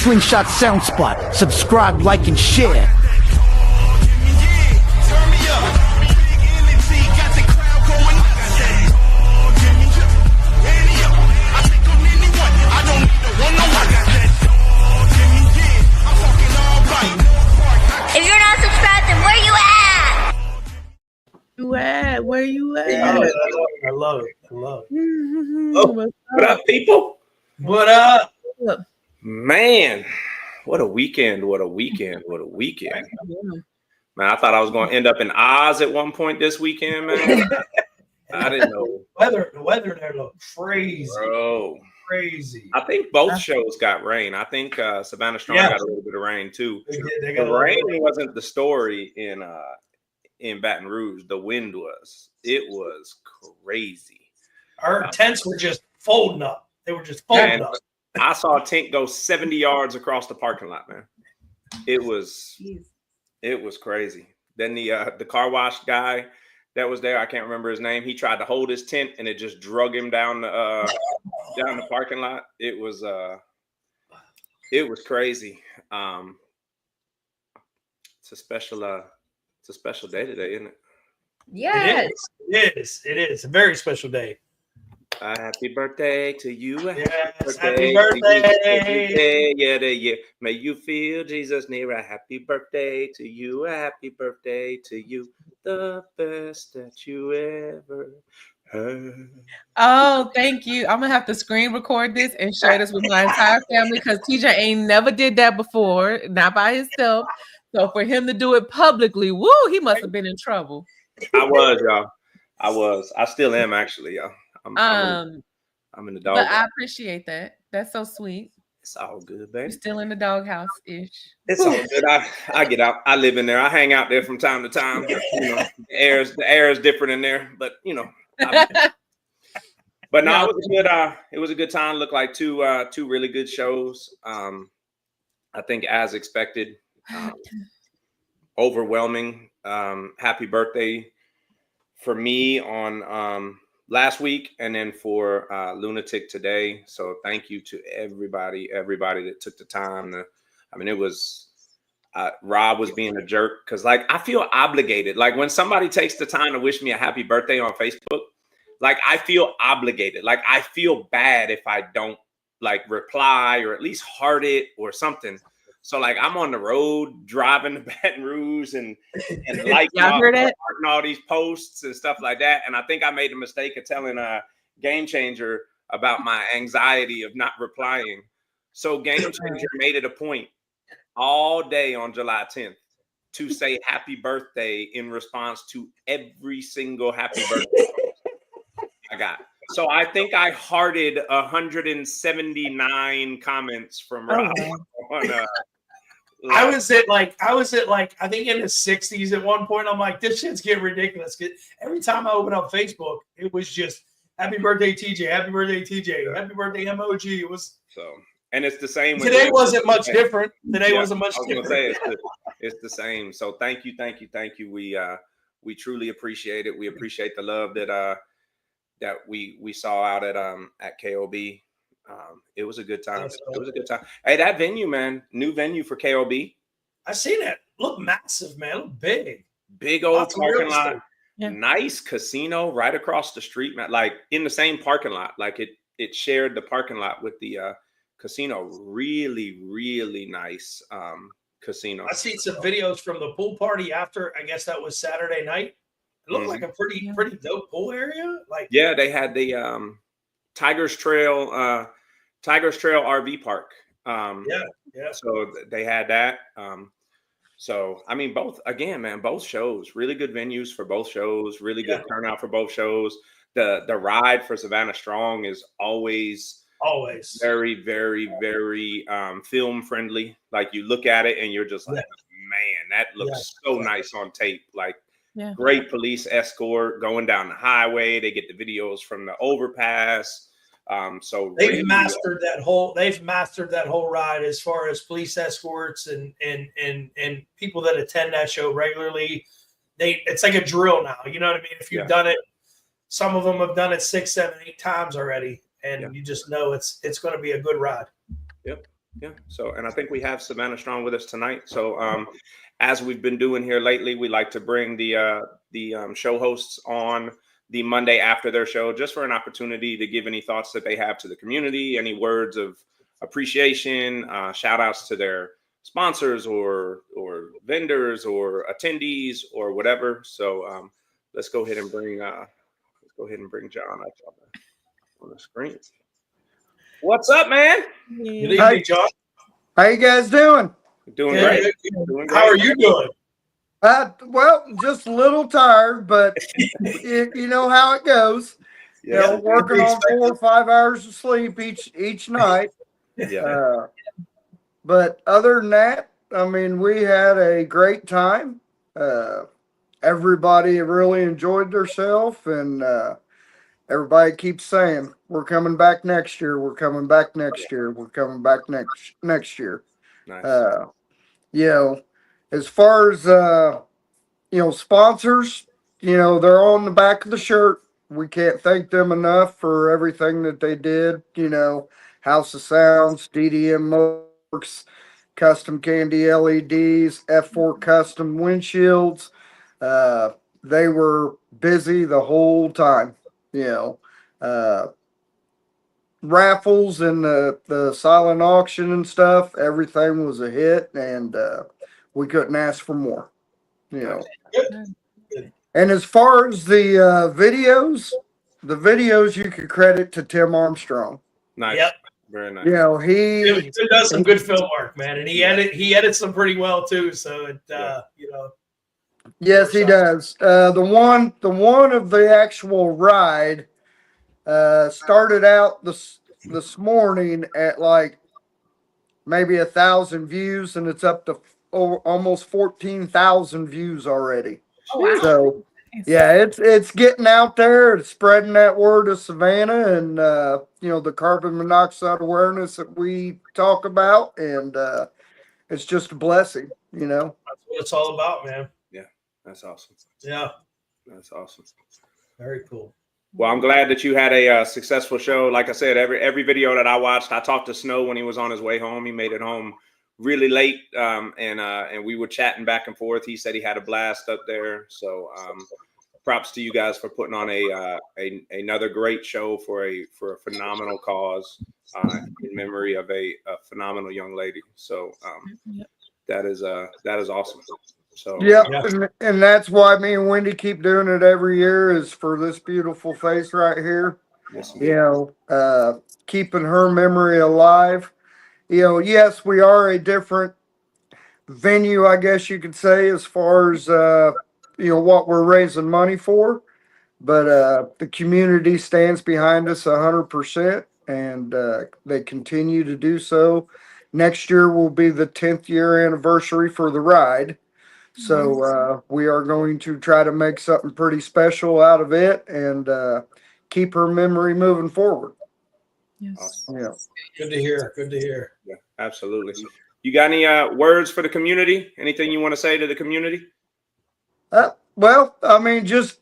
Slingshot Sound Spot. Subscribe, like, and share. If you're not subscribed, then where you at? Where you at? I love it. Oh, what up, people? What up? Man, what a weekend. Man, I thought I was going to end up in Oz at one point this weekend, man. I didn't know. The weather there looked crazy. Bro. Crazy. I think both shows got rain. I think Savannah Strong got a little bit of rain too. They the rain wasn't the story in Baton Rouge. The wind was. It was crazy. Our tents were just folding up. They were just folding up. I saw a tent go 70 yards across the parking lot, man. It was crazy. Then the car wash guy that was there, I can't remember his name. He tried to hold his tent and it just drug him down the parking lot. It was crazy. It's a special day today, isn't it? Yes. It is a very special day. Happy birthday to you. Yes, happy birthday. Yeah. May you feel Jesus near. A happy birthday to you. A happy birthday to you. The best that you ever heard. Oh, thank you. I'm gonna have to screen record this and share this with my entire family because TJ ain't never did that before, not by himself. So for him to do it publicly, woo, he must have been in trouble. I was, y'all. I still am, actually, y'all. I'm in the dog. But I appreciate that. That's so sweet. It's all good, baby. You're still in the doghouse ish. It's all good. I get out. I live in there. I hang out there from time to time. You know, the air is different in there, but you know. But no, it was a good time. Looked like two really good shows. I think as expected, overwhelming. Happy birthday for me on last week, and then for Lunatic today. So thank you to everybody that took the time to. I mean, it was Rob was being a jerk because, like, I feel obligated. Like when somebody takes the time to wish me a happy birthday on Facebook, like I feel obligated. Like I feel bad if I don't like reply or at least heart it or something. So like I'm on the road driving to Baton Rouge and liking all these posts and stuff like that. And I think I made the mistake of telling Game Changer about my anxiety of not replying. So Game Changer made it a point all day on July 10th to say happy birthday in response to every single happy birthday I got. So I think I hearted 179 comments from Rob on I was at like I think in the 60s at one point. I'm like, this shit's getting ridiculous. Every time I open up Facebook, it was just happy birthday TJ, happy birthday TJ, happy birthday MOG. It was so, and it's the same. Today wasn't much different. Today wasn't much different. Say it's the same. So thank you. We truly appreciate it. We appreciate the love that we saw out at KOB. It was a good time. Hey, that venue, man, new venue for KOB. I seen it. Look massive, man. Look big. Big old parking lot. Yeah. Nice casino right across the street, man. Like in the same parking lot. Like it shared the parking lot with the casino. Really, really nice casino. I seen some videos from the pool party after. I guess that was Saturday night. It looked like a pretty dope pool area. Like yeah, they had the Tigers Trail RV park. Yeah. So they had that. So I mean, both shows, really good venues for both shows, really good turnout for both shows. The ride for Savannah Strong is always very, very, very film friendly. Like you look at it and you're just like, man, that looks so nice on tape. Like great police escort going down the highway. They get the videos from the overpass. So they've mastered that whole ride as far as police escorts and people that attend that show regularly. It's like a drill now. You know what I mean? If you've done it, some of them have done it 6, 7, 8 times already, and you just know it's going to be a good ride. Yep. Yeah. So, and I think we have Savannah Strong with us tonight. So, as we've been doing here lately, we like to bring the show hosts on the Monday after their show, just for an opportunity to give any thoughts that they have to the community, any words of appreciation, shout outs to their sponsors or vendors or attendees or whatever. So let's go ahead and bring John up on the screen. What's up, man? Good evening, John. How you guys doing? Doing great. How are you doing? Well, just a little tired, but you know how it goes. Yeah. You know, working on 4 or 5 hours of sleep each night. Yeah. But other than that, I mean, we had a great time. Everybody really enjoyed themselves, and everybody keeps saying, "We're coming back next year. We're coming back next year. We're coming back next year." Nice. You know, as far as sponsors, they're on the back of the shirt. We can't thank them enough for everything that they did. House of Sounds, DDM Works, Custom Candy LEDs, F4 Custom windshields. They were busy the whole time. Raffles and the silent auction and stuff, everything was a hit, and we couldn't ask for more. And as far as the videos you could credit to Tim Armstrong. Nice. Yep. Very nice. He does some good film work, man, and he edits them pretty well too. So it Yes, he does. The one of the actual ride started out this morning at like maybe 1,000 views, and it's up to almost 14,000 views already. Oh, wow. So yeah, it's getting out there. It's spreading that word of Savannah, and the carbon monoxide awareness that we talk about, and it's just a blessing. That's what it's all about, man. Yeah, that's awesome. Yeah, that's awesome. Very cool. Well, I'm glad that you had a successful show. Like I said, every video that I watched, I talked to Snow when he was on his way home. He made it home really late, and we were chatting back and forth. He said he had a blast up there. So props to you guys for putting on another great show for a phenomenal cause in memory of a phenomenal young lady. So that is awesome. So and that's why me and Wendy keep doing it every year, is for this beautiful face right here. Yes, keeping her memory alive. Yes, we are a different venue, I guess you could say, as far as what we're raising money for, but the community stands behind us 100%, and they continue to do so. Next year will be the 10th year anniversary for the ride. So we are going to try to make something pretty special out of it, and keep her memory moving forward. Yes. Awesome. Yeah. Good to hear. Good to hear. Yeah, absolutely. You got any words for the community? Anything you want to say to the community? Well, I mean, just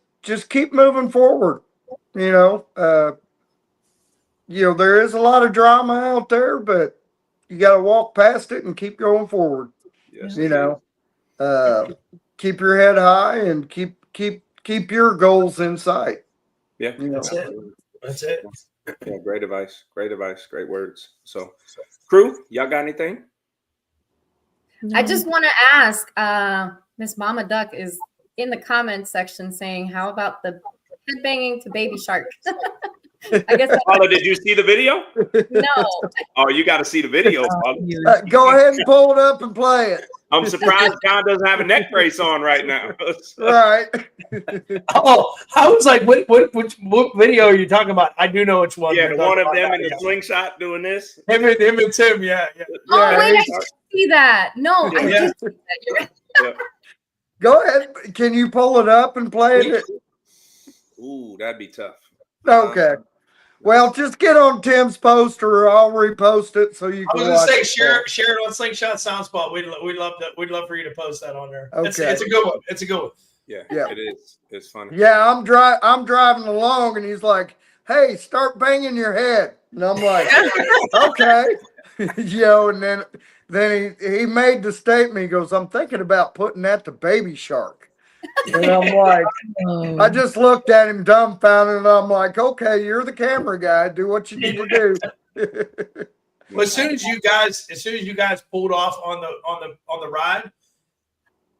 keep moving forward. There is a lot of drama out there, but you got to walk past it and keep going forward. Yes. Keep your head high and keep your goals in sight. Yeah, That's it. Yeah, great advice. Great words. So, crew, y'all got anything? I just want to ask, Miss Mama Duck is in the comments section saying, how about the headbanging to Baby Shark? I guess. Paula, did you see the video? No. Oh, you got to see the video, Paula. Go ahead and pull it up and play it. I'm surprised John doesn't have a neck brace on right now. Right. Oh, I was like, which video are you talking about? I do know which one. Yeah, the one of them in the slingshot doing this. Him and Tim, yeah. Oh, wait, I did see that. No, I did see that. You're right. Yeah. Go ahead. Can you pull it up and play it? Ooh, that'd be tough. Okay. Well, just get on Tim's post, or I'll repost it so you can. I was gonna say share it on Slingshot Soundspot. We'd love for you to post that on there. Okay. It's a good one. It's a good one. Yeah, it is. It's funny. Yeah, I'm driving along, and he's like, "Hey, start banging your head," and I'm like, "Okay." And then he made the statement. He goes, "I'm thinking about putting that to Baby Shark." And I'm like, I just looked at him dumbfounded, and I'm like, "Okay, you're the camera guy. Do what you need to do." Well, as soon as you guys pulled off on the ride,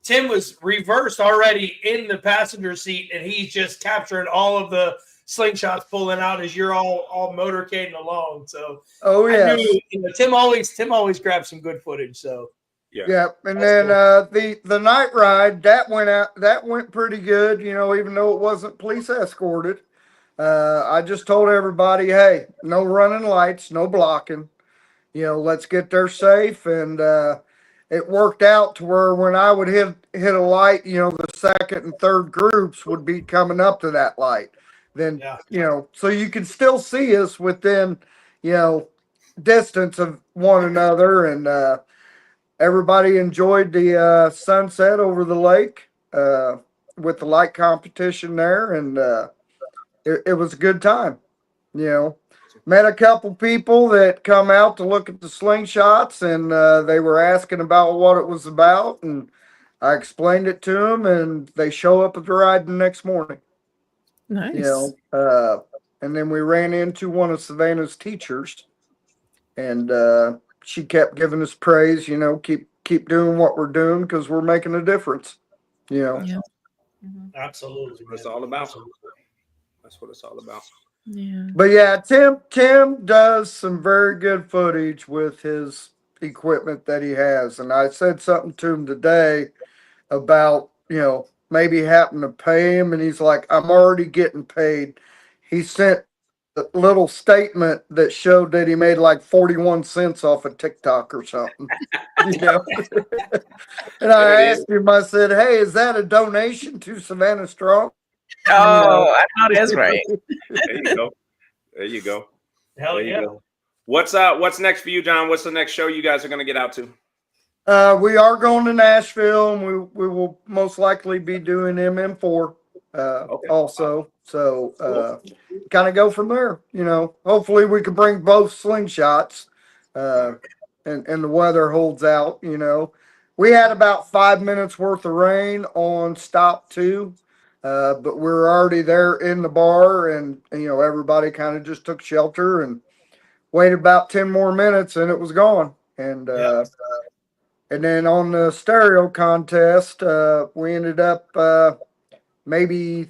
Tim was reversed already in the passenger seat, and he's just capturing all of the slingshots pulling out as you're all motorcading along. So, I knew, Tim always grabs some good footage. So, yeah. And then cool. The night ride that went pretty good. Even though it wasn't police escorted, I just told everybody, hey, no running lights, no blocking. Let's get there safe, and it worked out to where when I would hit a light, the second and third groups would be coming up to that light. Then, so you can still see us within, distance of one another, and everybody enjoyed the sunset over the lake with the light competition there, and it was a good time. Met a couple people that come out to look at the slingshots, and they were asking about what it was about, and I explained it to them, and they show up at the ride the next morning. Nice. And then we ran into one of Savannah's teachers, and she kept giving us praise. Keep doing what we're doing because we're making a difference. Yeah. Absolutely. That's what it's all about. That's what it's all about. Yeah. But yeah, Tim does some very good footage with his equipment that he has. And I said something to him today about, maybe having to pay him. And he's like, I'm already getting paid. He sent a little statement that showed that he made like 41 cents off of TikTok or something. And I asked him, I said, hey, is that a donation to Savannah Strong? Oh, I know that's right. There you go. Hell yeah. Go. What's next for you, John? What's the next show you guys are going to get out to? We are going to Nashville, and we will most likely be doing MM4 also. So kind of go from there. Hopefully we can bring both slingshots, and the weather holds out. We had about 5 minutes worth of rain on stop 2. But we're already there in the bar, and everybody kind of just took shelter and waited about 10 more minutes, and it was gone. And then on the stereo contest, we ended up maybe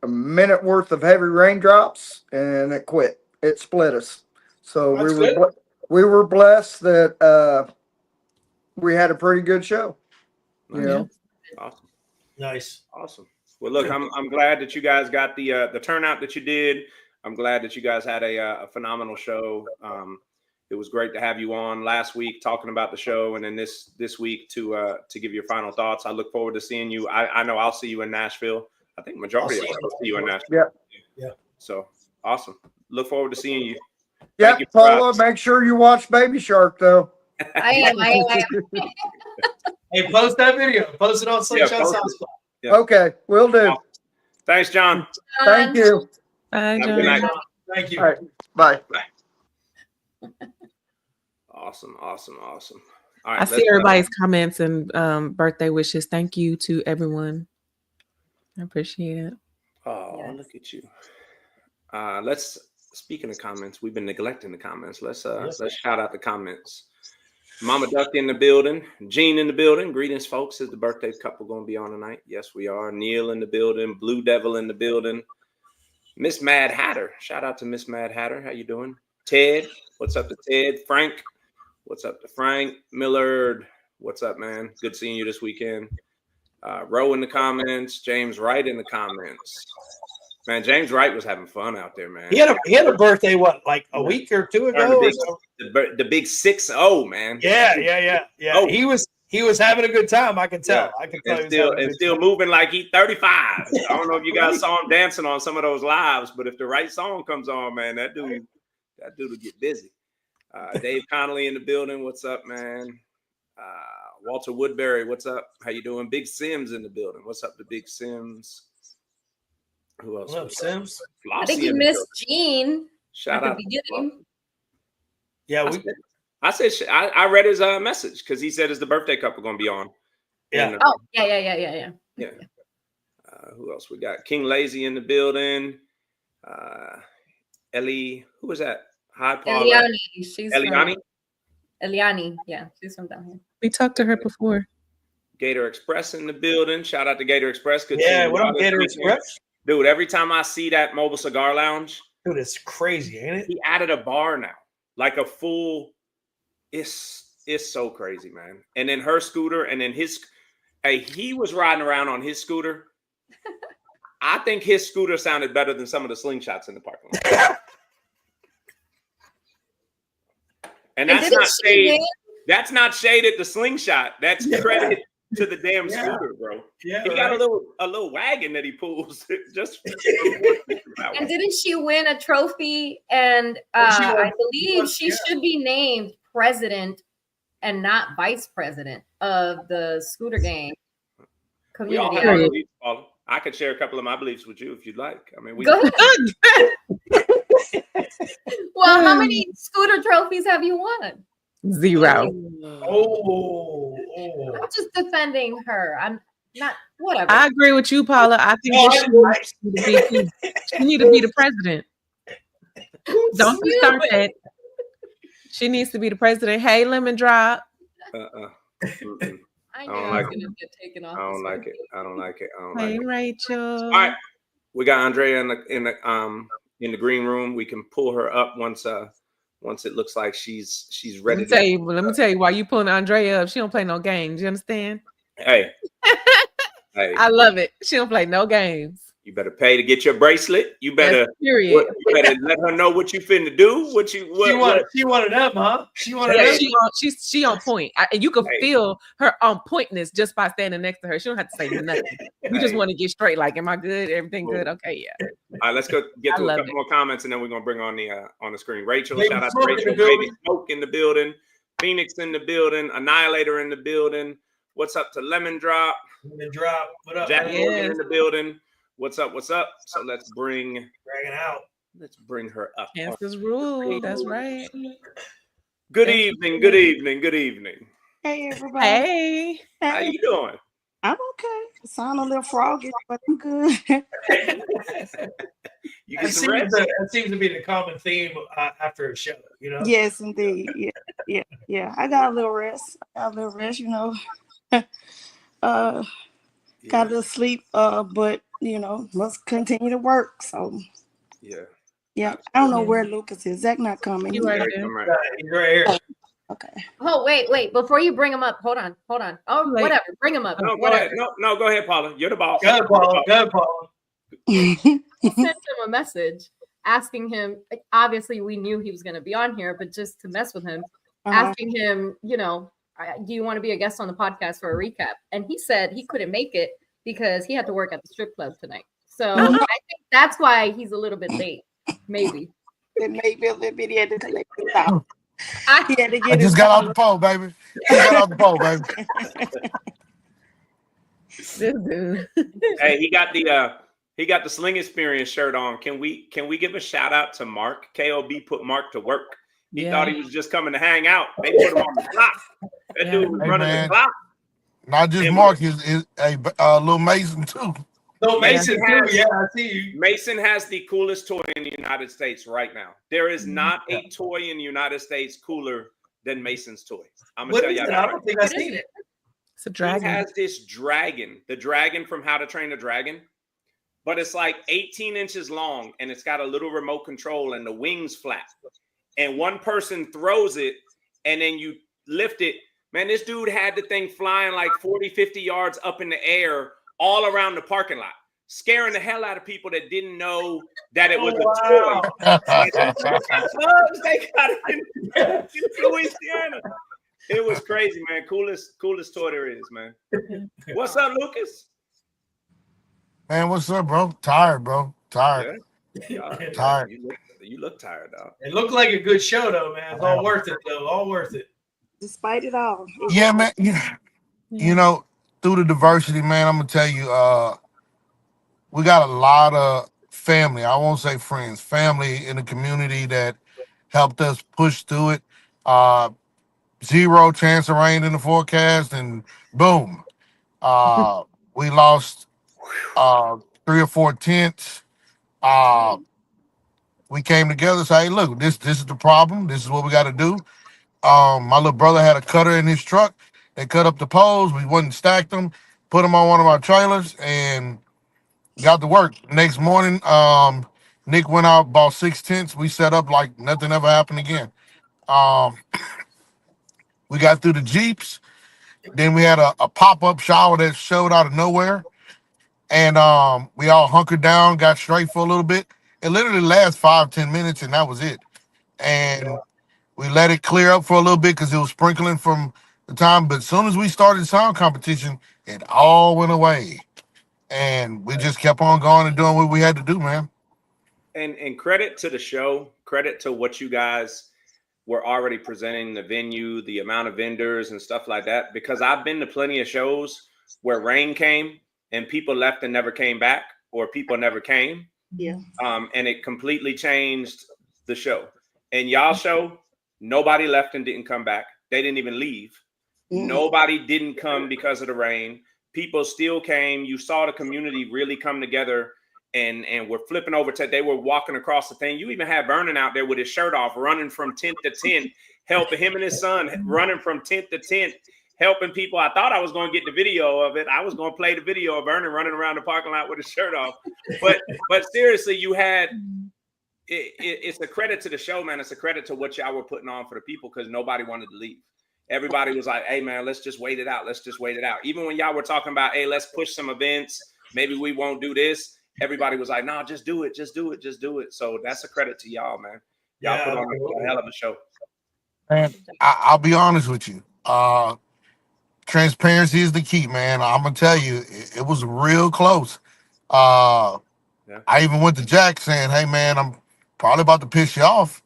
a minute worth of heavy raindrops, and it quit. It split us. So we were blessed that we had a pretty good show. Awesome. Nice. Awesome. Well, look, I'm glad that you guys got the turnout that you did. I'm glad that you guys had a phenomenal show. It was great to have you on last week talking about the show, and then this week to give your final thoughts. I look forward to seeing you. I know I'll see you in Nashville. I think majority of us will see you in Nashville. Yeah. So awesome. Look forward to seeing you. Yeah, Paula, make sure you watch Baby Shark though. I am. Hey, post that video. Post it on Slingshot Southspot. Yeah. Okay, will do. Thanks, John. Thank you. Bye, John. Good night. Thank you. All right. Bye. Awesome. All right, I see everybody's comments and birthday wishes. Thank you to everyone. I appreciate it. Oh, look at you. Speaking of comments, we've been neglecting the comments. Let's shout out the comments. Mama Duck in the building, Gene in the building. Greetings, folks. Is the birthday couple going to be on tonight? Yes, we are. Neil in the building, Blue Devil in the building. Miss Mad Hatter. Shout out to Miss Mad Hatter. How you doing? Ted, what's up to Ted? Frank, what's up to Frank? Millard, what's up, man? Good seeing you this weekend. Roe in the comments. James Wright in the comments. Man, James Wright was having fun out there, man. He had a birthday, like a week or two ago? The big 6-0, man. Yeah. Oh. He was having a good time. I can tell. Yeah. I can tell. And still moving like he's 35. I don't know if you guys saw him dancing on some of those lives, but if the right song comes on, man, that dude will get busy. Dave Connolly in the building. What's up, man? Walter Woodbury, what's up? How you doing? Big Sims in the building. What's up to Big Sims? Who else? What's up, Sims? I think you missed Gene. Shout out. Yeah, I read his message because he said, "Is the birthday couple going to be on?" Yeah. And, Yeah. who else we got? King Lazy in the building. Ellie, who was that? Hi, Paula. Eliani. She's Eliani. Eliani. Yeah, she's from down here. We talked to her before. Gator Express in the building. Shout out to Gator Express. Good Yeah, seeing what y'all up, this Gator weekend. Express? Dude, every time I see that mobile cigar lounge, dude, it's crazy, ain't it? He added a bar now, like a full. It's so crazy, man. And then her scooter, and then he was riding around on his scooter. I think his scooter sounded better than some of the slingshots in the parking lot. And that's not shade. That's not shade at the slingshot. That's credit to the damn scooter, bro. Yeah, he got a little wagon that he pulls. Just and didn't she win a trophy? And I believe she should be named president and not vice president of the scooter gang community. We all have our beliefs, Paula. I could share a couple of my beliefs with you if you'd like. I mean, go ahead. Well, how many scooter trophies have you won? 0. I'm just defending her. I'm not. Whatever. I agree with you, Paula. I think she needs to be the president. Don't you start that. She needs to be the president. Hey, Lemon Drop. I knew I was going to get taken off. I don't like it. Hey, Rachel. All right, we got Andrea in the green room. We can pull her up once it looks like she's ready. Let me tell you why you pulling Andrea up. She don't play no games. You understand? Hey. I love it. She don't play no games. You better pay to get your bracelet. You better let her know what you finna do. She wanted them, huh? She wanted them. She on point. And you can feel her on pointness just by standing next to her. She don't have to say nothing. You just want to get straight. Like, am I good? Everything good? Okay, yeah. All right, let's go get to a couple more comments, and then we're gonna bring on the screen. Rachel, shout out to Rachel. Baby Smoke in the building. Phoenix in the building. Annihilator in the building. What's up to Lemon Drop? Lemon Drop. What up? Jack Morgan in the building. What's up? So let's bring her up. Kansas rule. That's right. Good evening. Hey, everybody. Hey. How you doing? I'm okay. I sound a little froggy, but I'm good. That seems to be the common theme after a show, you know? Yes, indeed. Yeah. I got a little rest. You know. Got a little sleep, but must continue to work. So yeah. I don't know where Lucas is. Zach not coming. He's right here. Okay. Oh, wait. Before you bring him up, hold on. Oh, whatever. Bring him up. No, go ahead. No, go ahead, Paula. You're the boss. Go ahead, Paula. Sent him a message asking him. Obviously, we knew he was going to be on here, but just to mess with him, asking him, do you want to be a guest on the podcast for a recap? And he said he couldn't make it because he had to work at the strip club tonight. So I think that's why he's a little bit late. Maybe. It may be a little bit. He had to collect it out. I just got off the pole, baby. This dude. Hey, he got the Sling Experience shirt on. Can we give a shout out to Mark? KOB put Mark to work. He thought he was just coming to hang out. They put him on the clock. That dude was running the clock. Not just Mark, is Lil Mason too. Lil Mason too. Yeah, I see you. Mason has the coolest toy in the United States right now. There is not a toy in the United States cooler than Mason's toy. I'm gonna tell you. I don't think I've seen it. It's a dragon. He has this dragon, the dragon from How to Train a Dragon, but it's like 18 inches long, and it's got a little remote control, and the wings flap. And one person throws it, and then you lift it. Man, this dude had the thing flying like 40, 50 yards up in the air all around the parking lot, scaring the hell out of people that didn't know that it was a toy. They got it in Louisiana. It was crazy, man. Coolest toy there is, man. What's up, Lucas? Man, what's up, bro? Tired, bro. Tired. Yeah. Tired. You look tired, dog. It looked like a good show, though, man. It's all worth it, though. All worth it. Despite it all. Yeah, man. You know, through the diversity, man, I'm gonna tell you, we got a lot of family. I won't say friends, family in the community that helped us push through it. 0 chance of rain in the forecast, and boom, we lost 3 or 4 tents. We came together, say, hey, look, this is the problem. This is what we got to do. My little brother had a cutter in his truck. They cut up the poles. We wouldn't stack them, put them on one of our trailers, and got to work. Next morning, Nick went out, bought 6 tents. We set up like nothing ever happened again. Um, we got through the Jeeps. Then we had a pop-up shower that showed out of nowhere. And we all hunkered down, got straight for a little bit. It literally lasts 5-10 minutes, and that was it. And we let it clear up for a little bit because it was sprinkling from the time. But as soon as we started sound competition, it all went away. And we just kept on going and doing what we had to do, man. And credit to the show, credit to what you guys were already presenting, the venue, the amount of vendors and stuff like that. Because I've been to plenty of shows where rain came and people left and never came back, or people never came. Yeah. And it completely changed the show. And y'all show, nobody left and didn't come back. They didn't even leave. Nobody didn't come because of the rain. People still came. You saw the community really come together, and we're flipping over to, they were walking across the thing. You even had Vernon out there with his shirt off, running from tent to tent, helping him and his son, running from tent to tent, helping people. I thought I was going to get the video of it. I was going to play the video of Vernon running around the parking lot with his shirt off. But seriously, you had, it's a credit to the show, man. It's a credit to what y'all were putting on for the people, because nobody wanted to leave. Everybody was like, hey, man, let's just wait it out. Let's just wait it out. Even when y'all were talking about, hey, let's push some events. Maybe we won't do this. Everybody was like, no, just do it. Just do it. Just do it. So that's a credit to y'all, man. Y'all put on a hell of a show. And I'll be honest with you. Transparency is the key, man. I'm going to tell you, it was real close. I even went to Jack saying, hey, man, I'm probably about to piss you off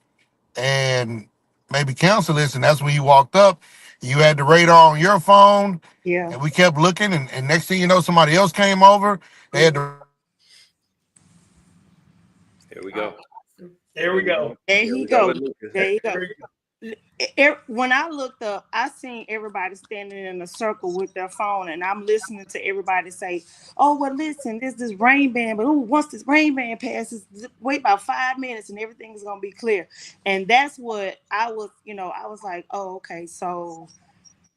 and maybe cancel this. And that's when you walked up. You had the radar on your phone. Yeah. And we kept looking. And next thing you know, somebody else came over. They had the. Here we go. There we go. There you go. There you go. When I looked up, I seen everybody standing in a circle with their phone, and I'm listening to everybody say, oh, well, listen, there's this rain band, but once this rain band passes, wait about 5 minutes and everything is going to be clear. And that's what I was, I was like, oh, okay, so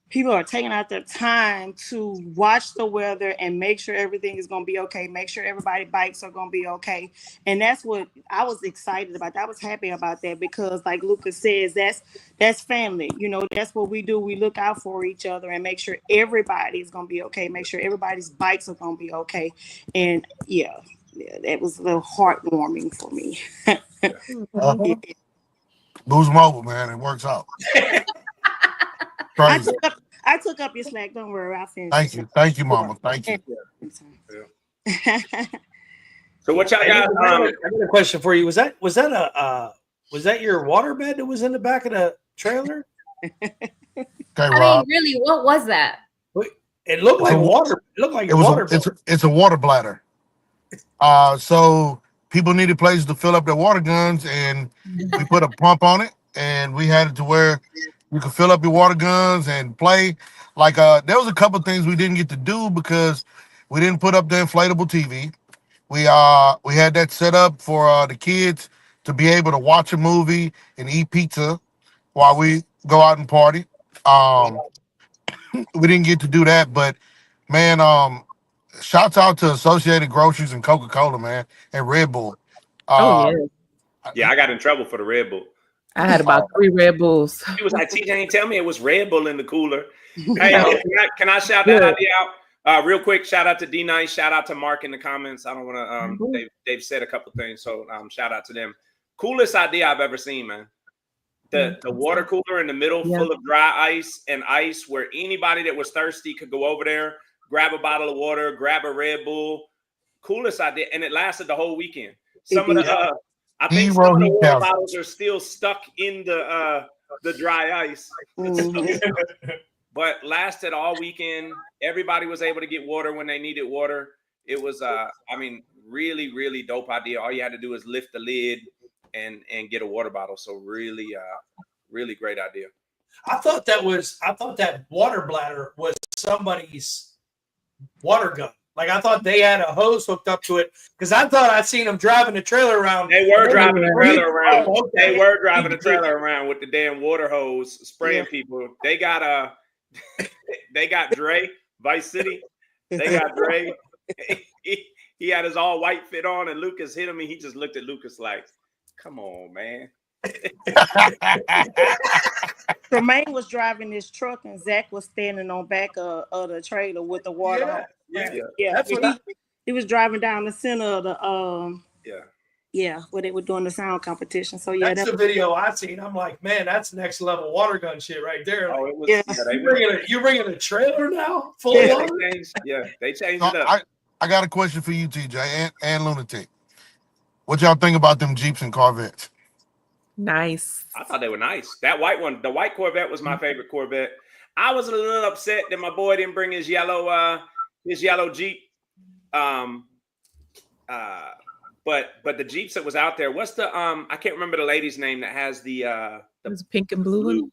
people are taking out their time to watch the weather and make sure everything is going to be okay, make sure everybody's bikes are going to be okay. And that's what I was excited about. I was happy about that, because like Lucas says, that's family. That's what we do. We look out for each other and make sure everybody is going to be okay, make sure everybody's bikes are going to be okay. And yeah, that was a little heartwarming for me. Boost Mobile, man. It works out. I took up your slack. Don't worry, I'll finish. Thank you, Mama. Thank you. So what y'all got? I got a question for you. Was that your water bed that was in the back of the trailer? Okay, I Rob. mean, really, what was that? It looked like water. It looked like water. It's a water bladder. So people needed places to fill up their water guns, and we put a pump on it, and we had it to where you could fill up your water guns and play. Like there was a couple things we didn't get to do because we didn't put up the inflatable TV. We had that set up for the kids to be able to watch a movie and eat pizza while we go out and party. We didn't get to do that, but man, shouts out to Associated Groceries and Coca-Cola, man, and Red Bull. Yeah, I got in trouble for the Red Bull. I had about 3 Red Bulls. He was like, TJ ain't tell me it was Red Bull in the cooler. Hey, can I shout that idea out? Real quick, shout out to D Nice, shout out to Mark in the comments. I don't want to they've said a couple things, so shout out to them. Coolest idea I've ever seen, man. The water cooler in the middle full of dry ice and ice, where anybody that was thirsty could go over there, grab a bottle of water, grab a Red Bull. Coolest idea, and it lasted the whole weekend. Some of the I think some of the water bottles are still stuck in the dry ice. But lasted all weekend. Everybody was able to get water when they needed water. It was really, really dope idea. All you had to do is lift the lid and get a water bottle. So really Really great idea. I thought that water bladder was somebody's water gun. Like I thought they had a hose hooked up to it because I thought I'd seen them driving the trailer around. They were driving the trailer around. Oh, okay. They were driving the trailer around with the damn water hose, spraying people. They got Dre, Vice City. They got Dre. He had his all white fit on, and Lucas hit him, and he just looked at Lucas like, "Come on, man." Tremaine was driving his truck, and Zach was standing on back of the trailer with the water hose. Yeah. That's what he was driving down the center of the Yeah, where they were doing the sound competition. So yeah, that's the video I seen. I'm like, man, that's next level water gun shit right there. Oh, Like, it was. you're bringing a trailer now, full They water. changed it So up. I got a question for you, TJ and Lunatic. What y'all think about them Jeeps and Corvettes? Nice. I thought they were nice. That white one, the white Corvette was my favorite Corvette. I was a little upset that my boy didn't bring his yellow Jeep. But the Jeeps that was out there, what's the I can't remember the lady's name that has the It was pink and blue one.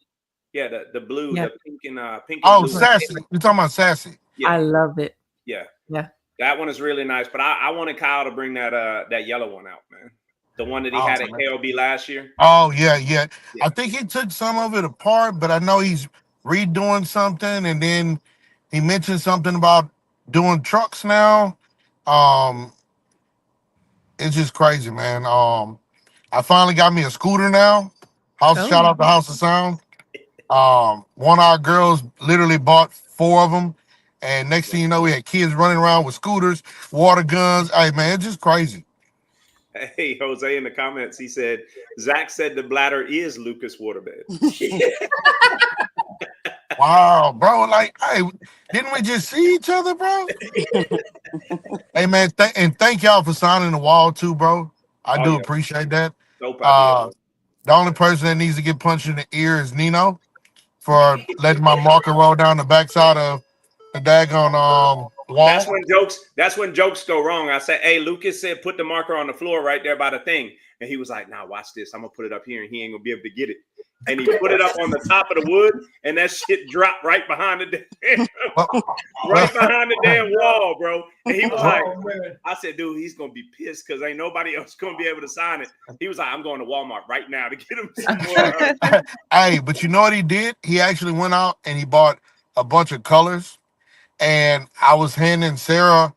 Yeah, the blue, Yeah. the pink and blue. Oh, Sassy. You're talking about Sassy. Yeah. I love it. Yeah. Yeah. That one is really nice. But I wanted Kyle to bring that yellow one out, man. The one that he had at KOB last year. Oh, yeah. I think he took some of it apart, but I know he's redoing something, and then he mentioned something about doing trucks now. It's just crazy, man. I finally got me a scooter now. Shout out to House of Sound. One of our girls literally bought 4 of them, and next thing you know, we had kids running around with scooters, water guns. Hey, man, it's just crazy. Hey, Jose, in the comments, he said, Zach said the bladder is Lucas Waterbed. Wow, bro. Like, hey, didn't we just see each other, bro? Hey, man, and thank y'all for signing the wall, too, bro. I do appreciate that. No problem. The only person that needs to get punched in the ear is Nino for letting my marker roll down the backside of the daggone wall. That's when jokes go wrong. I said, hey, Lucas said put the marker on the floor right there by the thing. And he was like, nah, watch this. I'm gonna put it up here and he ain't gonna be able to get it. And he put it up on the top of the wood, and that shit dropped right behind the damn wall, bro. And he was like, I said, dude, he's gonna be pissed because ain't nobody else gonna be able to sign it. He was like, I'm going to Walmart right now to get him some more. Hey, but you know what he did? He actually went out and he bought a bunch of colors. And I was handing Sarah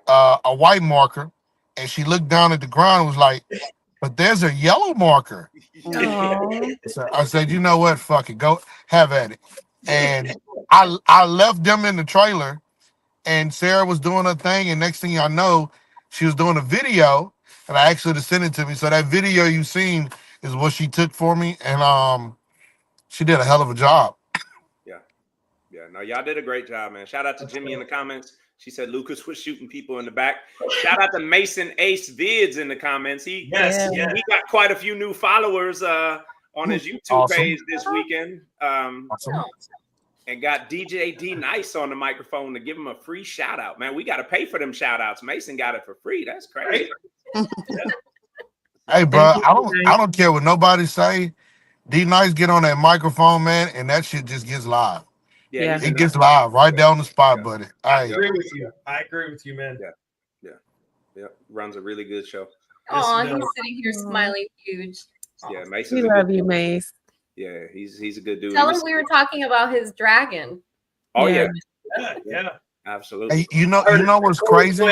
a white marker, and she looked down at the ground and was like, but there's a yellow marker. So I said, you know what? Fuck it. Go have at it. And I left them in the trailer, and Sarah was doing her thing. And next thing I know, she was doing a video, and I asked her to send it to me. So that video you seen is what she took for me. And she did a hell of a job. Yeah, no, y'all did a great job, man. Shout out to Jimmy in the comments. She said Lucas was shooting people in the back. Shout out to Mason Ace Vids in the comments. He got quite a few new followers on his YouTube page this weekend. And got DJ D Nice on the microphone to give him a free shout out. Man, we got to pay for them shout outs. Mason got it for free. That's crazy. Hey, bro, I don't care what nobody say. D Nice get on that microphone, man, and that shit just gets live. Yeah. It gets live right down the spot, buddy. I agree with you, man. Yeah. Runs a really good show. Oh, he's sitting here smiling huge. Yeah, Mason. We love you, Mace. Yeah, he's a good dude. Tell him we were talking about his dragon. Oh Yeah. Yeah. Absolutely. Hey, you know what's crazy?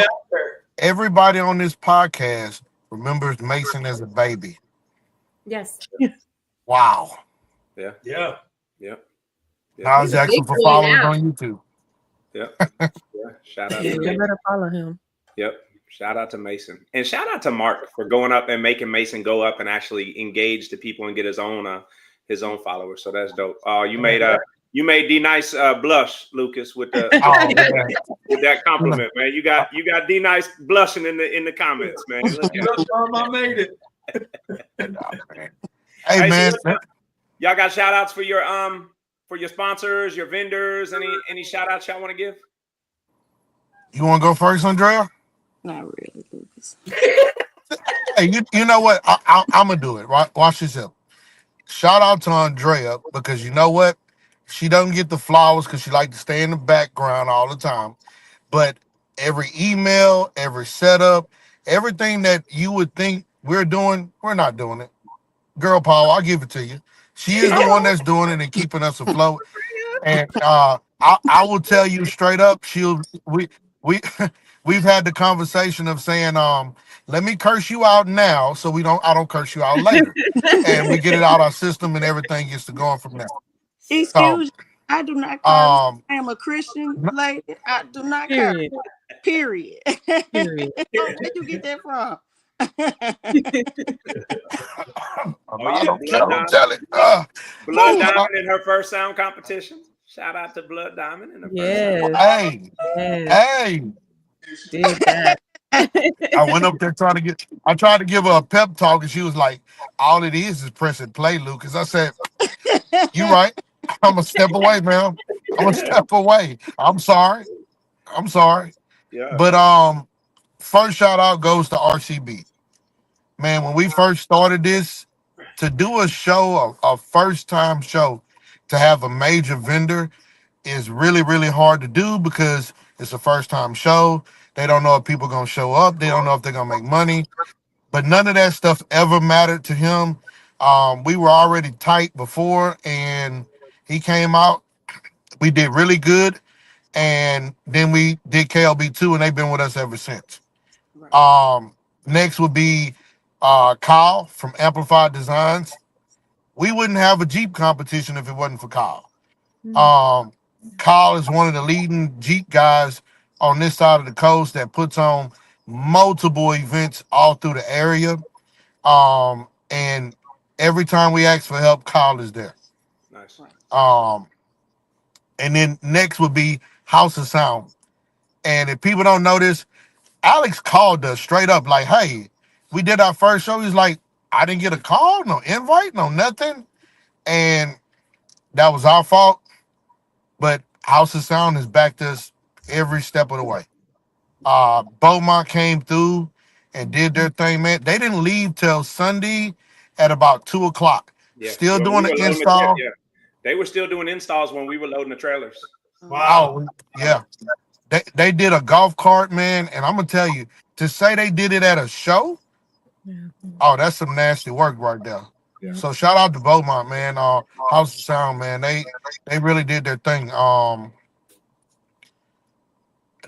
Everybody on this podcast remembers Mason as a baby. Yes. Wow. Yeah. Now he's asking for followers on YouTube. Yep. Shout out. You better follow him. Yep. Shout out to Mason, and shout out to Mark for going up and making Mason go up and actually engage the people and get his own followers. So that's dope. You made D Nice blush, Lucas, with the with that compliment, man. You got D Nice blushing in the comments, man. I made it. Hey, man. Y'all got shout outs for your sponsors, your vendors, any shout outs y'all want to give? You want to go first, Andrea? Not really, Lucas. Hey, you know what? I'm gonna do it. Right? Watch yourself. shout out to Andrea, because you know what? She doesn't get the flowers because she like to stay in the background all the time. But every email, every setup, everything that you would think we're doing, we're not doing it. Girl power, I'll give it to you. She is the one that's doing it and keeping us afloat. And I will tell you straight up, we we've had the conversation of saying, let me curse you out now so I don't curse you out later. And we get it out our system and everything gets to going from there. So Excuse me, I do not curse. I am a Christian lady. I do not curse. Period. Period. Where'd you get that from? Blood Diamond. Blood Diamond in her first sound competition. Shout out to Blood Diamond in the first sound. Hey. Did that. I went up there I tried to give her a pep talk, and she was like, all it is pressing play, Lucas. I said, you right. I'm gonna step away, man. I'm gonna step away. I'm sorry. Yeah. But first shout out goes to RCB. Man, when we first started this, to do a show, a first time show, to have a major vendor is really, really hard to do because it's a first time show. They don't know if people are gonna show up. They don't know if they're gonna make money. But none of that stuff ever mattered to him. We were already tight before, and he came out. We did really good, and then we did KLB 2, and they've been with us ever since. Next would be Kyle from Amplified Designs. We wouldn't have a Jeep competition if it wasn't for Kyle. Kyle is one of the leading Jeep guys on this side of the coast that puts on multiple events all through the area. And every time we ask for help, Kyle is there. Nice. And then next would be House of Sound. And if people don't know this, Alex called us straight up like, hey, we did our first show. He's like, I didn't get a call, no invite, no nothing. And that was our fault. But House of Sound has backed us every step of the way. Beaumont came through and did their thing, man. They didn't leave till Sunday at about 2:00. Yeah. Still doing the install. They were still doing installs when we were loading the trailers. Wow. Yeah. They did a golf cart, man. And I'm going to tell you, to say they did it at a show, oh, that's some nasty work right there. Yeah. So shout out to Beaumont, man. House of Sound, man. They really did their thing.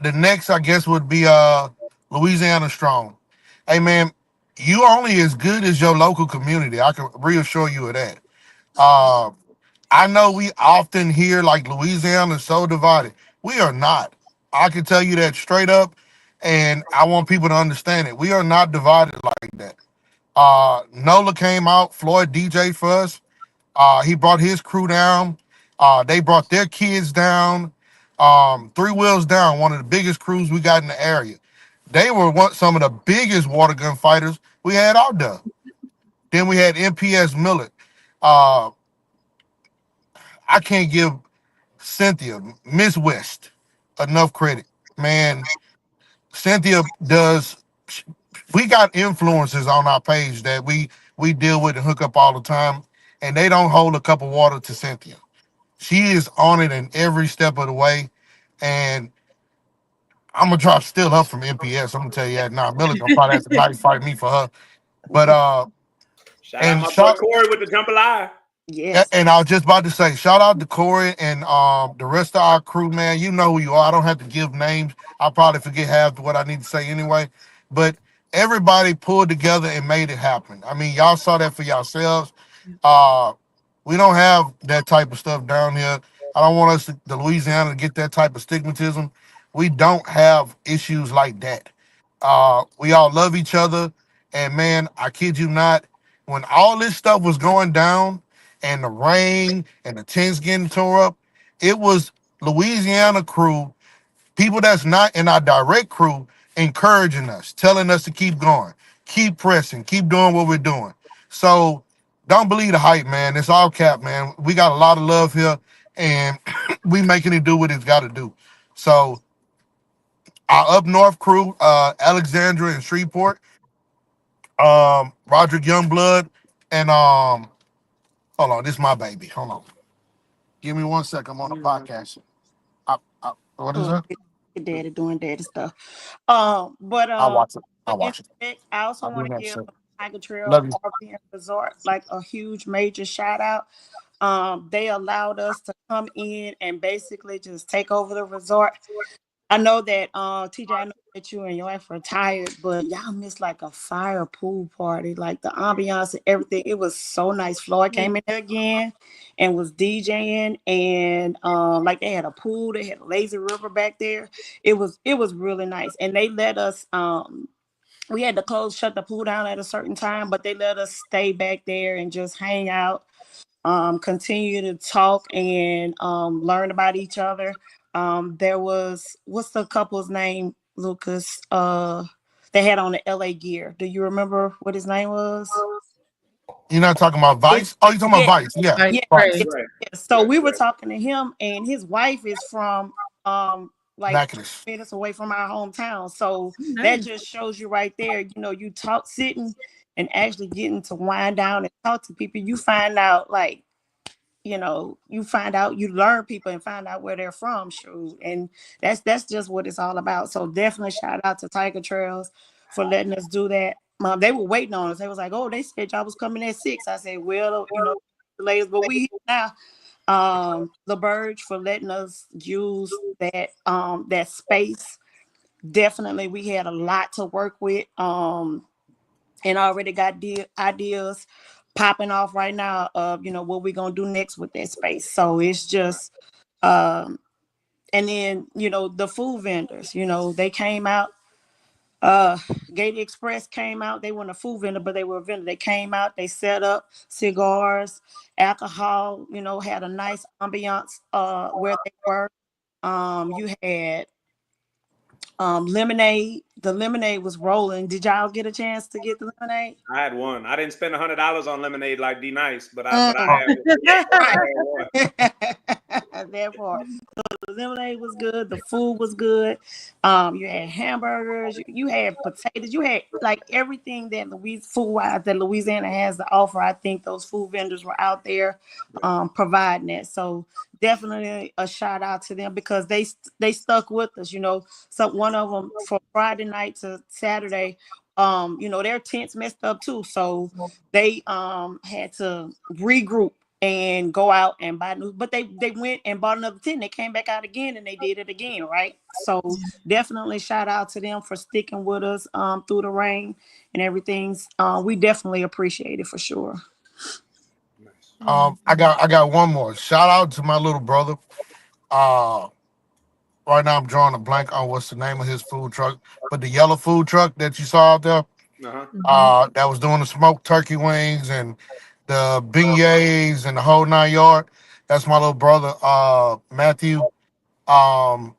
The next, I guess, would be Louisiana Strong. Hey, man, you only as good as your local community. I can reassure you of that. I know we often hear like Louisiana is so divided. We are not. I can tell you that straight up, and I want people to understand it. We are not divided like that. Nola came out, Floyd DJ for us. He brought his crew down. They brought their kids down. Three Wheels Down, one of the biggest crews we got in the area. They were some of the biggest water gun fighters we had out there. Then we had MPS Millet. I can't give Cynthia, Miss West, enough credit. Man, Cynthia does. We got influencers on our page that we deal with and hook up all the time, and they don't hold a cup of water to Cynthia. She is on it in every step of the way, and I'm gonna try to steal her from MPS. I'm gonna tell you that now. Millie gonna probably have to knife fight me for her. But shout out my boy Corey with the jambalaya. Yes. And I was just about to say, shout out to Corey and the rest of our crew, man. You know who you are. I don't have to give names. I'll probably forget half of what I need to say anyway. But everybody pulled together and made it happen. I mean, y'all saw that for yourselves. We don't have that type of stuff down here. I don't want us to Louisiana to get that type of stigmatism. We don't have issues like that. We all love each other. And man, I kid you not, when all this stuff was going down and the rain and the tents getting tore up, it was Louisiana crew, people that's not in our direct crew, encouraging us, telling us to keep going, keep pressing, keep doing what we're doing. So don't believe the hype, man. It's all cap, man. We got a lot of love here, and we making it do what it's got to do. So our up north crew, Alexandra and Shreveport, Roderick Youngblood, and Hold on, this is my baby. Hold on. Give me 1 second. I'm on a podcast. What is it? Your daddy doing daddy stuff. But I'll watch it. the I'll watch it. internet, I also I'll do want to that give shit. Tiger Trail Love you. RV and Resort like a huge major shout out. They allowed us to come in and basically just take over the resort. I know that TJ, I know that you and your wife are tired, but y'all missed like a fire pool party, like the ambiance and everything. It was so nice. Floyd came in there again and was DJing, and like they had a pool, they had a lazy river back there. It was really nice, and they let us we had to shut the pool down at a certain time, but they let us stay back there and just hang out, continue to talk and learn about each other. There was, what's the couple's name, Lucas? They had on the LA gear. Do you remember what his name was? You're not talking about Vice? Oh, you're talking about Vice. Yeah. Like, Yeah. Vice. Right. So we were talking to him, and his wife is from like Natchitoches. minutes away from our hometown. So that nice. just shows you right there. You know, you talk sitting and actually getting to wind down and talk to people. You find out, like, you know, you learn people and find out where they're from. Shoot. And that's just what it's all about. So definitely shout out to Tiger Trails for letting us do that. They were waiting on us. They was like, oh, they said y'all was coming at 6. I said, well, you know, the ladies, but we here now. LaBerge for letting us use that space. Definitely, we had a lot to work with. And already got ideas popping off right now of, you know, what we're gonna do next with that space. So it's just and then, you know, the food vendors, you know, they came out. Gate Express came out. They weren't a food vendor, but they were a vendor. They came out, they set up cigars, alcohol, you know, had a nice ambiance where they were. You had lemonade. The lemonade was rolling. Did y'all get a chance to get the lemonade? I had one. I didn't spend $100 on lemonade like D Nice, but I had one. Therefore, the lemonade was good. The food was good. You had hamburgers. You had potatoes. You had like everything that food-wise that Louisiana has to offer. I think those food vendors were out there providing that. So definitely a shout out to them because they stuck with us. You know, so one of them for Friday night to Saturday. You know, their tents messed up too, so they had to regroup and go out and buy new, but they went and bought another tent. They came back out again and they did it again, right? So definitely shout out to them for sticking with us through the rain and everything. We definitely appreciate it for sure. I got one more. Shout out to my little brother. Right now I'm drawing a blank on what's the name of his food truck, but the yellow food truck that you saw out there, that was doing the smoked turkey wings and the beignets and the whole 9 yard. That's my little brother, Matthew. Um,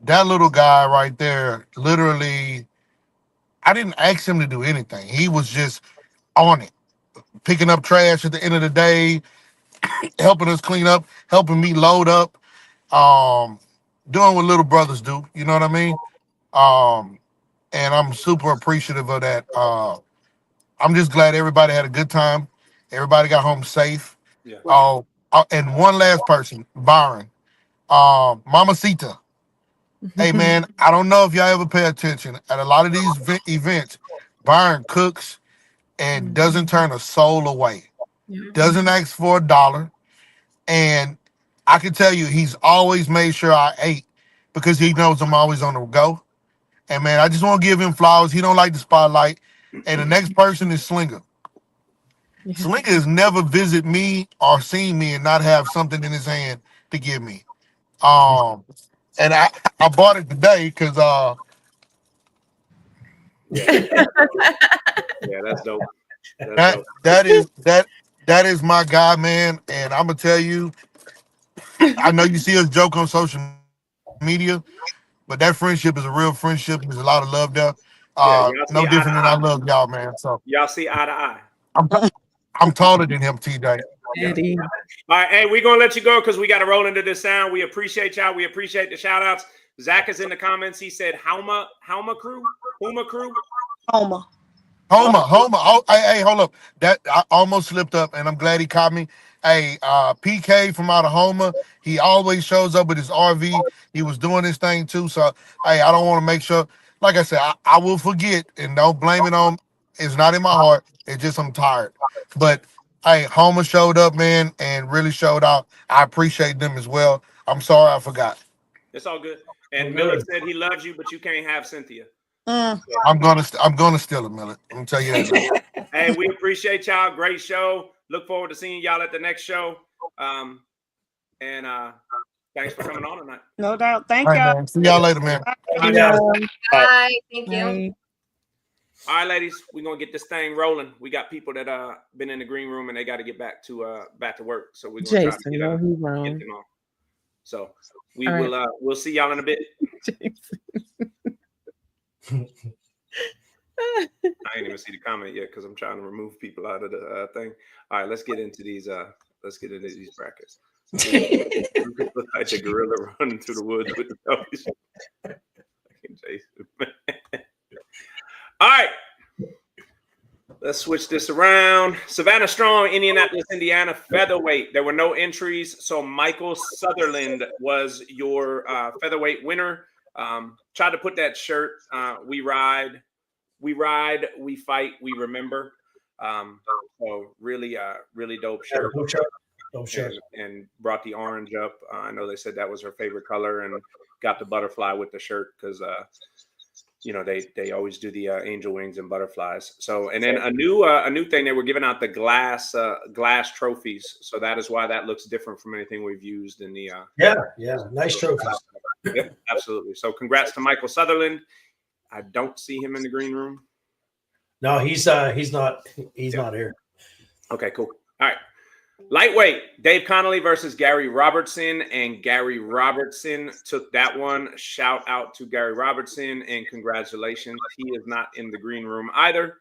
that little guy right there, literally, I didn't ask him to do anything. He was just on it, picking up trash at the end of the day, helping us clean up, helping me load up, doing what little brothers do. You know what I mean? And I'm super appreciative of that. I'm just glad everybody had a good time. Everybody got home safe. Yeah. And one last person, Byron, Mamacita. Hey man, I don't know if y'all ever pay attention at a lot of these events. Byron cooks and doesn't turn a soul away. Doesn't ask for $1. And I can tell you, he's always made sure I ate because he knows I'm always on the go. And man, I just want to give him flowers. He don't like the spotlight. And the next person is Slinger. Slinger has never visited me or seen me and not have something in his hand to give me. And I bought it today because Yeah, that's dope. That's dope. that is my guy, man. And I'm gonna tell you, I know you see us joke on social media, but that friendship is a real friendship. There's a lot of love there. No different than I love y'all, man. So y'all see eye to eye. I'm taller than him, TJ. Yeah. All right, hey, we're gonna let you go because we got to roll into this sound. We appreciate y'all. We appreciate the shout outs. Zach is in the comments. He said, Huma crew. Homer. Oh, hey, hold up. That I almost slipped up, and I'm glad he caught me. Hey, PK from out of Homer. He always shows up with his RV. He was doing his thing too. So, hey, I don't want to make sure. Like I said, I will forget, and don't blame it on. It's not in my heart. It's just I'm tired. But hey, Homer showed up, man, and really showed out. I appreciate them as well. I'm sorry I forgot. It's all good. And Miller said he loves you, but you can't have Cynthia. I'm gonna steal it, Millet. I'm gonna tell you that. Hey, we appreciate y'all. Great show. Look forward to seeing y'all at the next show. And thanks for coming on tonight. No doubt. Thank All right, y'all. man. See y'all later, man. Bye. Thank you. All right, ladies, we're gonna get this thing rolling. We got people that been in the green room and they got to get back to work. So we're gonna try to get them on. So we will we'll see y'all in a bit. I ain't even see the comment yet because I'm trying to remove people out of the thing. All right, let's get into these brackets. Look like a gorilla running through the woods with the puppies. All right, let's switch this around. Savannah Strong, Indianapolis, Indiana, featherweight. There were no entries, so Michael Sutherland was your featherweight winner. Tried to put that shirt. We ride, we fight, we remember. So really dope shirt. Dope shirt. And brought the orange up. I know they said that was her favorite color, and got the butterfly with the shirt because they always do the angel wings and butterflies. So, and then a new thing, they were giving out the glass trophies. So that is why that looks different from anything we've used in the nice trophies. Yep, absolutely. So congrats to Michael Sutherland. I don't see him in the green room. No, he's not here. Okay, cool. All right. Lightweight, Dave Connolly versus Gary Robertson, and Gary Robertson took that one. Shout out to Gary Robertson and congratulations. He is not in the green room either.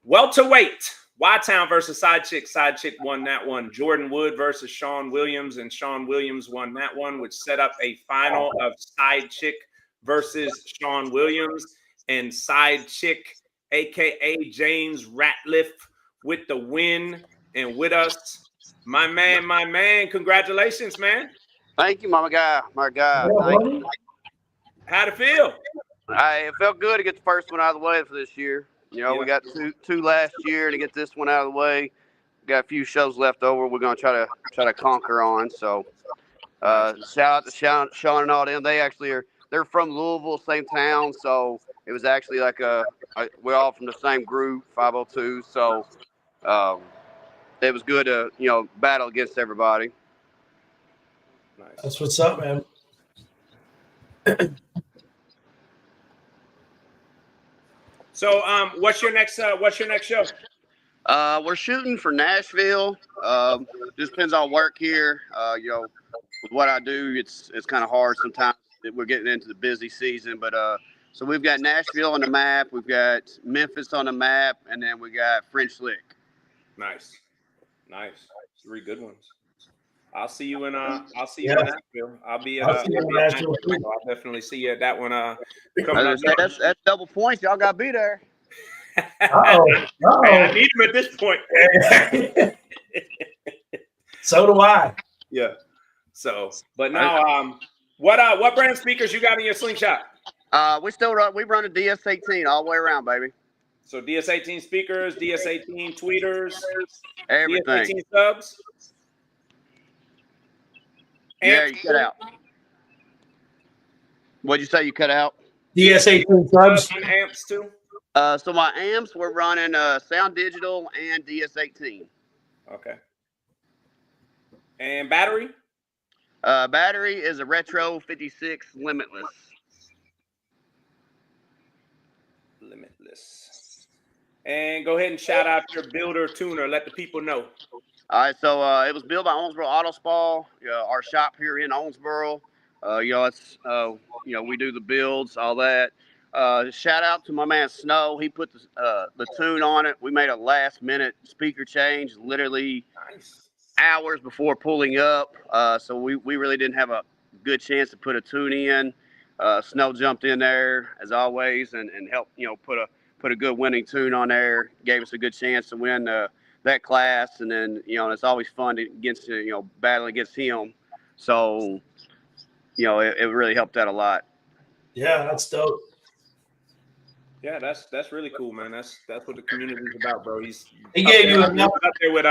Welterweight, Y-Town versus Side Chick. Side Chick won that one. Jordan Wood versus Sean Williams, and Sean Williams won that one, which set up a final of Side Chick versus Sean Williams, and Side Chick, aka James Ratliff, with the win. And with us, my man, congratulations, man. Thank you, my guy. How'd it feel? It felt good to get the first one out of the way for this year. We got two last year to get this one out of the way. We got a few shows left over. We're gonna try to conquer on. So, shout out to Sean and all them. They're from Louisville, same town. So it was actually like we're all from the same group, 502. So. It was good to, battle against everybody. Nice. That's what's up, man. So, what's your next show? We're shooting for Nashville. Just depends on work here. With what I do, it's kind of hard sometimes. We're getting into the busy season, but so we've got Nashville on the map, we've got Memphis on the map, and then we got French Lick. Nice. 3 good ones. I'll see you in Nashville. I'll be in Nashville. I'll definitely see you at that one. That's double points. Y'all gotta be there. Hey, I need him at this point. So do I. Yeah. So, but now, what brand speakers you got in your slingshot? We run a DS18 all the way around, baby. So DS18 speakers, DS18 tweeters, everything. DS18 subs. Yeah, you cut out. What'd you say? You cut out? DS18 subs and amps too. So my amps, we're running Sound Digital and DS18. Okay. And battery? Battery is a Retro 56 Limitless. And go ahead and shout out your builder tuner. Let the people know. All right, so it was built by Owensboro Auto Spa, our shop here in Owensboro. We do the builds, all that. Shout out to my man Snow. He put the tune on it. We made a last-minute speaker change, literally hours before pulling up. So we really didn't have a good chance to put a tune in. Snow jumped in there as always and helped, put a good winning tune on there, gave us a good chance to win that class. And then, it's always fun to battle against him. So, it really helped out a lot. Yeah, that's dope. Yeah, that's really cool, man. That's what the community's about, bro. He gave you enough up there with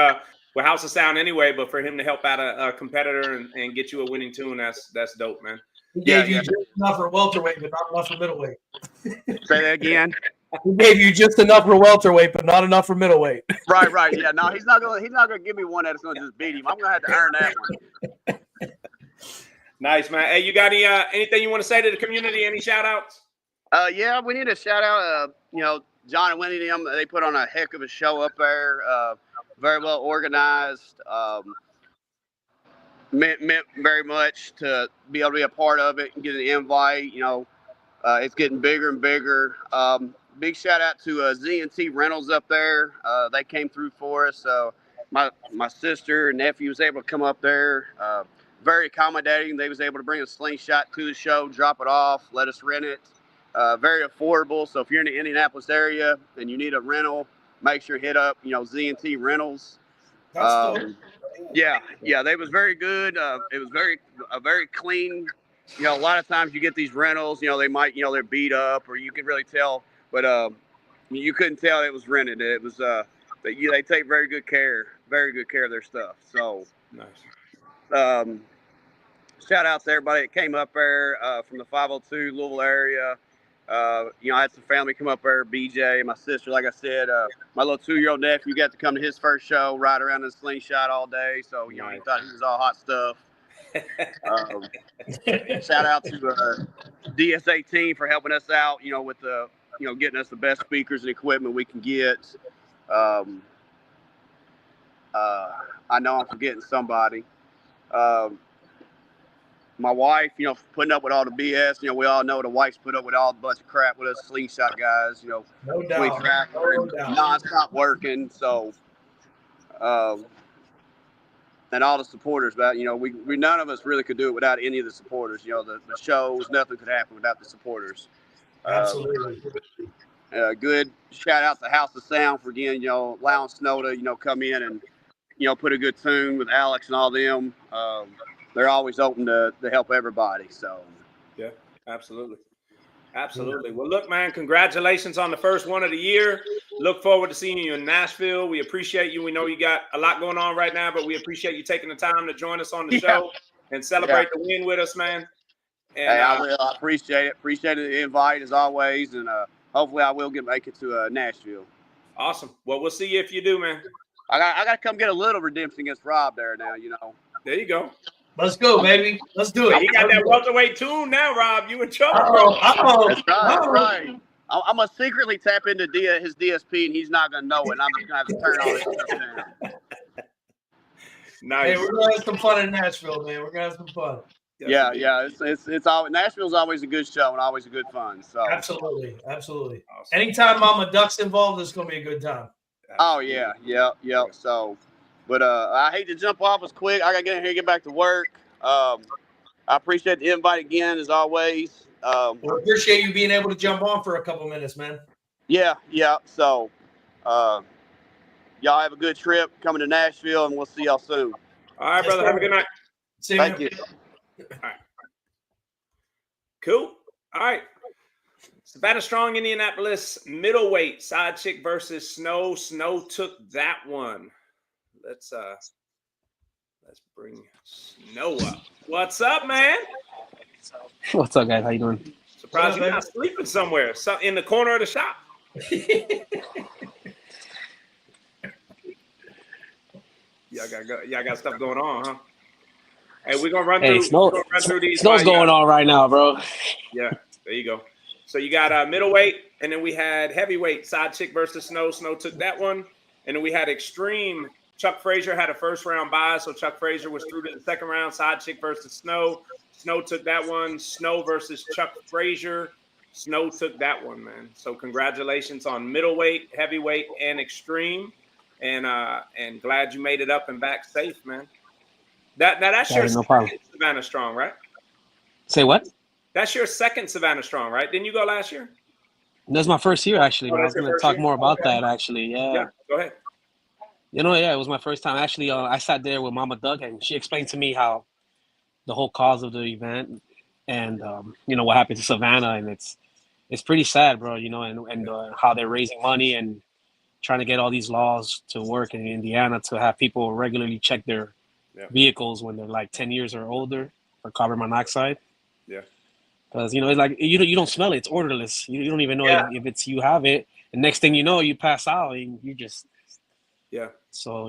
House of Sound anyway, but for him to help out a competitor and get you a winning tune, that's dope, man. He gave you just enough for welterweight, but not enough for middleweight. Say that again. He gave you just enough for welterweight, but not enough for middleweight. Right. Yeah, no, he's not gonna give me one that's gonna just beat him. I'm gonna have to earn that one. Nice, man. Hey, you got anything you want to say to the community? Any shout outs? Yeah, we need a shout out. John and Wendy, they put on a heck of a show up there. Very well organized. Meant very much to be able to be a part of it and get an invite. It's getting bigger and bigger. Big shout out to Z&T Rentals up there. They came through for us. My sister and nephew was able to come up there. Very accommodating. They was able to bring a slingshot to the show, drop it off, let us rent it. Very affordable. So if you're in the Indianapolis area and you need a rental, make sure to hit up, Z&T Rentals. Yeah, they was very good. It was very clean. A lot of times you get these rentals, they might, they're beat up or you can really tell, but you couldn't tell it was rented. It was they take very good care of their stuff. So nice. Shout out to everybody that came up there from the 502 Louisville area. I had some family come up there, BJ, my sister, like I said, my little 2-year-old nephew got to come to his first show, ride around in a slingshot all day. So, he thought he was all hot stuff. Shout out to DSA team for helping us out, with the, getting us the best speakers and equipment we can get. I know I'm forgetting somebody. My wife, putting up with all the BS. We all know the wife's put up with all a bunch of crap with us slingshot guys. No doubt. Non-stop working. So, and all the supporters. But we none of us really could do it without any of the supporters. The shows, nothing could happen without the supporters. Absolutely. Good shout out to House of Sound for again, allowing Snow to come in and put a good tune with Alex and all them. They're always open to help everybody. So, yeah, absolutely. Well, look, man, congratulations on the first one of the year. Look forward to seeing you in Nashville. We appreciate you. We know you got a lot going on right now, but we appreciate you taking the time to join us on the show and celebrate the win with us, man. And, I appreciate it. Appreciate the invite as always, and hopefully I will make it to Nashville. Awesome. Well, we'll see you if you do, man. I got to come get a little redemption against Rob there now. There you go. Let's go, baby. Let's do it. You got that welterweight tune now, Rob. You in trouble, bro. That's right. I'm going to secretly tap into his DSP, and he's not going to know it. And I'm just going to have to turn all this stuff down. Nice. Hey, we're going to have some fun in Nashville, man. We're going to have some fun. Yeah. It's always, Nashville's always a good show and always a good fun. So absolutely. Awesome. Anytime Mama Duck's involved, it's going to be a good time. Oh, yeah. So, but I hate to jump off as quick. I got to get in here and get back to work. I appreciate the invite again, as always. We appreciate you being able to jump on for a couple minutes, man. Yeah. So, y'all have a good trip coming to Nashville, and we'll see y'all soon. All right, brother. Have a good night. Thank you. All right. Cool. All right. Savannah Strong, Indianapolis, middleweight, side chick versus Snow. Snow took that one. Let's bring Snow up. What's up, man? What's up, guys? How you doing? Surprised you're not sleeping somewhere, in the corner of the shop. Y'all got stuff going on, huh? Hey, we're gonna run through these. Snow's going on right now, bro. Yeah, there you go. So you got middleweight, and then we had heavyweight, side chick versus Snow. Snow took that one, and then we had extreme. Chuck Frazier had a first round bye, so Chuck Frazier was through to the second round. Side chick versus Snow. Snow took that one. Snow versus Chuck Frazier. Snow took that one, man. So congratulations on middleweight, heavyweight, and extreme, and glad you made it up and back safe, man. That's your second Savannah Strong, right? Say what? That's your second Savannah Strong, right? Didn't you go last year? That's my first year, actually, Oh, man. I that's was your going to first talk year? more about Okay. that, actually. Yeah, go ahead. Yeah, it was my first time. Actually, I sat there with Mama Doug, and she explained to me how the whole cause of the event and, what happened to Savannah. And it's pretty sad, bro, and how they're raising money and trying to get all these laws to work in Indiana to have people regularly check their vehicles when they're like 10 years or older for carbon monoxide. Yeah. Because, it's like you don't smell it. It's odorless. You don't even know if it's you have it. And next thing you know, you pass out and you just. Yeah. So,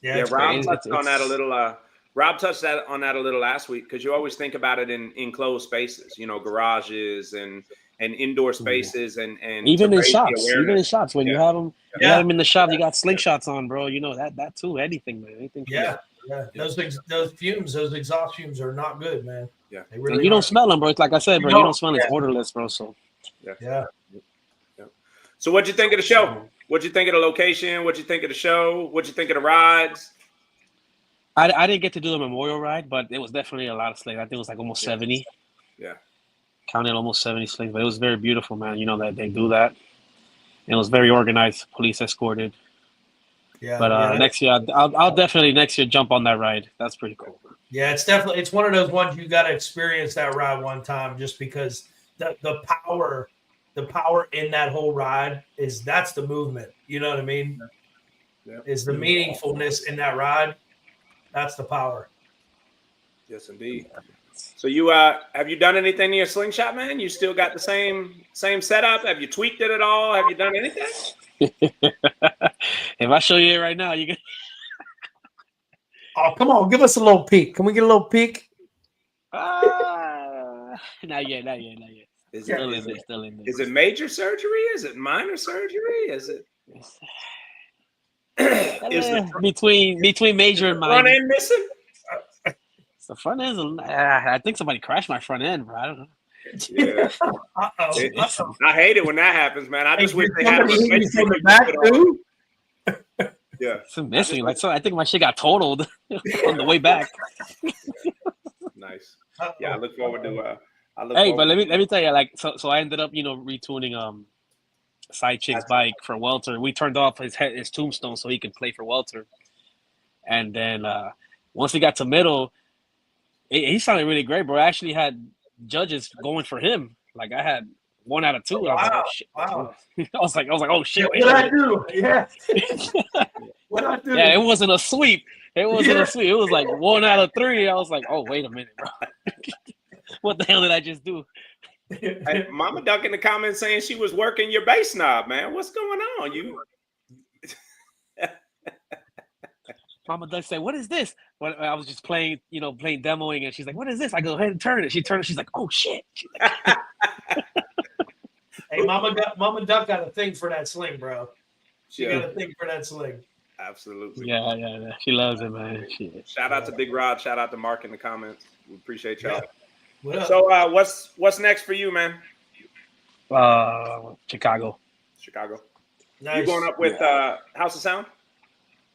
Yeah, Rob touched on that a little. Rob touched on that a little last week because you always think about it in enclosed spaces, garages and indoor spaces and even to in raise the shops, awareness. when you have them, you have them in the shop. You got slingshots on, bro. That too. Anything, man. Anything. Yeah. Those fumes, those exhaust fumes are not good, man. Yeah, they really and you don't smell them, bro. It's like I said, bro. You don't smell. It's odorless, bro. So. Yeah. So, what'd you think of the show? What'd you think of the location? What'd you think of the show? What'd you think of the rides? I didn't get to do the memorial ride, but it was definitely a lot of slings. I think it was like almost 70. Yeah. Counted almost 70 slings, but it was very beautiful, man. That they do that. And it was very organized. Police escorted. Yeah. But next year, I'll definitely next year jump on that ride. That's pretty cool. Yeah, it's one of those ones you got to experience that ride one time, just because the power in that whole ride that's the movement. You know what I mean? Yeah. Is the meaningfulness in that ride? That's the power. Yes, indeed. So you have you done anything in your slingshot, man? You still got the same setup? Have you tweaked it at all? Have you done anything? If I show you it right now, you can. Oh, come on, give us a little peek. Can we get a little peek? Not yet. Is it major surgery? Is it minor surgery? Is it? Between major and minor. Front end missing? The front end. I think somebody crashed my front end, bro. I don't know. Yeah. I hate it when that happens, man. I just wish they had a replacement the back too. Yeah, it's missing. I think my shit got totaled on the way back. Nice. Yeah, I look forward to. But let me tell you, so I ended up, retuning Side Chick's bike for Welter. We turned off his tombstone so he could play for Welter, and then once we got to middle, he sounded really great, bro. I actually had judges going for him. Like I had 1 out of 2. Wow. I was like, oh shit. Wow. I was like, oh shit. What did I do? Yeah. What did I do? Yeah, it wasn't a sweep. It was like 1 out of 3. I was like, oh, wait a minute, bro. What the hell did I just do? Hey, Mama Duck in the comments saying she was working your bass knob, man. What's going on? You. Mama Duck said, "What is this?" When I was just playing, demoing, and she's like, "What is this?" I go, "Ahead and turn it." She turned it. She's like, "Oh shit!" Like, hey, Mama Duck got a thing for that sling, bro. She got a thing for that sling. Absolutely. Yeah. She loves it, man. Shout out to Big Rod. Shout out to Mark in the comments. We appreciate y'all. Yeah. So, what's next for you, man? Chicago. Nice. You going up with House of Sound?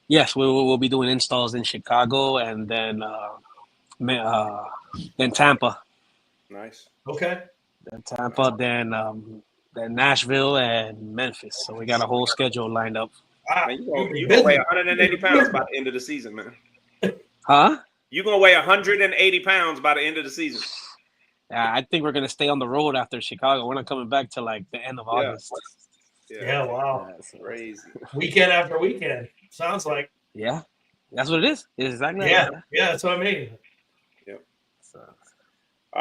Yes, we'll be doing installs in Chicago and then Tampa. Nice. Okay. Then Tampa, then Nashville and Memphis. So we got a whole schedule lined up. Wow. Man, you're gonna weigh 180 pounds by the end of the season, man. Huh? You're gonna weigh 180 pounds by the end of the season. I think we're gonna stay on the road after Chicago. We're not coming back till like the end of August. Yeah, wow. That's crazy. Weekend after weekend. Sounds like. Yeah. That's what it is. It's exactly Yeah, that's what I mean. Yep. So,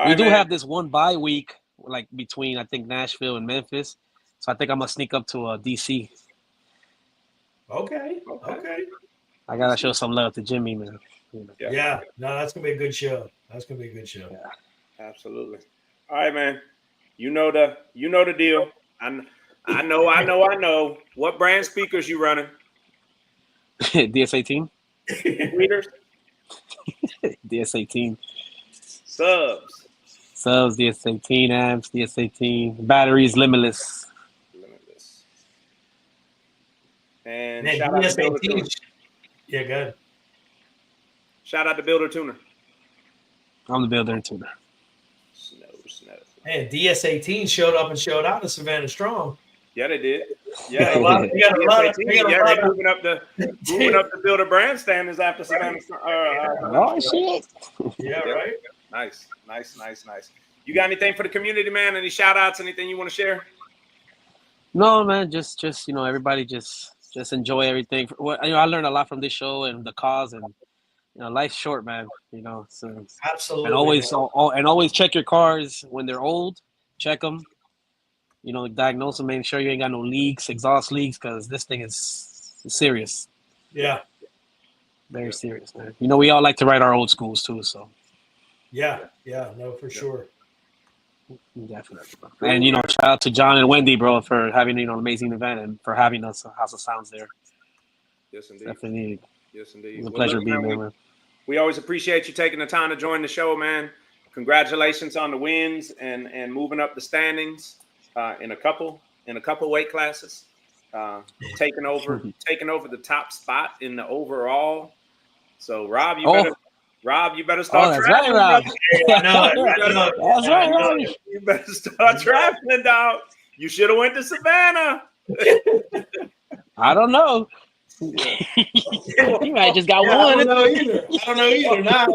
we do have this one bye week, like between I think Nashville and Memphis. So I think I'm gonna sneak up to DC. Okay. I gotta show some love to Jimmy, man. Yeah. No, that's gonna be a good show. Yeah. Absolutely. All right, man. You know the deal. I know. What brand speakers you running? DS18. Readers? DS18. Subs, DS18, amps, DS18. Batteries, limitless. And Man, shout out to Builder Tuner. Yeah, good. Shout out to Builder Tuner. I'm the builder and tuner. Snow. Man, DS18 showed up and showed out to Savannah Strong. Yeah, they did. Yeah, they're moving up the build a brand standards after Savannah. Oh shit! Yeah, right. Nice. You got anything for the community, man? Any shout outs? Anything you want to share? No, man. Just everybody just enjoy everything. I learned a lot from this show and the cause, and life's short, man. So Absolutely. And always check your cars when they're old. Check them. Diagnose them, make sure you ain't got no leaks, exhaust leaks, because this thing is serious. Yeah. Very serious, man. We all like to ride our old schools too, so. Yeah, no, for sure. Definitely. And, shout out to John and Wendy, bro, for having, an amazing event and for having us House of Sounds there. Yes, indeed. Definitely. Yes, indeed. It's a pleasure being there, man. We always appreciate you taking the time to join the show, man. Congratulations on the wins and moving up the standings. In a couple weight classes, taking over the top spot in the overall. So Rob, you better start traveling. Right, Rob. That's right, Rob. You better start traveling, dog. You should have went to Savannah. I don't know. You might just got one. I don't know either now.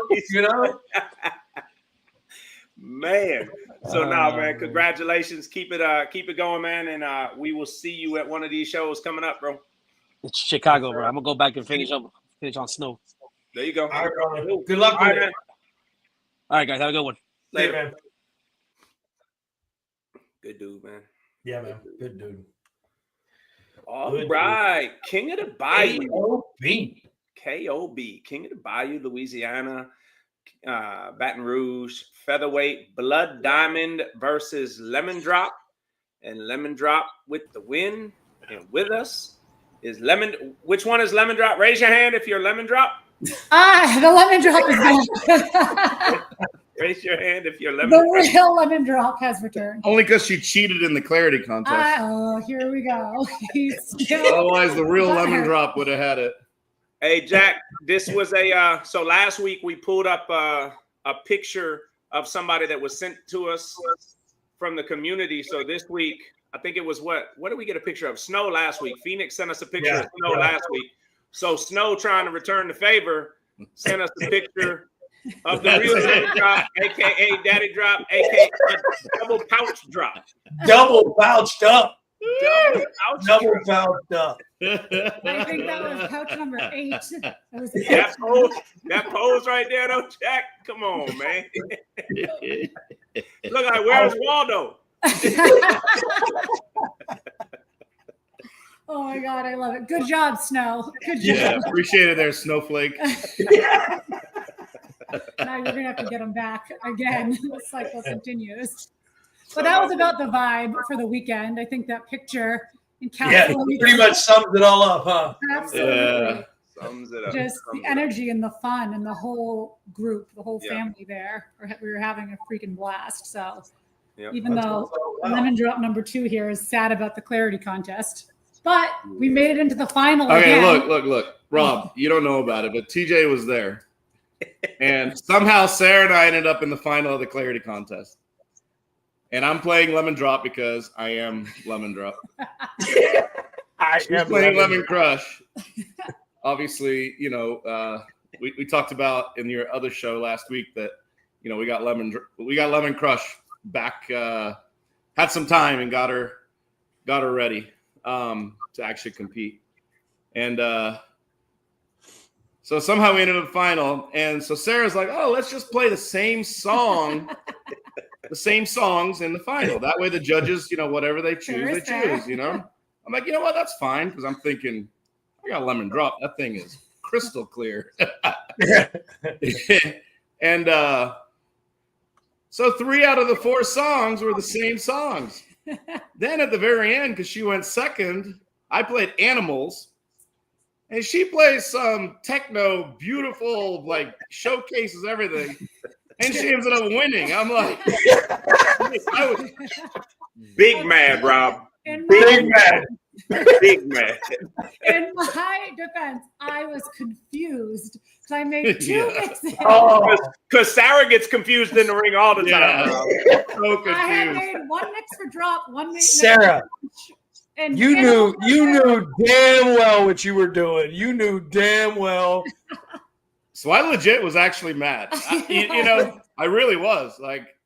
Man. So man, congratulations. Keep it going, man. And we will see you at one of these shows coming up, bro. It's Chicago, bro. I'm gonna go back and finish on snow. There you go. All right, brother. Good luck with it. All right, guys. Have a good one. Later, man. Good dude, man. Yeah, man. Good dude. All right. King of the Bayou. KOB. King of the Bayou, Louisiana. Baton Rouge, featherweight, Blood Diamond versus Lemon Drop. And Lemon Drop with the win. And with us is Lemon. Which one is Lemon Drop? Raise your hand if you're Lemon Drop. The Lemon Drop is back. Raise your hand if you're Lemon Drop. The real Lemon Drop has returned. Only because she cheated in the clarity contest. Here we go. Otherwise, the real Lemon Drop would have had it. Hey, Jack, this was so last week we pulled up a picture of somebody that was sent to us from the community. So this week, I think it was what did we get a picture of? Snow last week. Phoenix sent us a picture of Snow last week. So Snow, trying to return the favor, sent us a picture of the real Daddy Drop, a.k.a. Daddy Drop, a.k.a. double pouch drop. Double pouched up. Double pouched up. I think that was pouch number 8. That pose right there, though, Jack. Come on, man. Look like, where's Waldo? Oh my God, I love it. Good job, Snow. Good job. Yeah, appreciate it there, Snowflake. Now you're gonna have to get them back again. The cycle continues. But that was about the vibe for the weekend. I think that picture encapsulates. Pretty much sums it all up, huh? Absolutely. Yeah. Sums it up. Just the energy and the fun and the whole group, the whole family there. We were having a freaking blast. So even though Lemon Drop number 2 here is sad about the clarity contest, but we made it into the final again. Look. Rob, you don't know about it, but TJ was there. And somehow Sarah and I ended up in the final of the clarity contest. And I'm playing Lemon Drop because I am Lemon Drop. She's playing Lemon Crush. Obviously, we talked about in your other show last week that we got Lemon Crush back. Had some time and got her ready to actually compete. And so somehow we ended up final. And so Sarah's like, "Oh, let's just play the same song." The same songs in the final. That way the judges, whatever they choose, they choose, I'm like, you know what? That's fine. Because I'm thinking, I got Lemon Drop. That thing is crystal clear. And so 3 out of the 4 songs were the same songs. Then at the very end, because she went second, I played Animals. And she plays some techno, beautiful, like showcases everything. And she ended up winning. I'm like, big mad, Rob. In big mad. Big mad. In my defense, I was confused because I made two mixes. Because Sarah gets confused in the ring all the time. So confused. I had made one mix for drop, one mix Sarah, and you knew damn well what you were doing. You knew damn well. So I legit was actually mad. You know, I really was. Like,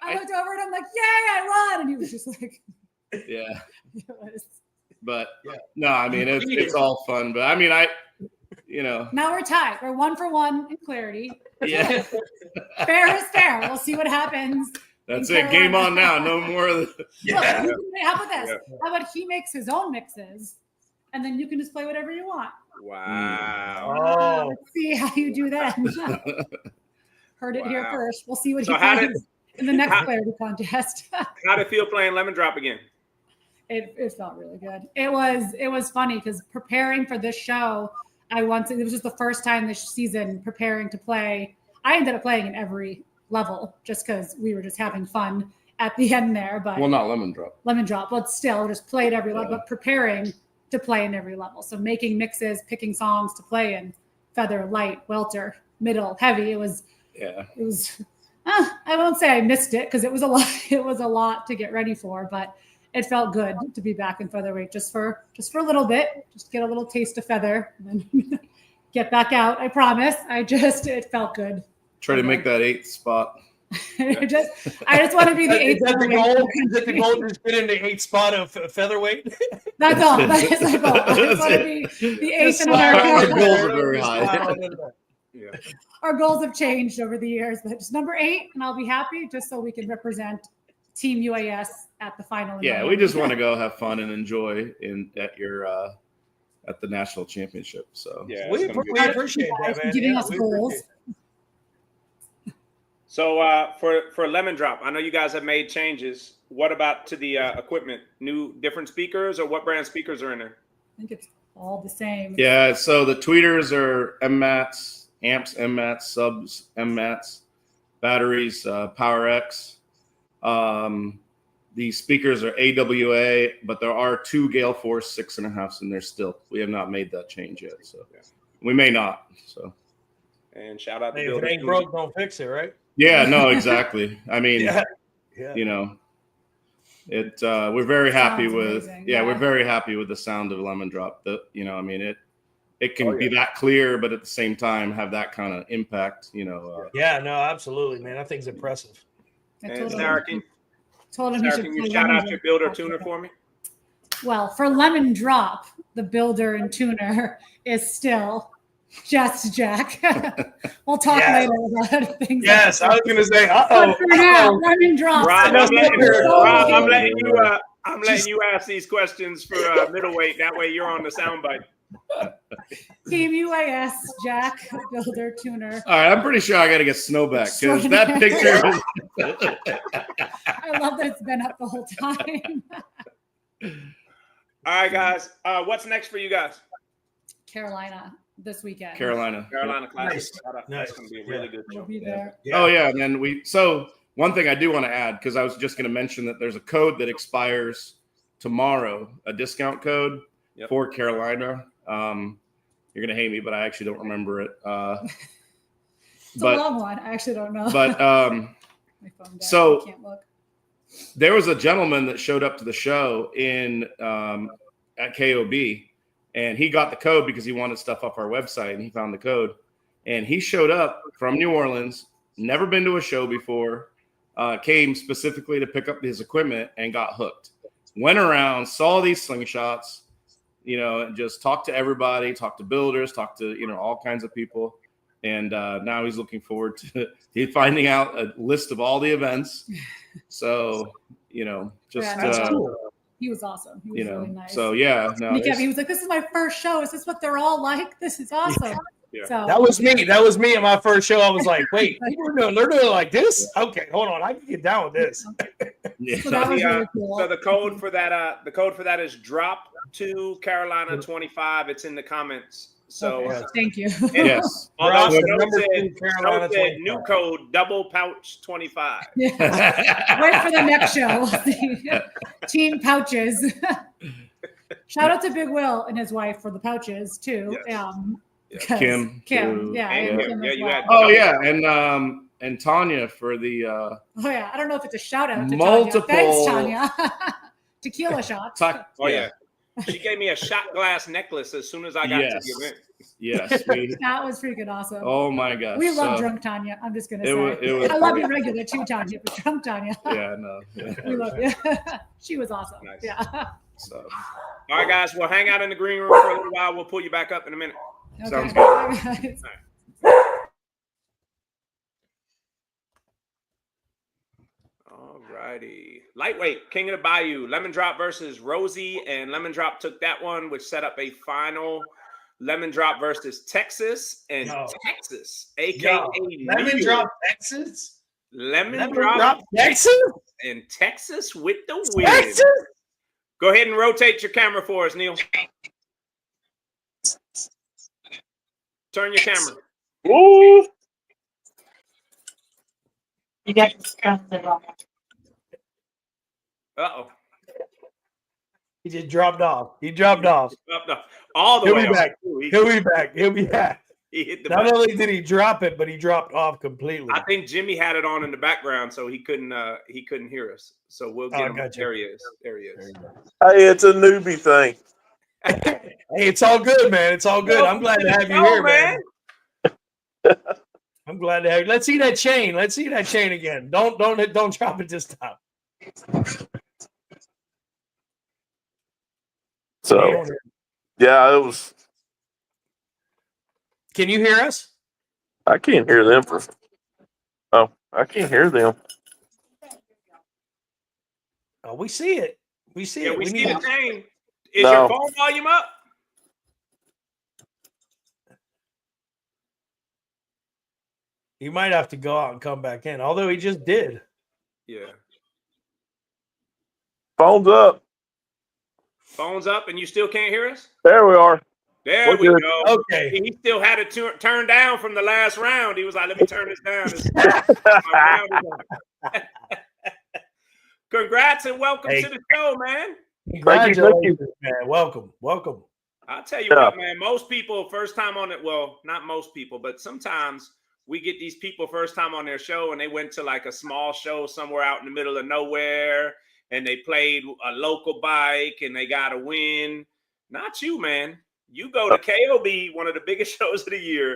I looked over and I'm like, "Yay, I won!" And he was just like, "Yeah." It was. But no, I mean it's all fun. But I mean, now we're tied. We're 1 for 1 in clarity. Yeah. Fair is fair. We'll see what happens. That's it. Game on now. No more of the. Look, how about this? How about he makes his own mixes, and then you can just play whatever you want. Wow. Let's see how you do that. Heard it here first. We'll see what he finds in the next clarity contest. How did it feel playing Lemon Drop again? It felt really good. It was funny because preparing for this show, it was just the first time this season preparing to play. I ended up playing in every level just because we were just having fun at the end there. But not Lemon Drop. Lemon Drop, but still just played every level, but preparing to play in every level. So making mixes, picking songs to play in, feather, light, welter, middle, heavy. It was I won't say I missed it because it was a lot. It was a lot to get ready for, but it felt good to be back in featherweight just for a little bit, just get a little taste of feather and then get back out. I promise. It felt good. Try to make that 8th spot. I just want to be the 8th. Is that the goal? Is that the goal to just get in the 8th spot of featherweight? That's all. That is the goal. I just want to be the 8th in America. Our goals are very high. Our goals have changed over the years, but just number 8, and I'll be happy just so we can represent Team UAS at the final. Yeah, we just want to go have fun and enjoy at the national championship. So yeah, we appreciate that, man. Giving us goals. So for Lemon Drop, I know you guys have made changes. What about to the equipment? Different speakers, or what brand speakers are in there? I think it's all the same. Yeah, so the tweeters are MMATs, amps MMATs, subs MMATs, batteries PowerX. The speakers are AWA, but there are 2 Gale Force 6.5s in there still. We have not made that change yet, so we may not. So, and shout out to if it ain't broke, don't fix it, right? Yeah, no, exactly. I mean, you know, we're very happy with. We're very happy with the sound of Lemon Drop. I mean, it can be that clear, but at the same time have that kind of impact. No, absolutely, man. That thing's impressive. And Sarah, can you shout out your builder tuner for me? Well, for Lemon Drop, the builder and tuner is still just Jack. We'll talk later about things. Yes, I was going to say, But for now, Lemon Drop. Rob, I'm letting you ask these questions for middleweight. That way you're on the soundbite. Team UAS, Jack, builder, tuner. All right, I'm pretty sure I got to get Snow back because that picture. I love that it's been up the whole time. All right, guys. What's next for you guys? Carolina this weekend. Carolina Classic. That's going to be a really good show. We'll be there. Oh yeah, and then so one thing I do want to add, because I was just going to mention that there's a code that expires tomorrow, a discount code for Carolina. You're going to hate me, but I actually don't remember it. It's a long one. I actually don't know. But my phone so I can't look. There was a gentleman that showed up to the show at KOB, and he got the code because he wanted stuff off our website, and he found the code. And he showed up from New Orleans, never been to a show before, came specifically to pick up his equipment and got hooked. Went around, saw these slingshots, and just talked to everybody, talked to builders, talked to, all kinds of people. And now he's looking forward to finding out a list of all the events. So, that's cool. He was awesome. He was really nice. So yeah, he was like, "This is my first show. Is this what they're all like? This is awesome." Yeah. So that was me at my first show. I was like, "Wait, they're doing it like this? Okay, hold on, I can get down with this." So that was really cool. So the code for that is drop to Carolina 25. It's in the comments. So thank you. Yes. Although Snow said new code double pouch 25. Yeah. Wait for the next show. Team pouches. Shout out to Big Will and his wife for the pouches too. Kim, Kim, and Kim as you well. had. Oh yeah, and Tanya for the Oh yeah, I don't know if it's a shout out to multiple. Tanya. Thanks, Tanya. Tequila shots. Oh yeah. She gave me a shot glass necklace as soon as I got to the event. Yes, that was freaking awesome. Oh my gosh, we love drunk Tanya. I'm just gonna say, was I love you regular too, Tanya, but drunk Tanya. Yeah, no, we love you. She was awesome. Nice. Yeah. So, all right, guys, we'll hang out in the green room for a little while. We'll pull you back up in a minute. Okay. Sounds good. Guys. All righty. Lightweight, King of the Bayou, Lemon Drop versus Rosie, and Lemon Drop took that one, which set up a final Lemon Drop versus Texas, and Texas, aka Lemon Drop Texas? Lemon Drop Texas? And Texas with the win. Texas? Go ahead and rotate your camera for us, Neil. Turn your camera. Woo! You got disgusted on it. Uh-oh. He just dropped off. He dropped off. All the way. He'll be back. He'll be back. He'll be back. He hit the Not button. only did he drop it, but he dropped off completely. I think Jimmy had it on in the background, so he couldn't hear us. So we'll get him. Gotcha. There he is. There he is. Hey, it's a newbie thing. Hey, it's all good, man. It's all good. I'm glad to have you here, man. I'm glad to have you. Let's see that chain. Let's see that chain again. Don't drop it this time. So, yeah, it was. Can you hear us? I can't hear them for. Oh, I can't hear them. Oh, we see it. We see Yeah, it. we see the chain. Is No. your phone volume up? You might have to go out and come back in, although he just did. Yeah. Phone's up. Phone's up, and you still can't hear us? There we are. There We're we good. go. Okay. He still had it turned down from the last round. He was like, let me turn this down. My round is on. Congrats and welcome to the show, man. Congratulations, man. Welcome. Welcome. I'll tell you what, man, most people first time on it. Well, not most people, but sometimes we get these people first time on their show and they went to like a small show somewhere out in the middle of nowhere and they played a local bike and they got a win. Not you, man. You go to KOB, one of the biggest shows of the year,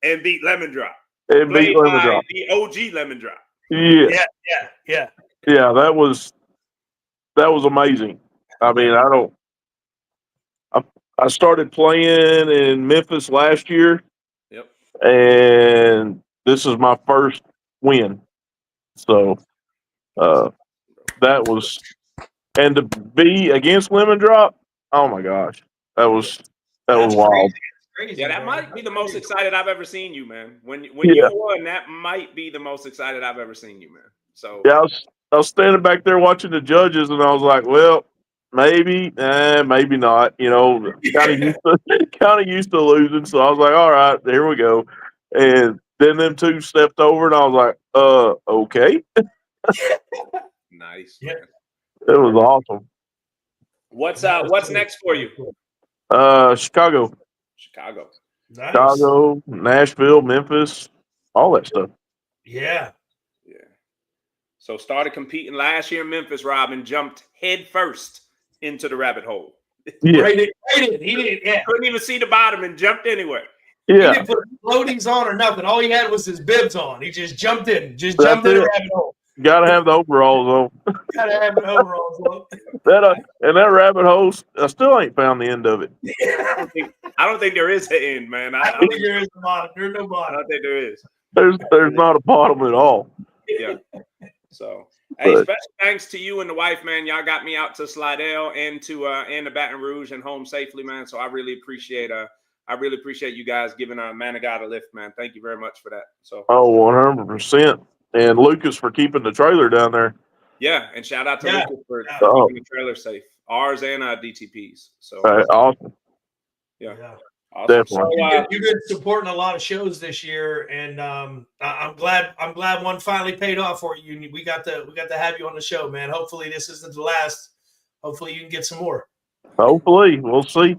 and beat Lemon Drop. And beat Lemon Drop. The OG Lemon Drop. Yeah. Yeah. Yeah, that was amazing. I mean, I started playing in Memphis last year. Yep. And this is my first win. So that was, and to be against Lemon Drop, oh my gosh. That was wild. Crazy, Yeah, that man. might be the most excited I've ever seen you, man. When Yeah. you won, that might be the most excited I've ever seen you, man. So Yeah, I was standing back there watching the judges, and I was like, well, maybe, maybe not. You know, kind of used to losing. So I was like, all right, here we go. And then them two stepped over, and I was like, okay. nice. Yeah. It was awesome. What's next for you? Chicago, Nice. Chicago, Nashville, Memphis, all that stuff. Yeah. Yeah. So started competing last year in Memphis, Rob, and jumped head first into the rabbit hole. Yeah, Right in. He did. Yeah. Couldn't even see the bottom and jumped anywhere. He yeah. didn't put floaties on or nothing. All he had was his bibs on. He just jumped in. Just That's jumped in it. the rabbit hole. Got to have the overalls on. Gotta have an overalls on. And that rabbit hole, I still ain't found the end of it. I don't think there is an end, man. I don't think there is a bottom. There's no I bottom. don't think there is. There's not a bottom at all. Yeah. So, hey, But- special thanks to you and the wife, man. Y'all got me out to Slidell and to the Baton Rouge and home safely, man. So I really appreciate you guys giving Man of God a lift, man. Thank you very much for that. So Oh, 100%. And Lucas for keeping the trailer down there. yeah, and shout out to Yeah. Lucas for Oh. keeping the trailer safe. Ours and DTPs. So Awesome. yeah. Yeah. Awesome. Definitely. So, You've been supporting a lot of shows this year, and I'm glad one finally paid off for you. We got to have you on the show, man. Hopefully this isn't the last. Hopefully you can get some more. Hopefully, we'll see.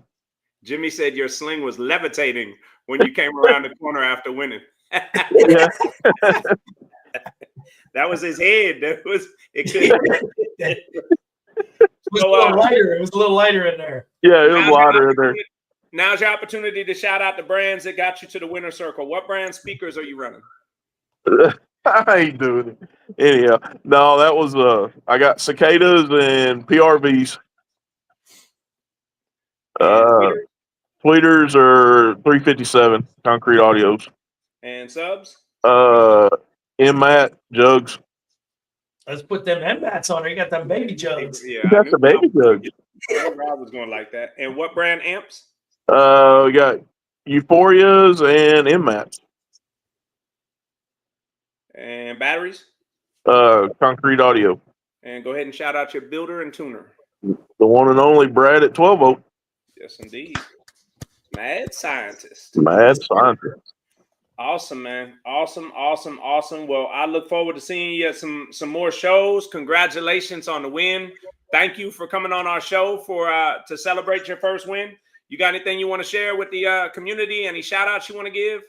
Jimmy said your sling was levitating when you came around the corner after winning. Yeah. That was his head. That was it. Was a little lighter. It was a little lighter in there. Yeah, it was lighter in there. Now's your opportunity to shout out the brands that got you to the winner circle. What brand speakers are you running? I ain't doing it. Anyhow, no, that was I got cicadas and PRVs. Tweeters are 357 concrete audios. And subs? MMAT jugs. Let's put them MMATs on there. You got them baby jugs. Yeah, You got the baby jugs. I knew Rob was going like that. And what brand amps? We got Euphorias and MMATs. And batteries? Concrete audio. And go ahead and shout out your builder and tuner. The one and only Brad at 12 volt. Yes, indeed. Mad scientist. Mad scientist. Awesome, man. Awesome. Well, I look forward to seeing you at some more shows. Congratulations on the win. Thank you for coming on our show to celebrate your first win. You got anything you want to share with the community? Any shout outs you want to give?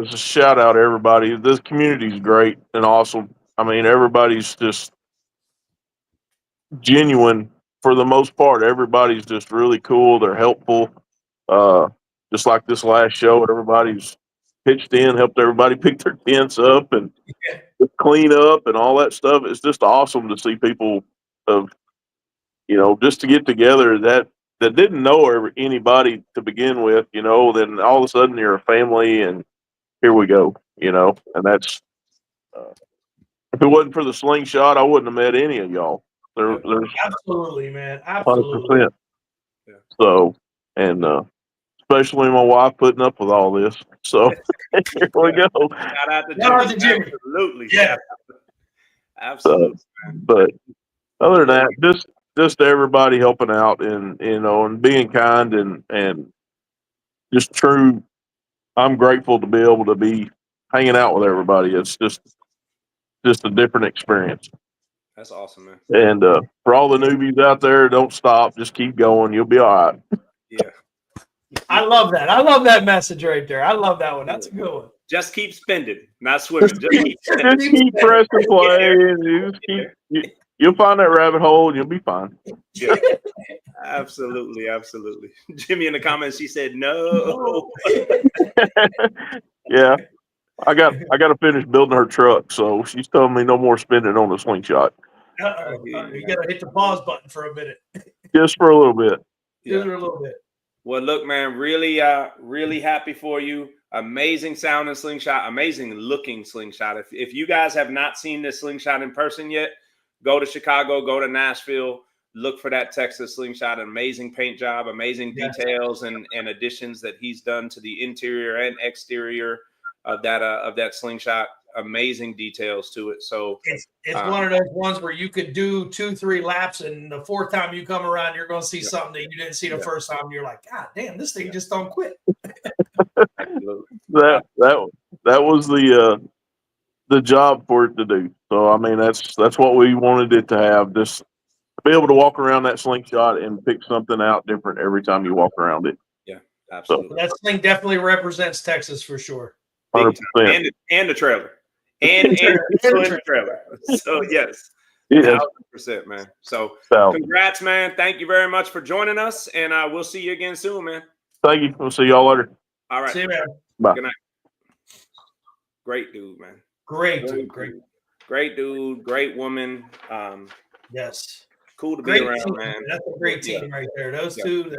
Just shout out everybody. This community is great and awesome. I mean, everybody's just genuine for the most part. Everybody's just really cool. They're helpful. Just like this last show, everybody's pitched in, helped everybody pick their tents up and clean up and all that stuff. It's just awesome to see people just to get together that didn't know anybody to begin with, then all of a sudden you're a family and here we go, and that's, if it wasn't for the slingshot, I wouldn't have met any of y'all. There's Absolutely, man. Absolutely. 100%. So, and especially my wife putting up with all this. So here we go. Shout out to Jimmy. Absolutely. Yeah. Absolutely. But other than that, just everybody helping out and and being kind and just true. I'm grateful to be able to be hanging out with everybody. It's just a different experience. That's awesome, man. And for all the newbies out there, don't stop. Just keep going. You'll be all right. Yeah. I love that. I love that message right there. I love that one. That's a good one. Just keep spending, not swimming. Just keep Just keep pressing play. And you'll find that rabbit hole and you'll be fine. Yeah. Absolutely. Jimmy in the comments, she said no. Yeah. I got to finish building her truck, so she's telling me no more spending on the slingshot. You got to hit the pause button for a minute. Just for a little bit. Just for a little bit. Well, look, man, really happy for you. Amazing sound and slingshot, amazing looking slingshot. If you guys have not seen this slingshot in person yet, go to Chicago, go to Nashville, look for that Texas slingshot. Amazing paint job, amazing details and additions that he's done to the interior and exterior of that slingshot. Amazing details to it. So it's one of those ones where you could do 2-3 laps, and the fourth time you come around, you're going to see something that you didn't see the first time. You're like, God damn, this thing just don't quit. that was the job for it to do. So I mean, that's what we wanted it to have. Just be able to walk around that slingshot and pick something out different every time you walk around it. Yeah, absolutely. So that thing definitely represents Texas for sure. 100%. And the trailer. And the trailer. So yes. 100%, man. So congrats, man. Thank you very much for joining us, and we'll see you again soon, man. Thank you. We'll see y'all later. All right. See you, man. Bye. Good night. Great dude, man. Great dude, great woman. Yes. Cool to Great be around, team, man. That's a great team right there. Those two,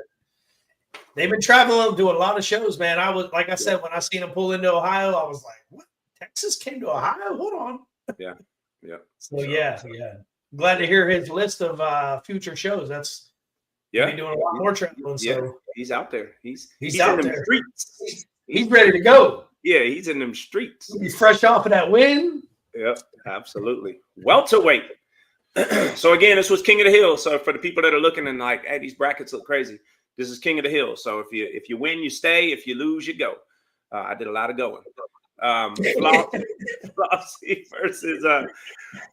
they've been traveling, doing a lot of shows, man. I was, like I said, when I seen them pull into Ohio, I was like, what? Texas came to Ohio? Hold on. Yeah. So yeah. Glad to hear his list of future shows. That's be doing a lot more traveling. So he's out there. He's out in there. Them streets. He's ready to go. Yeah, he's in them streets. He's fresh off of that win. Yep, absolutely. Welterweight. So again, this was King of the Hill. So for the people that are looking and like, hey, these brackets look crazy. This is King of the Hill. So if you win, you stay. If you lose, you go. I did a lot of going.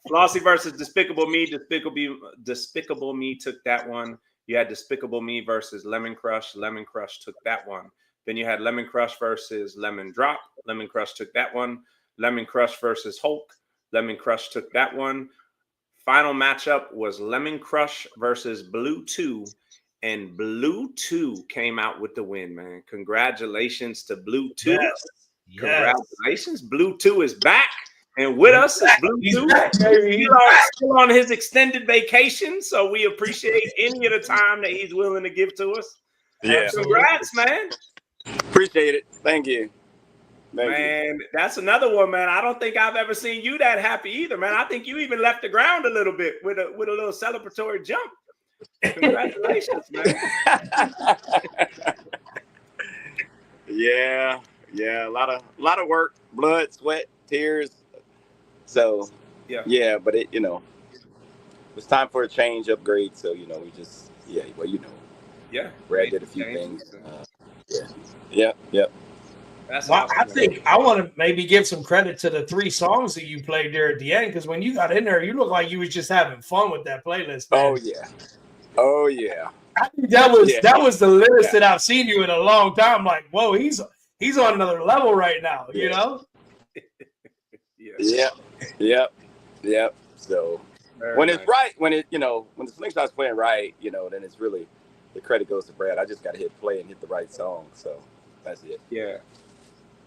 Flossie versus Despicable Me. Despicable Me took that one. You had Despicable Me versus Lemon Crush. Lemon Crush took that one. Then you had Lemon Crush versus Lemon Drop. Lemon Crush took that one. Lemon Crush versus Hulk. Lemon Crush took that one. Final matchup was Lemon Crush versus Blue 2. And Blue 2 came out with the win, man. Congratulations to Blue 2. Yes. Congratulations. Blue 2 is back. And with us is Blue 2. He's still on his extended vacation, so we appreciate any of the time that he's willing to give to us. Yeah. Congrats, man. Appreciate it. Thank you. Man, that's another one, man. I don't think I've ever seen you that happy either, man. I think you even left the ground a little bit with a little celebratory jump. Congratulations, man. Yeah. A lot of work, blood, sweat, tears. So yeah, but it it's time for a change, upgrade. So we just Brad did a few things. Yep. That's well, awesome, I think I want to maybe give some credit to the 3 songs that you played there at the end, because when you got in there, you looked like you was just having fun with that playlist, man. Oh yeah. I think that was the latest that I've seen you in a long time. I'm like, whoa, he's on another level right now, you know? Yep. So when it's right, when the slingshot's playing right, then it's really the credit goes to Brad. I just got to hit play and hit the right song. So that's it.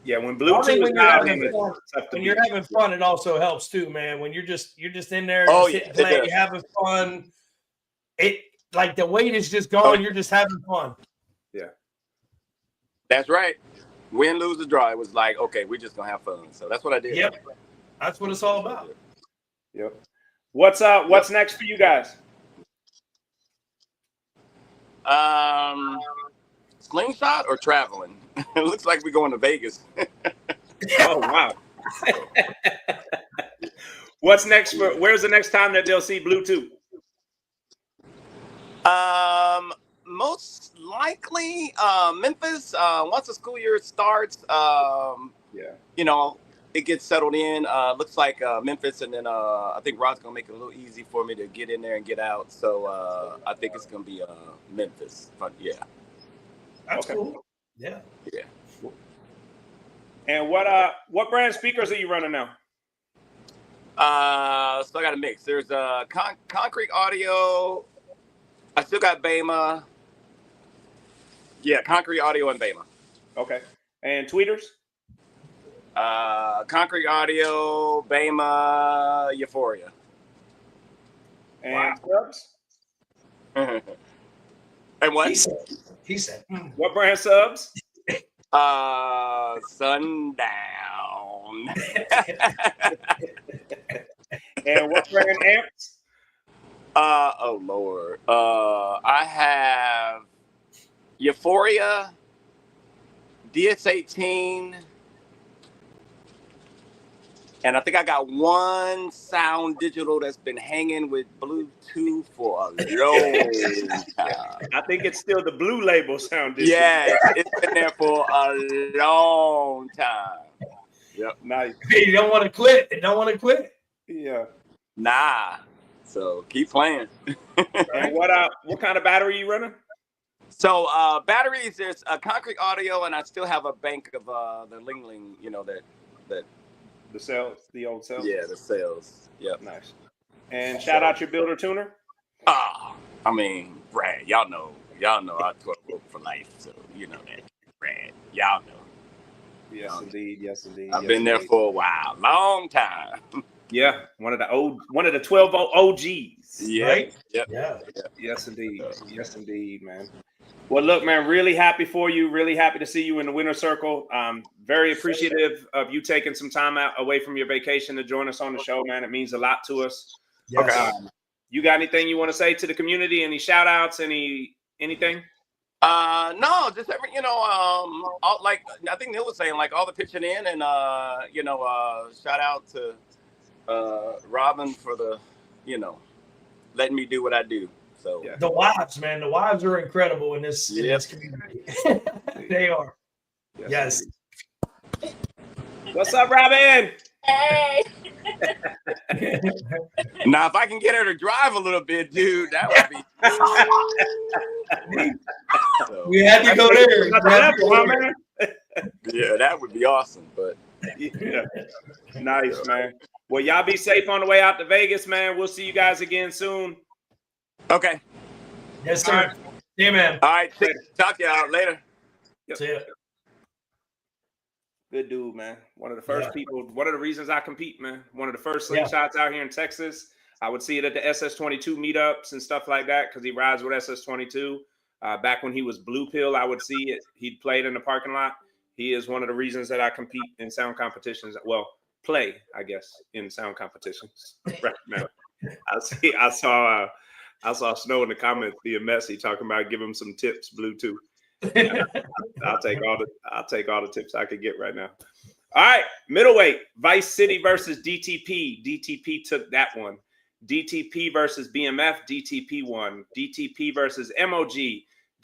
Yeah, when Blue 2 is when you're having fun, it also helps too, man. When you're just in there, playing, you're having fun. It like the weight is just gone. You're just having fun. Yeah, that's right. Win, lose, or draw. It was like, okay, we're just gonna have fun. So that's what I did. Yep, that's what it's all about. Yep. What's next for you guys? Slingshot or traveling? It looks like we're going to Vegas. Oh wow. What's next where's the next time that they'll see Blue 2? Most likely Memphis. Once the school year starts, it gets settled in. Looks like Memphis, and then I think Rod's gonna make it a little easy for me to get in there and get out. So I think it's gonna be Memphis. But that's cool. Yeah. And what brand speakers are you running now? So I got a mix. There's Concrete Audio. I still got Bama. Yeah, Concrete Audio and Bama. Okay. And tweeters? Concrete Audio, Bama, Euphoria. And subs? And what? He said. What brand subs? Sundown. And what brand amps? Oh Lord. I have Euphoria, DS18, and I think I got one Sound Digital that's been hanging with Bluetooth for a long time. I think it's still the Blue Label Sound Digital. Yeah, it's been there for a long time. Yep. Nice. You don't want to quit. You don't want to quit. Yeah. Nah. So keep playing. And what kind of battery are you running? So batteries, there's a Concrete Audio, and I still have a bank of the Ling Ling, that the cells, the old cells. Yeah, the cells. Yep. Nice. And shout out your builder tuner. I mean, Brad, y'all know I 12 volt for life, so you know that, Brad. Y'all know. Yes, indeed. Yes, indeed. I've been there for a while, long time. Yeah, one of the 12 volt OGs. Yeah. Right? Yep. Yeah. Yes, indeed. Yes, indeed, man. Well, look, man, really happy for you. Really happy to see you in the winner's circle. Very appreciative of you taking some time out away from your vacation to join us on the show, man. It means a lot to us. Yes. Okay. You got anything you want to say to the community? Any shout outs? Anything? No, just every, all, like I think Neil was saying, like all the pitching in, and shout out to Robin for the, letting me do what I do. So the wives, man, the wives are incredible in this community. They are. Yes. What's up, Robin? Hey. Now, if I can get her to drive a little bit, dude, that would be. We had to go there. Yeah, that would be awesome. But yeah, nice, man. Well, y'all be safe on the way out to Vegas, man. We'll see you guys again soon. Okay. Yes, sir. Right. Yeah, man. All right. Talk to y'all later. Yep. See ya. Good dude, man. One of the first people. One of the reasons I compete, man. One of the first slingshots out here in Texas. I would see it at the SS22 meetups and stuff like that because he rides with SS22. Back when he was Blue Pill, I would see it. He'd played in the parking lot. He is one of the reasons that I compete in sound competitions. Well, play, I guess, in sound competitions right now. I saw Snow in the comments via Messi talking about give him some tips, Bluetooth. I'll take all the tips I could get right now. All right, middleweight, Vice City versus DTP. DTP took that one. DTP versus BMF. DTP won. DTP versus MOG.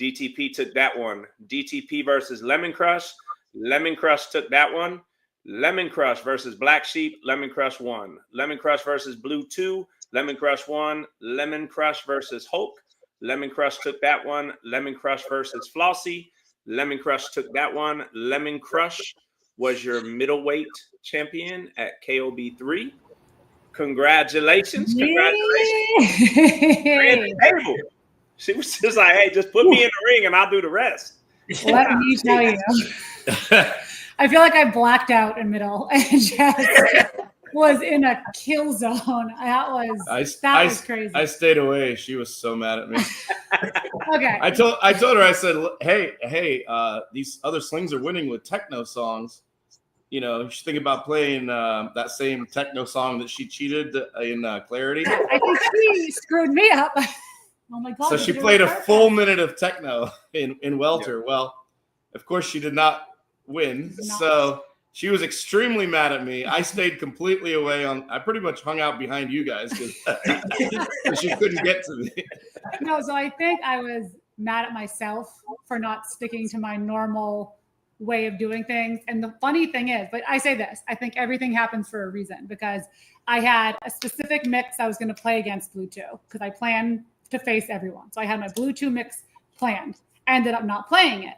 DTP took that one. DTP versus Lemon Crush. Lemon Crush took that one. Lemon Crush versus Black Sheep. Lemon Crush won. Lemon Crush versus Blue 2. Lemon Crush won. Lemon Crush versus Hulk. Lemon Crush took that one. Lemon Crush versus Flossie. Lemon Crush took that one. Lemon Crush was your middleweight champion at KOB 3. Congratulations. Congratulations. She was just like, hey, just put me in the ring and I'll do the rest. Let me tell you. I feel like I blacked out in middle and just was in a kill zone. That was crazy. I stayed away. She was so mad at me. Okay. I told her, I said, hey, these other slings are winning with techno songs. You know, you should think about playing that same techno song that she cheated in Clarity. I think she screwed me up. Oh my God. So she played a full minute of techno in Welter. Yeah. Well, of course she did not win. So she was extremely mad at me. I stayed completely away I pretty much hung out behind you guys because she couldn't get to me. No, so I think I was mad at myself for not sticking to my normal way of doing things. And the funny thing is, but I say this, I think everything happens for a reason because I had a specific mix I was going to play against Blue 2 because I planned to face everyone. So I had my Blue 2 mix planned. I ended up not playing it.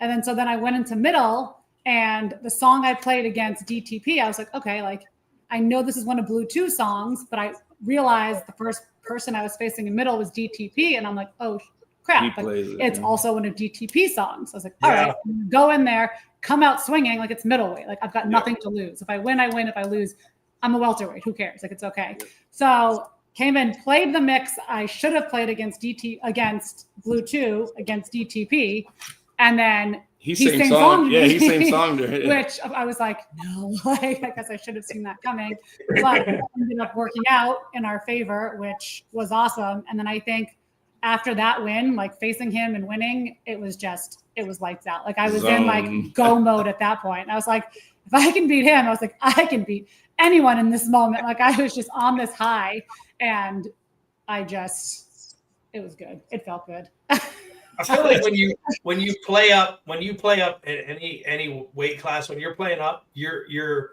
And then I went into middle and the song I played against DTP, I was like, okay, like I know this is one of Blue 2 songs, but I realized the first person I was facing in middle was DTP. And I'm like, oh crap, like, it's also one of DTP songs. I was like, all right, go in there, come out swinging like it's middleweight. Like I've got nothing to lose. If I win, I win. If I lose, I'm a welterweight. Who cares? Like it's okay. So came in, played the mix I should have played against Blue 2 against DTP, and then he sang song to me. Yeah, he sang song to her. Which I was like, no, like I guess I should have seen that coming. But it ended up working out in our favor, which was awesome. And then I think after that win, like facing him and winning, it was lights out. Like I was in like go mode at that point. I was like, if I can beat him, I was like, I can beat anyone in this moment. Like I was just on this high and it was good. It felt good. I feel like when you play up at any weight class, when you're playing up, you're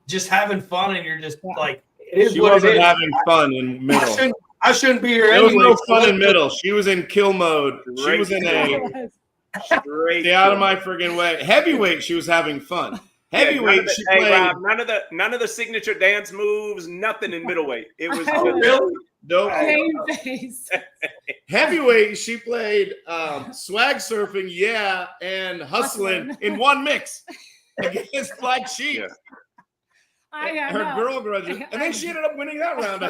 just having fun and you're just like it is. She what wasn't it is. having fun in middle. I shouldn't be here. There anyway. was no fun in middle. She was in kill mode. She was in a stay out of my friggin' way. Heavyweight, she was having fun. Heavyweight, she played. Rob, none of the signature dance moves. Nothing in middleweight. It was dope. Face. Heavyweight, she played swag surfing, and hustling in one mix against Black Sheep. Yeah. Her girl grudges, and then she ended up winning that round.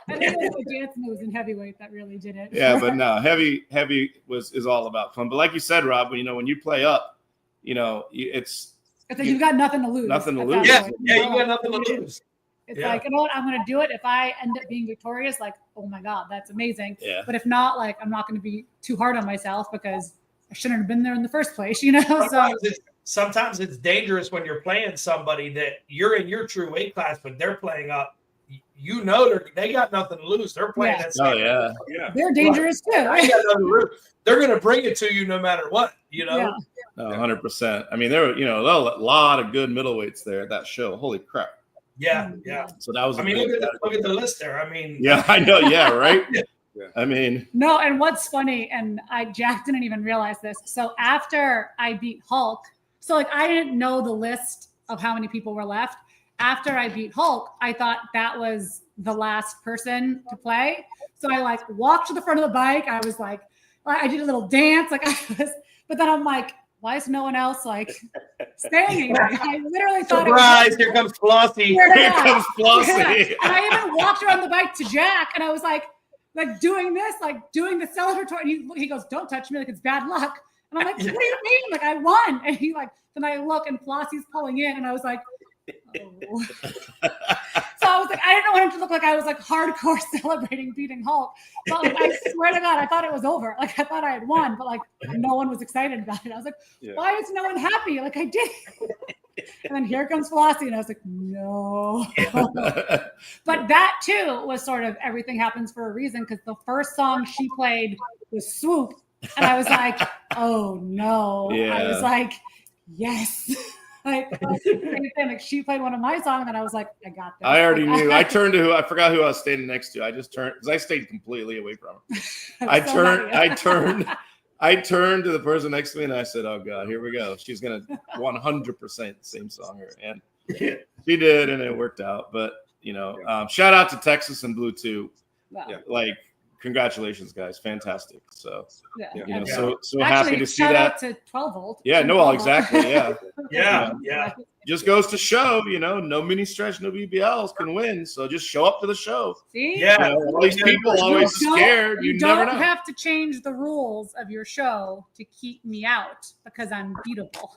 I think it was the dance moves in heavyweight that really did it. Yeah, but no, heavy is all about fun. But like you said, Rob, when you play up, it's like you've got nothing to lose. Nothing to lose. Yeah, you got nothing to lose. It's like, you know what, I'm going to do it. If I end up being victorious, like, oh my God, that's amazing. Yeah. But if not, like, I'm not going to be too hard on myself because I shouldn't have been there in the first place, Sometimes it's dangerous when you're playing somebody that you're in your true weight class, but they're playing up. They got nothing to lose. They're playing that same. Oh yeah. They're dangerous too. They're going to bring it to you no matter what. Yeah. 100%. I mean, there were a lot of good middleweights there at that show. Holy crap. Yeah, yeah. So that was. I mean, look at the list there. I mean, yeah, I know. Yeah, right. Yeah. I mean, no. And what's funny, and Jack didn't even realize this. So after I beat Hulk, so like I didn't know the list of how many people were left. After I beat Hulk, I thought that was the last person to play. So I like walked to the front of the bike. I was like, I did a little dance, like I was, but then I'm like, why is no one else like saying anything? I literally thought surprise, here comes Flossie. Here comes Flossie. Yeah. And I even walked around the bike to Jack, and I was like doing this, like doing the celebratory. And he goes, "Don't touch me, like it's bad luck." And I'm like, "What do you mean? Like I won?" And he like, then I look, and Flossie's pulling in, and I was like, oh. So I was like, I didn't want him to look like I was like hardcore celebrating beating Hulk. But like, I swear to God, I thought it was over. Like I thought I had won, but like no one was excited about it. I was like, why is no one happy? Like I did. And then here comes Flossie, and I was like, no. But that too was sort of everything happens for a reason, because the first song she played was Swoop, and I was like, oh no. Yeah. I was like, yes. Like she played one of my songs, and I was like, I got this. I already like, knew. I turned to I forgot who I was standing next to. I just turned because I stayed completely away from her. I turned to the person next to me, and I said, "Oh God, here we go. She's gonna 100% same song her," and she did, and it worked out. But shout out to Texas and Blue too. Wow. Like, congratulations, guys, fantastic. So so Actually, happy to see shout that. out to 12 volt. Yeah, no, well, exactly. Yeah. yeah. Just goes to show, no mini stretch, no BBLs can win. So just show up to the show. See? Yeah. All these people always scared. You never don't know. have to change the rules of your show to keep me out because I'm beatable.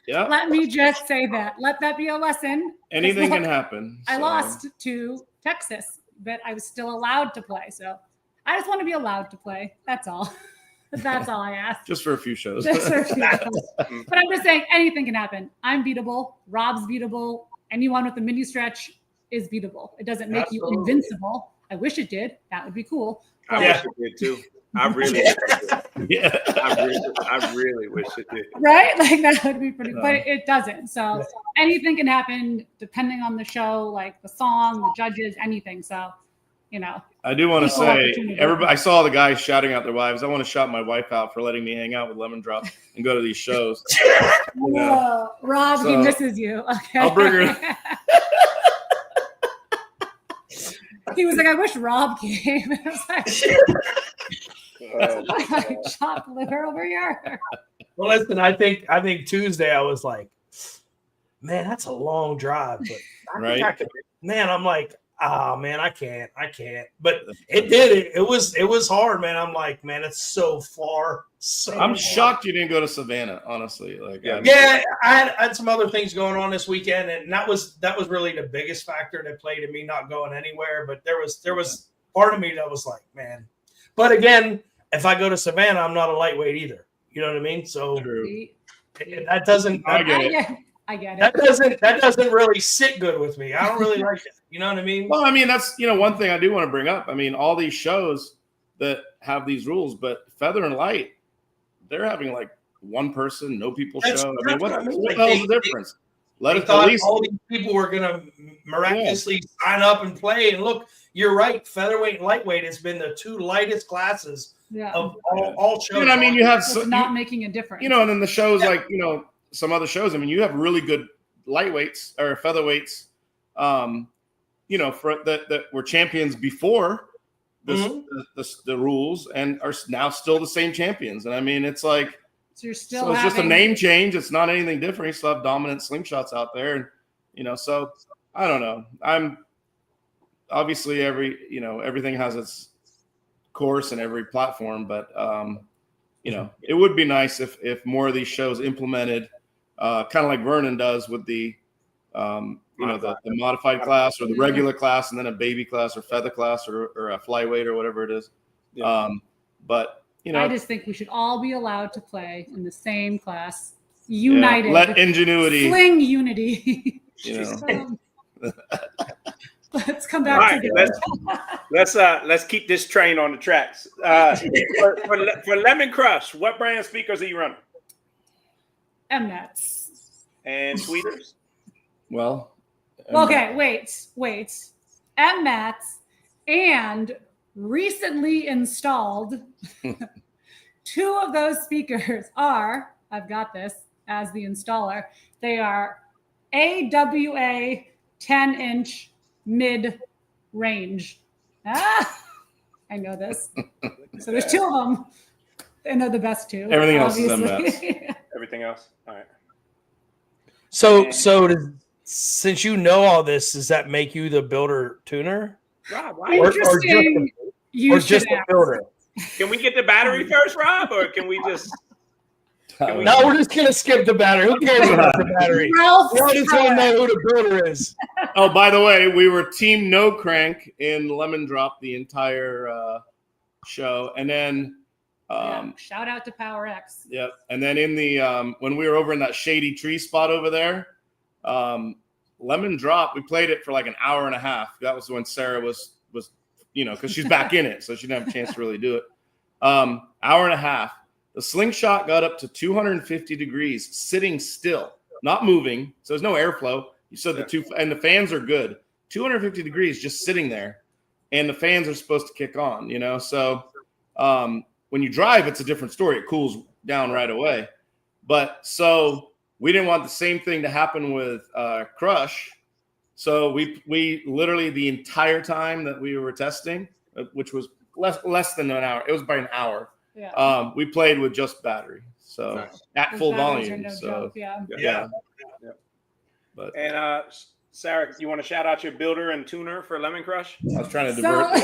Yeah. Let me just say that. Let that be a lesson. Anything can happen. I so. lost to Texas, but I was still allowed to play. So I just want to be allowed to play. That's all. That's all I ask. Just for a few shows. Just for a few shows. But I'm just saying anything can happen. I'm beatable. Rob's beatable. Anyone with a mini stretch is beatable. It doesn't make you invincible. I wish it did. That would be cool. I wish it did too. I really wish it did. Yeah. I really wish it did. Right? Like that would be pretty, but it doesn't. So anything can happen depending on the show, like the song, the judges, anything. So, I do want to say, everybody. I saw the guys shouting out their wives. I want to shout my wife out for letting me hang out with Lemon Drop and go to these shows. Rob, he misses you. Okay. I'll bring her. He was like, I wish Rob came. I was like, chopped liver over here. Well, listen, I think Tuesday I was like, man, that's a long drive. But right. I'm like, oh man, I can't. But it did. It was hard, man. I'm like, man, it's so far. I'm shocked you didn't go to Savannah, honestly. Like, I had some other things going on this weekend, and that was really the biggest factor that played in me not going anywhere. But there was part of me that was like, man. But again, if I go to Savannah, I'm not a lightweight either. You know what I mean? So that doesn't. I get it. I get it. That doesn't really sit good with me. I don't really like it. You know what I mean? Well, I mean, that's one thing I do want to bring up. I mean, all these shows that have these rules, but Feather and Light, they're having like one person, no people show. I mean, what the hell is the difference? They thought all these people were gonna miraculously sign up and play. And look, you're right. Featherweight and lightweight has been the two lightest classes of all shows. I mean, you have not making a difference. And then the shows like some other shows. I mean, you have really good lightweights or featherweights. For that were champions before the rules and are now still the same champions. And I mean, it's like it's just a name change. It's not anything different. You still have dominant slingshots out there, and so I don't know. I'm obviously everything has its course and every platform, but it would be nice if more of these shows implemented kind of like Vernon does with the the modified class or the regular class, and then a baby class or feather class or a flyweight or whatever it is. But I just think we should all be allowed to play in the same class, united. Let ingenuity, sling unity. Let's come back to let's keep this train on the tracks. For Lemon Crush, what brand speakers are you running? Mnets. And tweeters? Well, Okay, wait. MMATs and recently installed 2 of those speakers are, I've got this as the installer, they are AWA 10-inch mid-range. I know this. So there's 2 of them, and they're the best 2. Everything obviously. else is MMATs. Everything else? All right. So since you know all this, does that make you the builder tuner? Rob, why? Interesting. Or just the builder? Can we get the battery first, Rob, or can we just? No, we're just gonna skip the battery. Who cares about the battery? We all just want to know who the builder is. Oh, by the way, we were Team No Crank in Lemon Drop the entire show, and then shout out to Power X. Yep, and then in the when we were over in that shady tree spot over there, Lemon Drop, we played it for like an hour and a half. That was when Sarah was because she's back in it, so she didn't have a chance to really do it. Hour and a half. The slingshot got up to 250 degrees, sitting still, not moving. So there's no airflow. You said and the fans are good. 250 degrees, just sitting there, and the fans are supposed to kick on. So when you drive, it's a different story. It cools down right away. But so we didn't want the same thing to happen with Crush. So we literally the entire time that we were testing, which was less than an hour. It was about an hour. Yeah. We played with just battery, so at full volume. No So joke, yeah. But Sarah, you want to shout out your builder and tuner for Lemon Crush? I was trying to divert.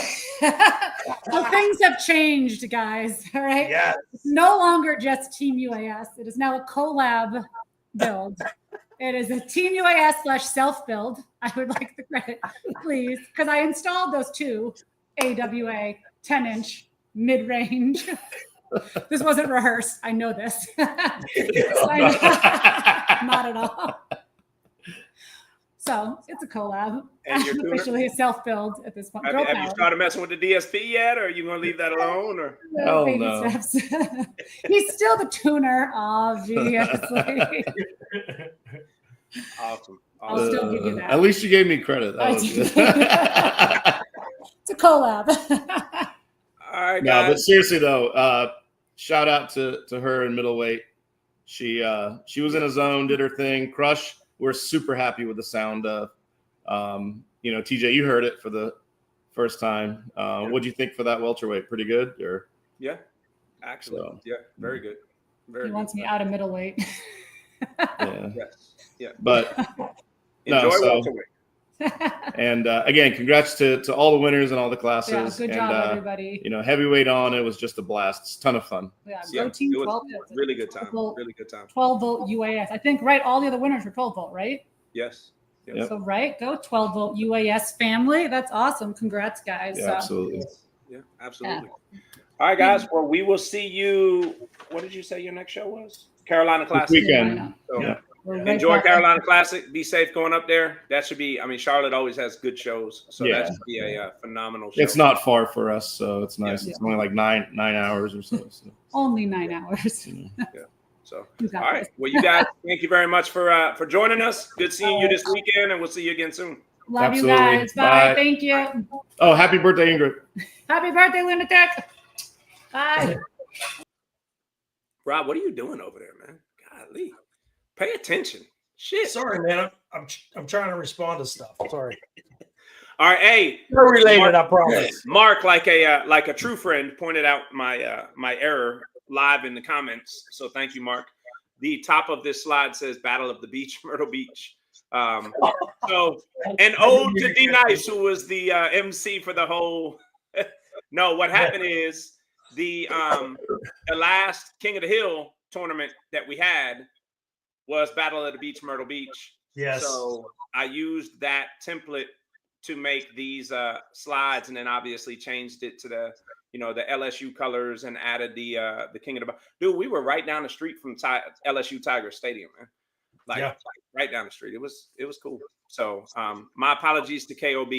So things have changed, guys. All right. Yes. It's no longer just Team UAS. It is now a collab build. It is a Team UAS / self build. I would like the credit, please, because I installed those 2 AWA 10-inch mid-range. This wasn't rehearsed. I know this. Not at all. So it's a collab. And your tuner? Officially a self-build at this point. Have you started messing with the DSP yet, or are you going to leave that alone? Or no. Steps. He's still the tuner, obviously. Awesome. I'll still give you that. At least you gave me credit. It's a collab. All right, no, guys. but seriously though, shout out to her in middleweight. She was in a zone, did her thing. Crush, we're super happy with the sound of. TJ, you heard it for the first time. What do you think for that welterweight? Pretty good, or? Yeah, actually, very good. Very. He wants me out of middleweight. Yeah. Yes. Yeah. But enjoy welterweight. And again, congrats to all the winners and all the classes. Yeah, good job, everybody. Heavyweight on, it was just a blast. It's a ton of fun. Yeah, go team 12. Really good time. Really good time. 12 volt UAS. I think, right? All the other winners were 12 volt, right? Yes. Yep. So, right, go 12 volt UAS family. That's awesome. Congrats, guys. Yeah, absolutely. Yeah, absolutely. Yeah. All right, guys. Well, we will see you. What did you say your next show was? Carolina Classic. This weekend. So, yeah. Enjoy Carolina Classic. Be safe going up there. That should be. I mean, Charlotte always has good shows, so that should be a phenomenal show. It's not far for us, so it's nice. Yeah. It's only like nine hours or so. Only 9 hours. Yeah. So, all right. Well, you guys, thank you very much for joining us. Good seeing you this weekend, and we'll see you again soon. Love Absolutely. You guys. Bye. Thank you. Oh, happy birthday, Ingrid. Happy birthday, Lunatic. Bye. Rob, what are you doing over there, man? Golly. Pay attention. Shit. Sorry, man. I'm trying to respond to stuff. Sorry. All right, hey. You're related, Mark, I promise. Mark, like a true friend, pointed out my error live in the comments. So thank you, Mark. The top of this slide says Battle of the Beach, Myrtle Beach. So an ode to D Nice, who was the MC for the whole. No, what happened is the last King of the Hill tournament that we had was Battle of the Beach, Myrtle Beach. Yes. So I used that template to make these slides, and then obviously changed it to the LSU colors and added the King of the Dude, we were right down the street from LSU Tiger Stadium, man. Like right down the street. It was cool. So my apologies to KOB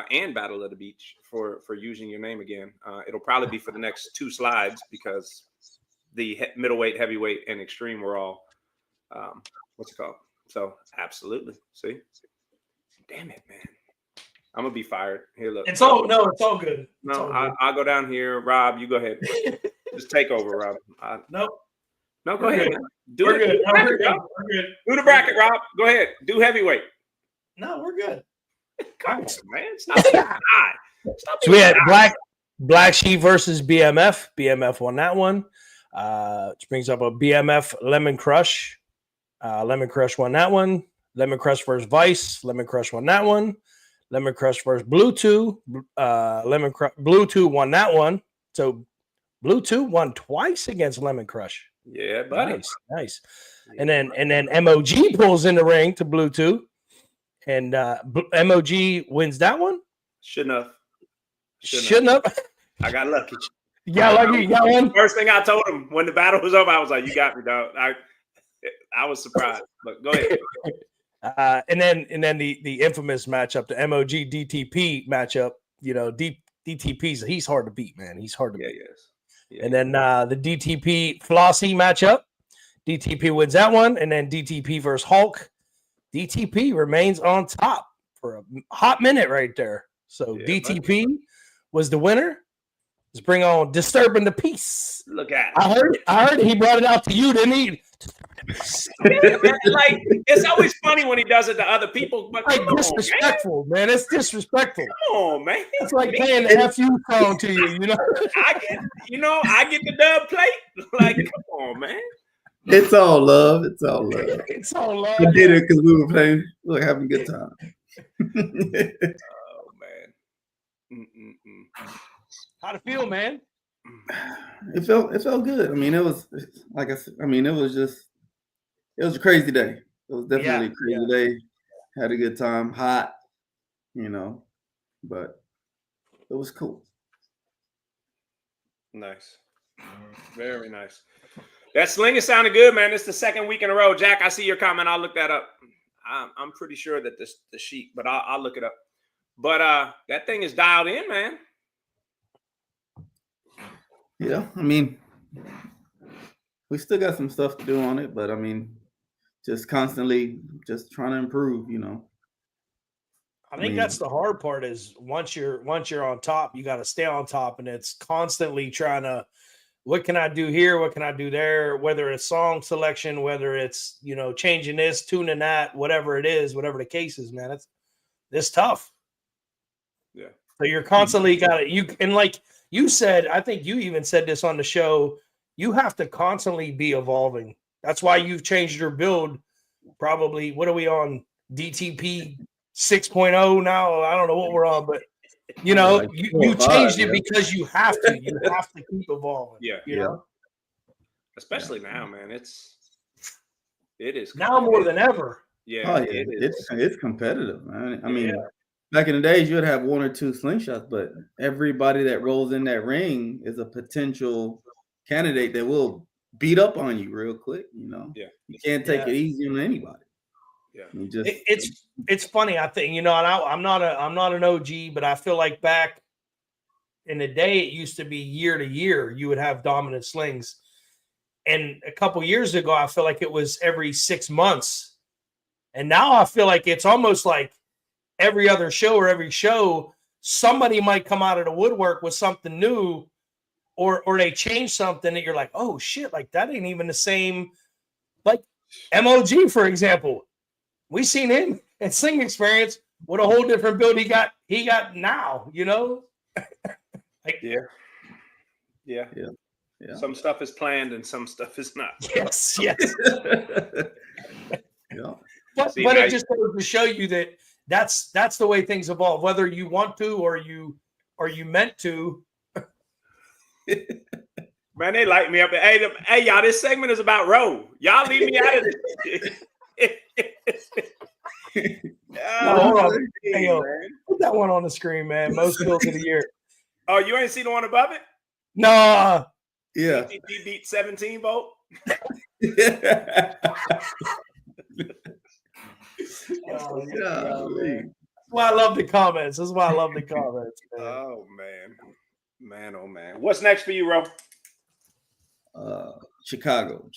and Battle of the Beach for using your name again. It'll probably be for the next 2 slides because the middleweight, heavyweight, and extreme were all what's it called? So absolutely. See? damn it, man. I'm gonna be fired. Here, look. It's all good. No, I'll go down here. Rob, you go ahead. Just take over, Rob. Nope. No, go ahead. Do it. Good. No, we're good. Do the bracket, Rob. Go ahead. Do heavyweight. No, we're good. Come on, man. Stop being high. So we had Black Sheep versus BMF. BMF won that one. Which brings up a BMF Lemon Crush. Lemon Crush won that one. Lemon Crush versus Vice. Lemon Crush won that one. Lemon Crush versus Bluetooth. Bluetooth won that one. So Bluetooth won twice against Lemon Crush. Yeah, buddy. Nice. And then MOG pulls in the ring to Bluetooth. And MOG wins that one. Shouldn't have. I got lucky. You got lucky. You got one. First thing I told him when the battle was over, I was like, "You got me, dog." I was surprised. But go ahead. And then the infamous matchup, the MOG DTP matchup. You know, DTP's he's hard to beat, man. He's hard to beat. Yes. Yeah, and then the DTP Flossie matchup. DTP wins that one, and then DTP versus Hulk. DTP remains on top for a hot minute right there. So DTP was the winner. Let's bring on Disturbing the Peace. Look at it. I heard he brought it out to you, didn't he? Yeah, man, like it's always funny when he does it to other people, but like disrespectful, man. It's disrespectful. Come on, man. It's like playing the FU song to you, you know. I get the dub plate. Like, come on, man. It's all love. It's all love. It's all love. We did it because we were playing. We were having a good time. Oh man. How'd it feel, man? It felt good. I mean, it was like I said. I mean, it was a crazy day. It was definitely a crazy day. Had a good time. Hot, you know, but it was cool. Nice. Very nice. That sling is sounding good, man. It's the second week in a row. Jack, I see your comment. I'll look that up. I'm pretty sure that the sheet, but I'll look it up. But that thing is dialed in, man. Yeah, I mean, we still got some stuff to do on it, but I mean, just constantly just trying to improve, you know. I think that's the hard part is once you're on top, you got to stay on top, and it's constantly trying to, what can I do here? What can I do there? Whether it's song selection, whether it's, you know, changing this, tuning that, whatever it is, whatever the case is, man, it's tough. Yeah. So you're constantly and like you said, I think you even said this on the show, you have to constantly be evolving. That's why you've changed your build. Probably, what are we on? DTP 6.0 now? I don't know what we're on, but you know, you changed it because you have to. You have to keep evolving. Yeah. You know? Especially now, man. It is now more than ever. Yeah. It's competitive, man. I mean, back in the days, you'd have one or two slingshots, but everybody that rolls in that ring is a potential candidate that will beat up on you real quick. You know, you can't take it easy on anybody. Yeah, it's funny. I think, you know, and I'm not an OG, but I feel like back in the day, it used to be year to year you would have dominant slings, and a couple years ago, I feel like it was every 6 months, and now I feel like it's almost like every other show or every show, somebody might come out of the woodwork with something new, or they change something that you're like, oh shit, like that ain't even the same. Like MOG, for example, we seen him at Sling Experience with a whole different build he got now, you know. Like, yeah. Some stuff is planned and some stuff is not. Yes. Yeah. But it just goes to show you that that's the way things evolve, whether you want to or you meant to. Man, they light me up. Hey, y'all, this segment is about Roe. Y'all leave me out of this. Hold on. Hey, yo, put that one on the screen, man. Most builds of the year. Oh, you ain't see the one above it? No. Yeah. DTP beat 17 volt. That's why I love the comments. That's why I love the comments. Man. Oh man. What's next for you, Ro? Chicago.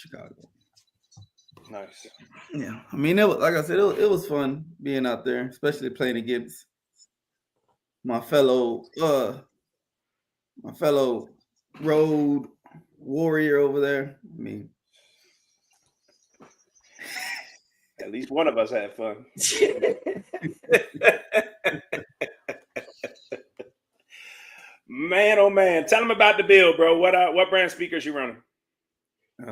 Nice. Yeah, I mean, it was, like I said, it was fun being out there, especially playing against my fellow road warrior over there. I mean, at least one of us had fun. Man, oh man, tell them about the build, bro. What brand speakers you running? I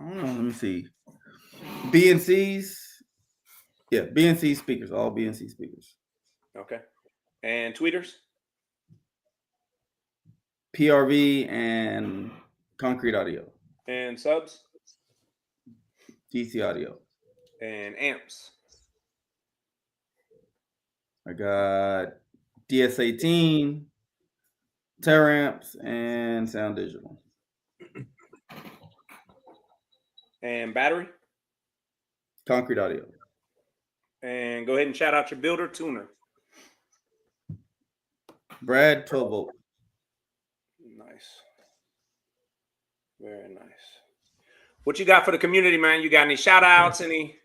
don't know. Let me see. BNCs. Yeah, BNC speakers, all BNC speakers. Okay. And tweeters? PRV and Concrete Audio. And subs? DC Audio. And amps? I got DS18, Teramps, and Sound Digital. And battery? Concrete Audio. And go ahead and shout out your builder tuner. Brad 12 volt. Nice. Very nice. What you got for the community, man? You got any shout outs? Any?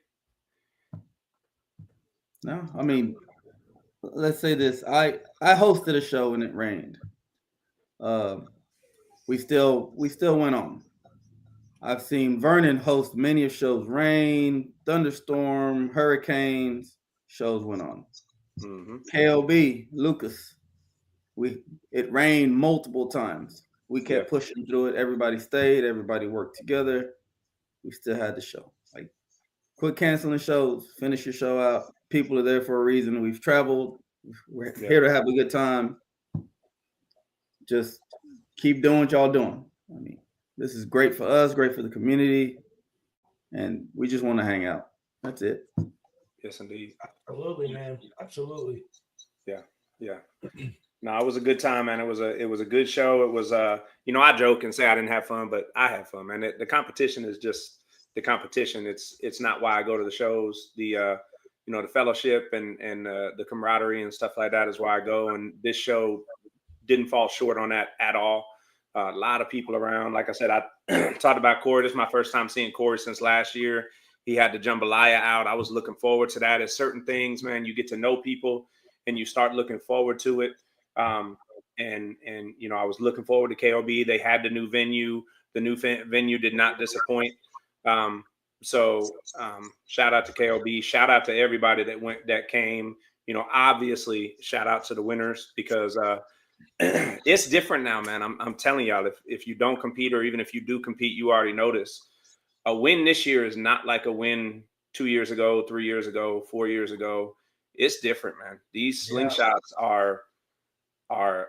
No, I mean, let's say this. I hosted a show and it rained. We still went on. I've seen Vernon host many of shows. Rain, thunderstorm, hurricanes. Shows went on. Mm-hmm. KOB, Lucas. It rained multiple times. We kept pushing through it. Everybody stayed. Everybody worked together. We still had the show. Like, quit canceling shows. Finish your show out. People are there for a reason. We've traveled. We're here to have a good time. Just keep doing what y'all doing. I mean, this is great for us, great for the community, and we just want to hang out. That's it. Yes, indeed. Absolutely, man. Absolutely. Yeah. No, it was a good time, man. It was a good show. It was I joke and say I didn't have fun, but I had fun, man. The competition is just the competition. It's not why I go to the shows. The fellowship and the camaraderie and stuff like that is why I go. And this show didn't fall short on that at all. A lot of people around. Like I said, I talked about Corey. This is my first time seeing Corey since last year. He had the jambalaya out. I was looking forward to that. As certain things, man, you get to know people and you start looking forward to it. I was looking forward to KOB. They had the new venue. The new venue did not disappoint. So shout out to KOB. Shout out to everybody that came. Obviously, shout out to the winners because it's different now, man. I'm telling y'all, if you don't compete or even if you do compete, you already notice a win this year is not like a win 2 years ago, 3 years ago, 4 years ago. It's different, man. These slingshots are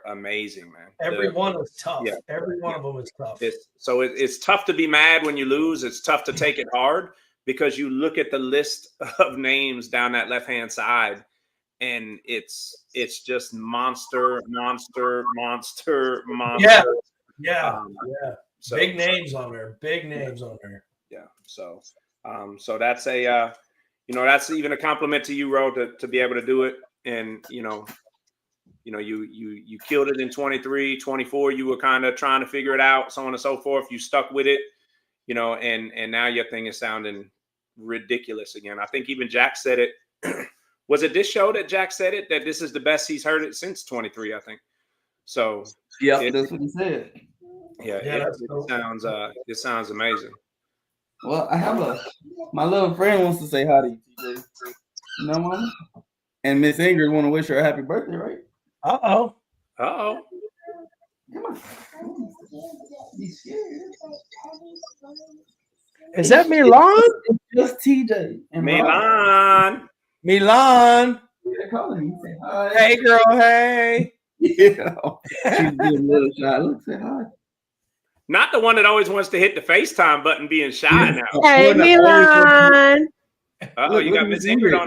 amazing, man. Every one is tough. Yeah. Every one of them is tough. It's tough to be mad when you lose. It's tough to take it hard because you look at the list of names down that left-hand side and it's just monster. Yeah. So, big names on there. Yeah. So that's that's even a compliment to you, Ro, to be able to do it. And, you killed it in 23, 24. You were kind of trying to figure it out, so on and so forth. You stuck with it, and now your thing is sounding ridiculous again. I think even Jack said it. Was it this show that Jack said it, that this is the best he's heard it since 23, I think. So yeah, that's what he said. Yeah, it sounds amazing. Well, I have my little friend wants to say hi to you, TJ. You know, Mama? And Miss Ingrid want to wish her a happy birthday, right? Uh-oh. Come on. Is that Milan? It's just TJ. And Milan. They're calling me. Say hi. Hey, girl. Hey. Yeah. She's being a little shy. Look, say hi. Not the one that always wants to hit the FaceTime button being shy now. Hey, Milan. You got Miss Ingrid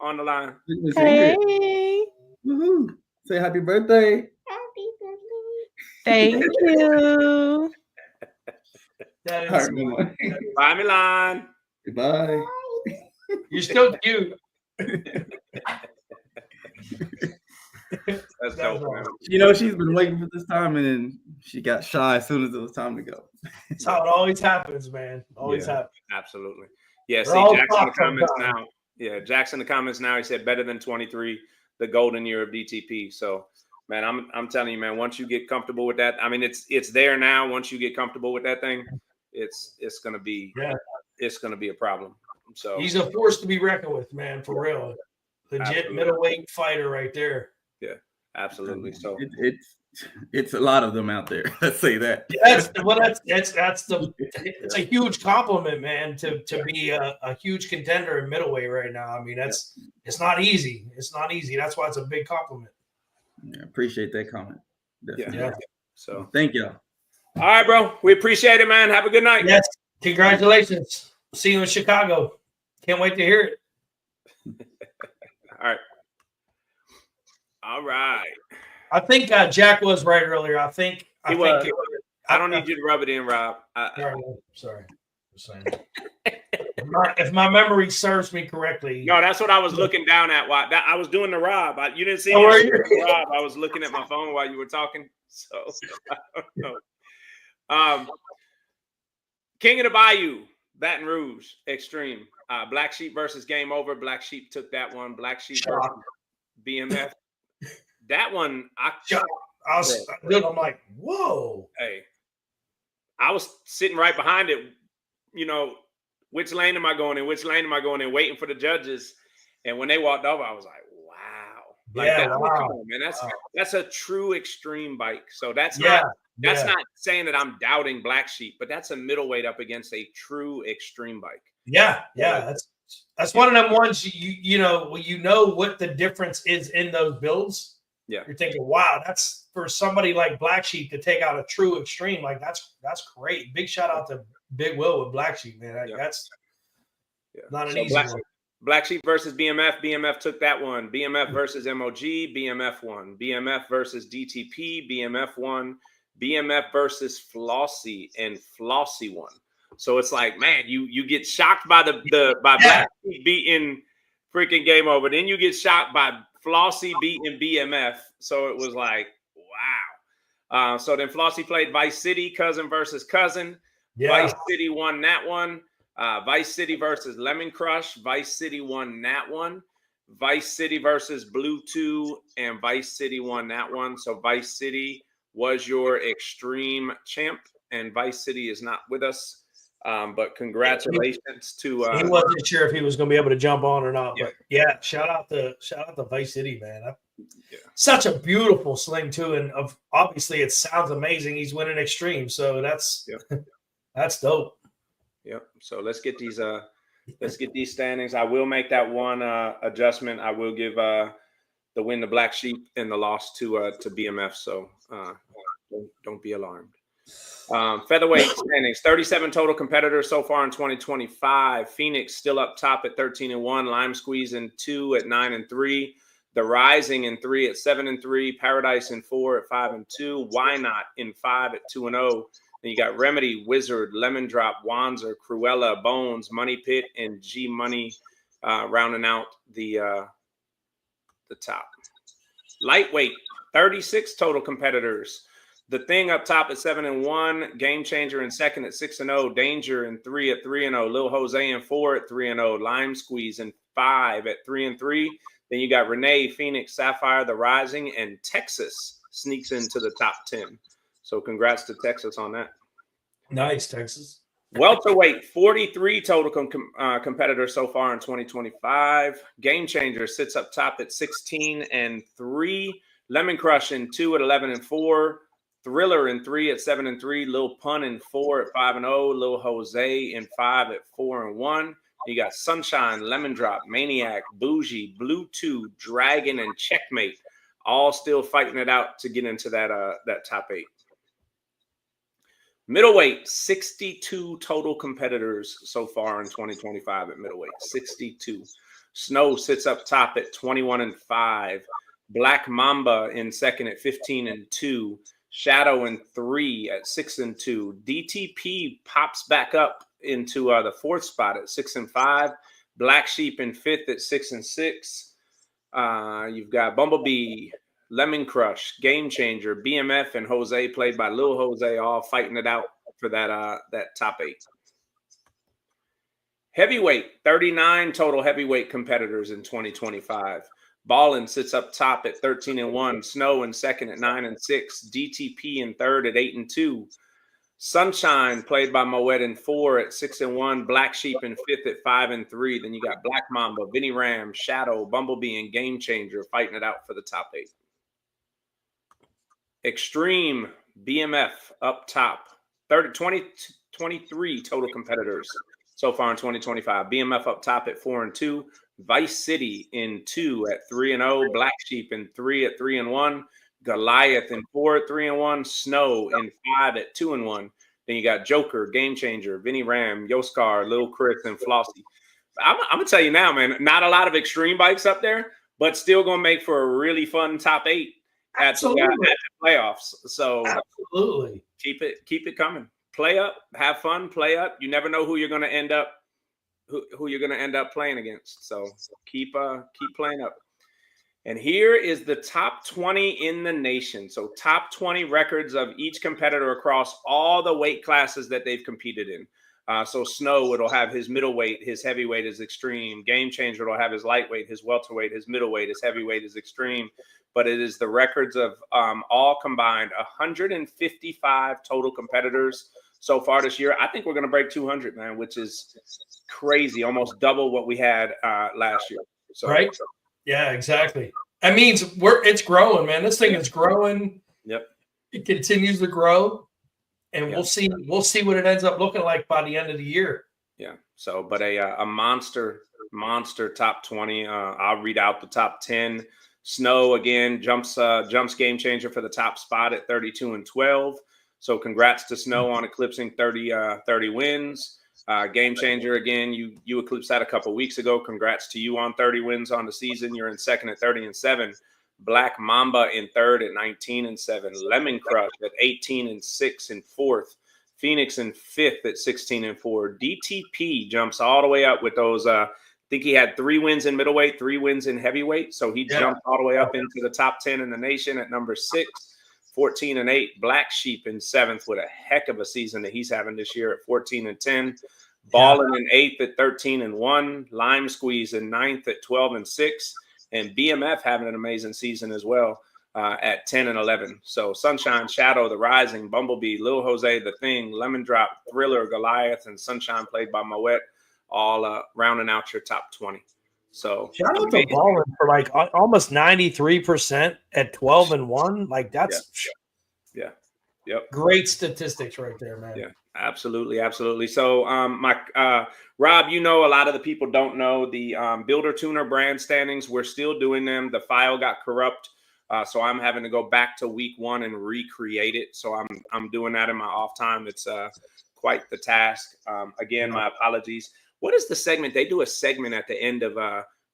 on the line. Hey. Woohoo. Say happy birthday. Thank you. Bye, Milan. Goodbye. You're still cute. That's dope, man. She's been waiting for this time, and then she got shy as soon as it was time to go. That's how it always happens, man. Always happens. Absolutely. Yeah, They're see, all Jack's in the soft comments sometimes. now. Yeah, Jack's in the comments now. He said better than 23, the golden year of DTP. So, man, I'm telling you, man, once you get comfortable with that, I mean, it's there now. Once you get comfortable with that thing, it's gonna be a problem. So He's a force to be reckoned with, man, for real. Legit Absolutely. middleweight fighter right there. Yeah, absolutely. So It's a lot of them out there. Let's say that. It's a huge compliment, man, to be a huge contender in middleweight right now. I mean, it's not easy. It's not easy. That's why it's a big compliment. Yeah, appreciate that comment. Definitely. Yeah. So thank y'all. All right, bro. We appreciate it, man. Have a good night. Yes. Congratulations. See you in Chicago. Can't wait to hear it. All right. All right. I think Jack was right earlier. I think I don't need you to rub it in, Rob. Sorry. Just saying. If my memory serves me correctly. No, that's what I was looking down at. I was doing the Rob. You didn't see me Rob. I was looking at my phone while you were talking. So I don't know. King of the Bayou, Baton Rouge, Extreme. Black Sheep versus Game Over. Black Sheep took that one. Black Sheep versus BMF. That one, I'm like, whoa. Hey, I was sitting right behind it. You know, which lane am I going in? Which lane am I going in? Waiting for the judges. And when they walked over, I was like, wow. Like come on, man. That's a true extreme bike. So that's not saying that I'm doubting Black Sheep, but that's a middleweight up against a true extreme bike. Yeah. That's one of them ones you know what the difference is in those builds. Yeah. You're thinking, wow, that's for somebody like Black Sheep to take out a true extreme. Like that's great. Big shout out to Big Will with Black Sheep, man. That's not an easy one. Black Sheep versus BMF. BMF took that one. BMF versus MOG. BMF won. BMF versus DTP. BMF won. BMF versus Flossie, and Flossie won. So it's like, man, you get shocked by Black Sheep beating freaking Game Over. Then you get shocked by Flossie beating BMF. So it was like, wow. So then Flossie played Vice City, cousin versus cousin. Yeah. Vice City won that one. Vice City versus Lemon Crush. Vice City won that one. Vice City versus Blue 2, and Vice City won that one. So Vice City was your extreme champ, and Vice City is not with us. But congratulations to he wasn't sure if he was going to be able to jump on or not. But yeah, shout out to Vice City, man. Such a beautiful sling too, and obviously it sounds amazing. He's winning extreme, so that's dope. Yep. So let's get these standings. I will make that one adjustment. I will give the win to Black Sheep and the loss to BMF. So don't be alarmed. Featherweight standings, 37 total competitors so far in 2025. Phoenix still up top at 13-1. Lime Squeeze in 2 at 9-3. The Rising in 3 at 7-3. Paradise in 4 at 5-2. Why Not in 5 at 2-0. Then you got Remedy, Wizard, Lemon Drop, Wanzer, Cruella, Bones, Money Pit, and G Money rounding out the top. Lightweight, 36 total competitors. The Thing up top at 7-1, Game Changer in second at 6-0, Danger in 3 at 3-0, Lil Jose in 4 at 3-0, Lime Squeeze in 5 at 3-3. Then you got Renee, Phoenix, Sapphire, The Rising, and Texas sneaks into the top 10. So congrats to Texas on that. Nice, Texas. Welterweight, 43 total competitors so far in 2025. Game Changer sits up top at 16-3. Lemon Crush in 2 at 11-4. Thriller in 3 at 7-3. Lil Pun in 4 at 5-0. Lil Jose in 5 at 4-1. You got Sunshine, Lemon Drop, Maniac, Bougie, Blue 2, Dragon, and Checkmate, all still fighting it out to get into that top 8. Middleweight, 62 total competitors so far in 2025 at middleweight. 62. Snow sits up top at 21-5. Black Mamba in second at 15-2. Shadow in 3 at 6-2. DTP pops back up into the 4th spot at 6-5. Black Sheep in 5th at 6-6. You've got Bumblebee, Lemon Crush, Game Changer, BMF, and Jose, played by Lil Jose, all fighting it out for that top 8. Heavyweight, 39 total heavyweight competitors in 2025. Ballin sits up top at 13-1. Snow in second at 9-6. DTP in third at 8-2. Sunshine, played by Moet, in 4 at 6-1. Black Sheep in 5th at 5-3. Then you got Black Mamba, Vinny Ram, Shadow, Bumblebee, and Game Changer fighting it out for the top 8. Extreme, BMF up top. 23 total competitors so far in 2025. BMF up top at 4-2. Vice City in 2 at 3-0. Black Sheep in 3 at 3-1. Goliath in 4 at 3-1. Snow in 5 at 2-1. Then you got Joker, Game Changer, Vinny Ram, Yoskar, Lil Chris, and Flossie. I'm gonna tell you now, man. Not a lot of extreme bikes up there, but still gonna make for a really fun top 8 at the playoffs. So absolutely keep it coming. Play up, have fun, play up. You never know who you're gonna end up who you're gonna end up playing against. So keep playing up. And here is the top 20 in the nation. So top 20 records of each competitor across all the weight classes that they've competed in. So Snow, it'll have his middleweight, his heavyweight is extreme. Game Changer will have his lightweight, his welterweight, his middleweight, his heavyweight is extreme. But it is the records of all combined 155 total competitors so far this year. I think we're going to break 200, man, which is crazy. Almost double what we had last year. So, right? Yeah, exactly. That means it's growing, man. This thing is growing. Yep. It continues to grow. And we'll see what it ends up looking like by the end of the year. Yeah. So, but a monster top 20. I'll read out the top 10. Snow again jumps Game Changer for the top spot at 32-12. So congrats to Snow on eclipsing 30 wins. Game Changer again. You eclipsed that a couple weeks ago. Congrats to you on 30 wins on the season. You're in second at 30-7. Black Mamba in third at 19-7. Lemon Crush at 18-6 in fourth. Phoenix in fifth at 16-4. DTP jumps all the way up with those. I think he had 3 wins in middleweight, 3 wins in heavyweight. So he jumped all the way up into the top 10 in the nation at number 6, 14-8. Black Sheep in 7th with a heck of a season that he's having this year at 14-10. Ballin in 8th at 13-1. Lime Squeeze in 9th at 12-6. And BMF having an amazing season as well at 10-11. So Sunshine, Shadow, The Rising, Bumblebee, Lil Jose, The Thing, Lemon Drop, Thriller, Goliath, and Sunshine played by Moet, all rounding out your top 20. So shout out to Ballin for like almost 93% at 12-1. Like that's Yep. Great statistics right there, man. Yeah, absolutely. So Rob, you know, a lot of the people don't know the Builder Tuner brand standings. We're still doing them. The file got corrupt. So I'm having to go back to week 1 and recreate it. So I'm doing that in my off time. It's quite the task. Again, my apologies. What is the segment? They do a segment at the end of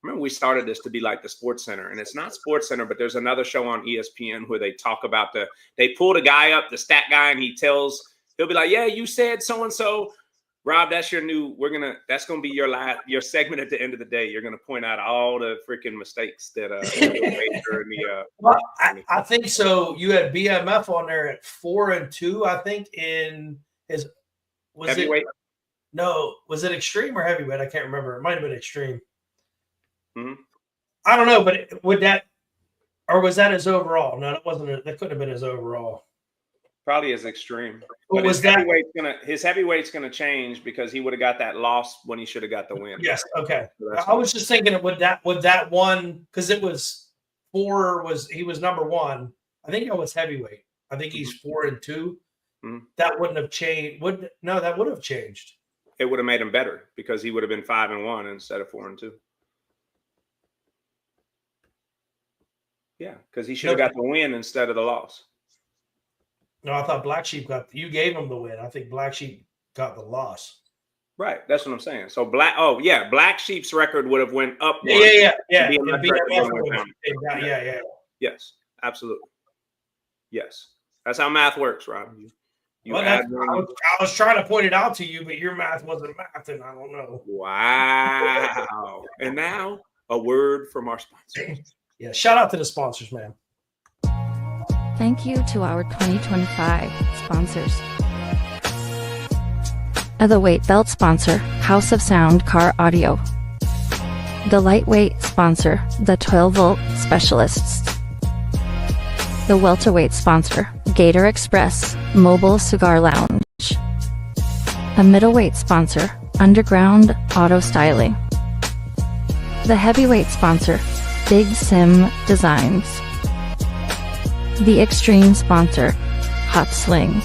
remember we started this to be like the Sports Center, and it's not Sports Center, but there's another show on ESPN where they talk about they pull the guy up, the stat guy, and he'll be like, yeah, you said so-and-so. Rob, that's your new, that's going to be your segment at the end of the day. You're going to point out all the freaking mistakes that made during the. Well, I think so. You had BMF on there at 4-2, I think, in his, heavyweight? Was it extreme or heavyweight? I can't remember. It might have been extreme. Mm-hmm. I don't know, but was that his overall? No, that wasn't. That couldn't have been his overall. Probably his extreme. But his heavyweight's gonna change because he would have got that loss when he should have got the win. Yes. Okay. So I was just thinking would that one, because it was 4 he was number 1. I think it was heavyweight. I think he's 4-2. Mm-hmm. That wouldn't have changed. That would have changed. It would have made him better because he would have been 5-1 instead of 4-2. Yeah, because he should have got the win instead of the loss. No, I thought Black Sheep you gave him the win. I think Black Sheep got the loss. Right, that's what I'm saying. So Black Sheep's record would have went up. Yeah. Yes, absolutely. Yes, that's how math works, Rob. I was trying to point it out to you, but your math wasn't math, and I don't know. Wow. And now a word from our sponsors. Yeah, shout out to the sponsors, man. Thank you to our 2025 sponsors. The weight belt sponsor, House of Sound Car Audio. The lightweight sponsor, the 12-volt specialists. The welterweight sponsor, Gator Express Mobile Cigar Lounge. A middleweight sponsor, Underground Auto Styling. The heavyweight sponsor, Big Sim Designs. The extreme sponsor, Hot Slings.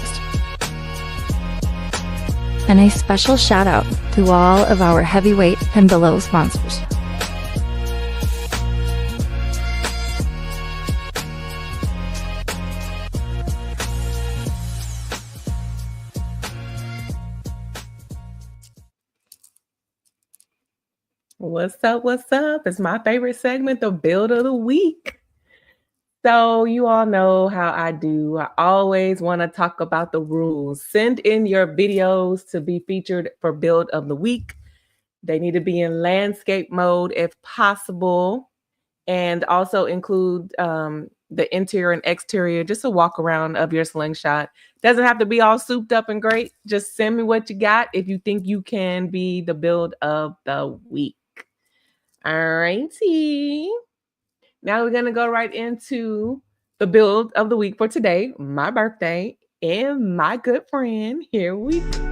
And a special shout out to all of our heavyweight and below sponsors. What's up? What's up? It's my favorite segment, the build of the week. So you all know how I do. I always want to talk about the rules. Send in your videos to be featured for build of the week. They need to be in landscape mode if possible, and also include the interior and exterior, just a walk around of your slingshot. Doesn't have to be all souped up and great. Just send me what you got if you think you can be the build of the week. All righty. Now we're going to go right into the build of the week for today, my birthday, and my good friend. Here we go.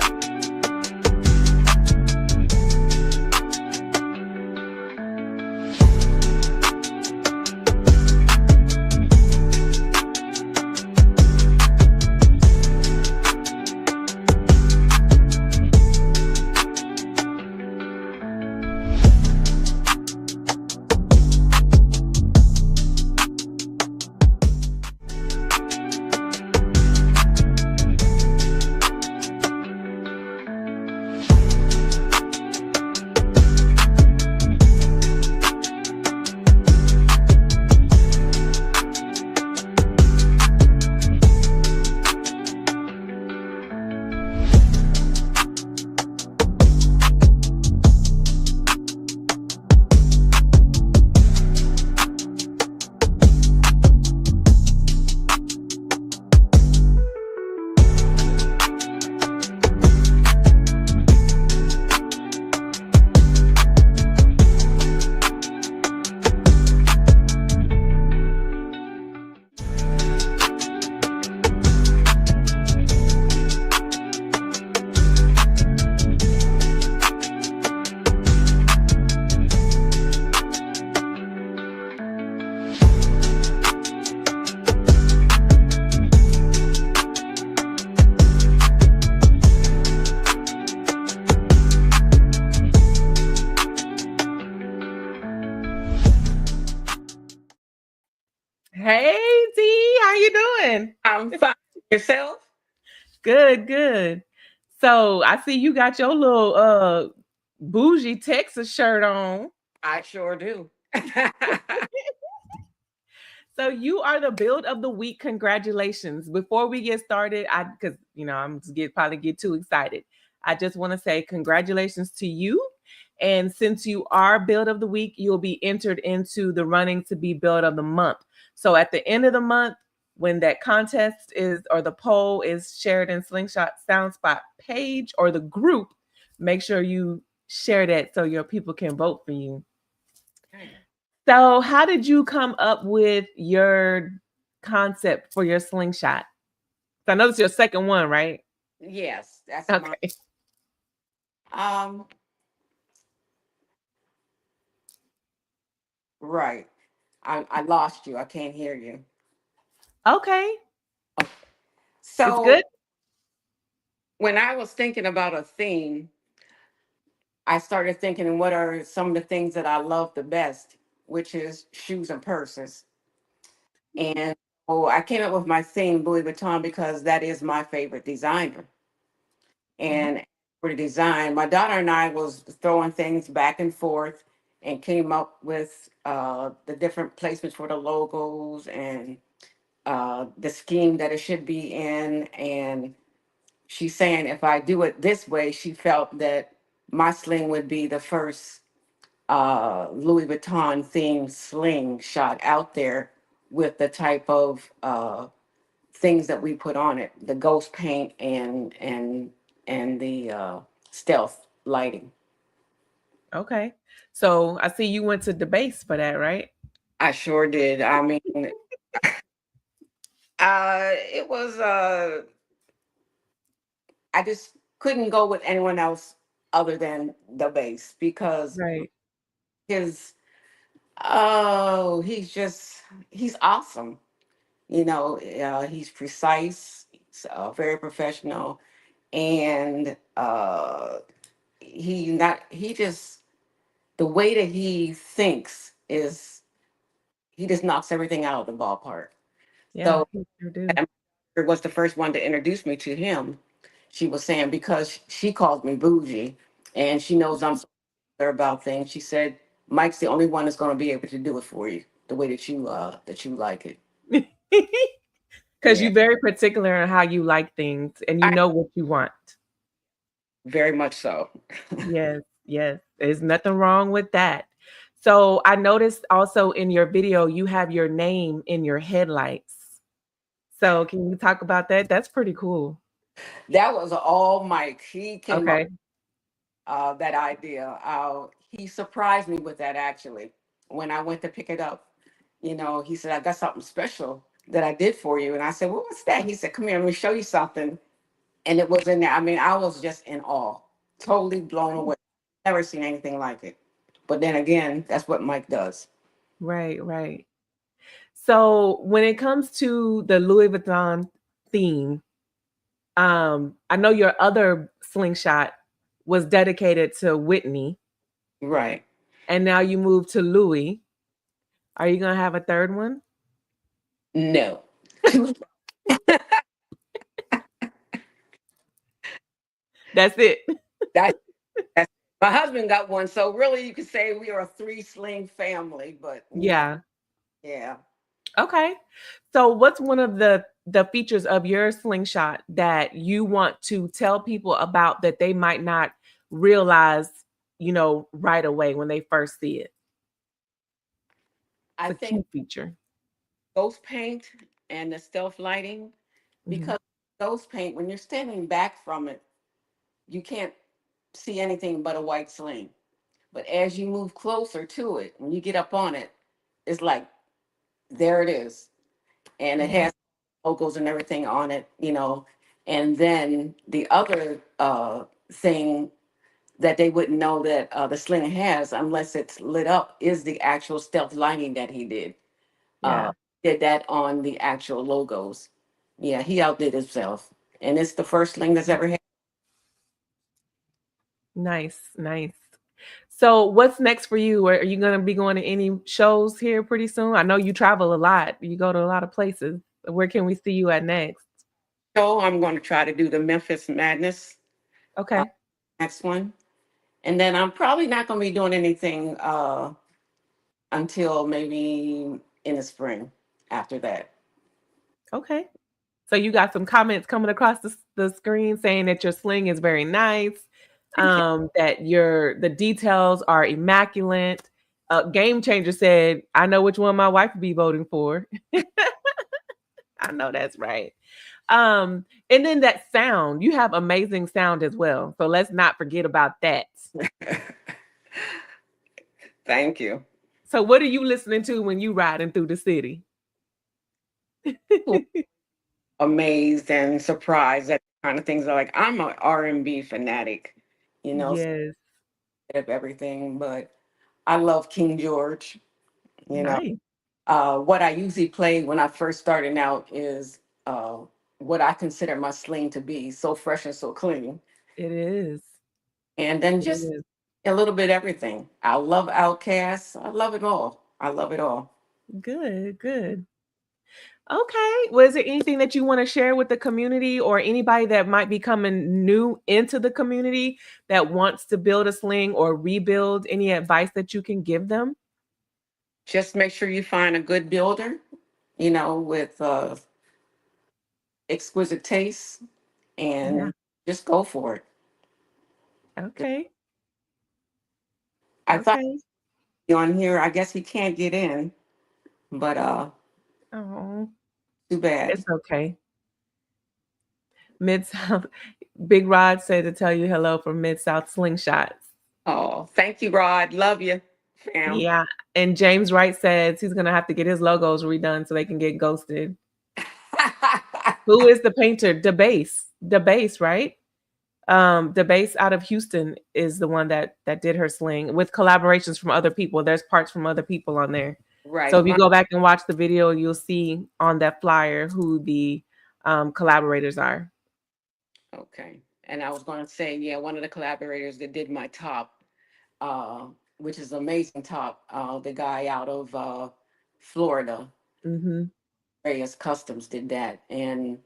Hey, T, how you doing? I'm fine. Yourself? Good, good. So I see you got your little bougie Texas shirt on. I sure do. So you are the build of the week. Congratulations. Before we get started, because I'm probably get too excited. I just want to say congratulations to you. And since you are build of the week, you'll be entered into the running to be build of the month. So at the end of the month, when that contest is, or the poll is shared in Slingshot Soundspot page or the group, make sure you share that so your people can vote for you. Okay. So how did you come up with your concept for your slingshot? I know it's your second one, right? Yes, that's okay. Right. I lost you. I can't hear you. Okay. So it's good. When I was thinking about a theme, I started thinking, what are some of the things that I love the best, which is shoes and purses. And I came up with my theme, Louis Vuitton, because that is my favorite designer. And for the design, my daughter and I was throwing things back and forth and came up with the different placements for the logos and the scheme that it should be in. And she's saying if I do it this way, she felt that my sling would be the first Louis Vuitton themed sling shot out there with the type of things that we put on it, the ghost paint and the stealth lighting. Okay. So I see you went to the base for that, right? I sure did. I mean, it was I just couldn't go with anyone else other than the base because Right. he's awesome. You know, he's precise, he's, very professional, and he just the way that he thinks is he just knocks everything out of the ballpark. Yeah, So you sure do. and was the first one to introduce me to him. She was saying because she calls me bougie and she knows I'm so particular about things. She said Mike's the only one that's going to be able to do it for you the way that you like it. Because Yeah, you're very particular on how you like things and you know what you want. very much so. Yes, yes. There's nothing wrong with that. So I noticed also in your video, you have your name in your headlights. So can you talk about that? That's pretty cool. That was all Mike. He came up Okay. that idea. He surprised me with that actually. When I went to pick it up, you know, he said, I got something special that I did for you. And I said, well, what's that? He said, come here, let me show you something. And it was in there. I mean, I was just in awe, totally blown away. Never seen anything like it. But then again, that's what Mike does. Right, right. So when it comes to the Louis Vuitton theme, I know your other slingshot was dedicated to Whitney, Right. and now you moved to Louis. Are you gonna have a third one? No. That's it. That, that's my husband got one. So really you could say we are a 3 sling family, but Yeah. yeah. Okay. So what's one of the features of your slingshot that you want to tell people about that they might not realize, right away when they first see it? I It's a think key feature. ghost paint and the stealth lighting, Mhm. because ghost paint, when you're standing back from it, you can't see anything but a white sling. But as you move closer to it, when you get up on it, it's like there it is. And it Yeah. has logos and everything on it, you know. And then the other thing that they wouldn't know that the sling has unless it's lit up is the actual stealth lighting that he did. Yeah. Did that on the actual logos. Yeah, he outdid himself. And it's the first sling that's ever had. Nice, nice. So what's next for you? Are you going to be going to any shows here pretty soon? I know you travel a lot. You go to a lot of places. Where can we see you at next? So I'm going to try to do the Memphis Madness Okay. next one. And then I'm probably not going to be doing anything until maybe in the spring after that. Okay. So you got some comments coming across the screen saying that your sling is very nice, that the details are immaculate. Game Changer said, I know which one my wife would be voting for. I know that's right. And then that sound, you have amazing sound as well. So let's not forget about that. Thank you. So what are you listening to when you riding through the city? Amazed and surprised at the kind of things like I'm an R&B fanatic, you know, Yes. of everything, but I love King George, you know. Nice. What I usually play when I first starting out is what I consider my sling to be, so fresh and so clean. It is. And then It just is. a little bit everything. I love Outkast. I love it all. I love it all. Good, good. Okay. Was there anything that you want to share with the community or anybody that might be coming new into the community that wants to build a sling or rebuild? Any advice that you can give them? Just make sure you find a good builder, you know, with exquisite taste Yeah. and just go for it. Okay. I thought Okay. on here, I guess he can't get in, but Oh, too bad. it's okay. Mid-South. Big Rod said to tell you hello from Mid-South Slingshots. Oh, thank you, Rod. Love you, fam. Yeah. And James Wright says he's going to have to get his logos redone so they can get ghosted. Who is the painter? DeBase, right? DeBase out of Houston is the one that did her sling with collaborations from other people. There's parts from other people on there. Right. So if you go back and watch the video, you'll see on that flyer who the collaborators are. Okay. And I was going to say, yeah, one of the collaborators that did my top, which is an amazing top, the guy out of Florida, Reyes Customs did that. And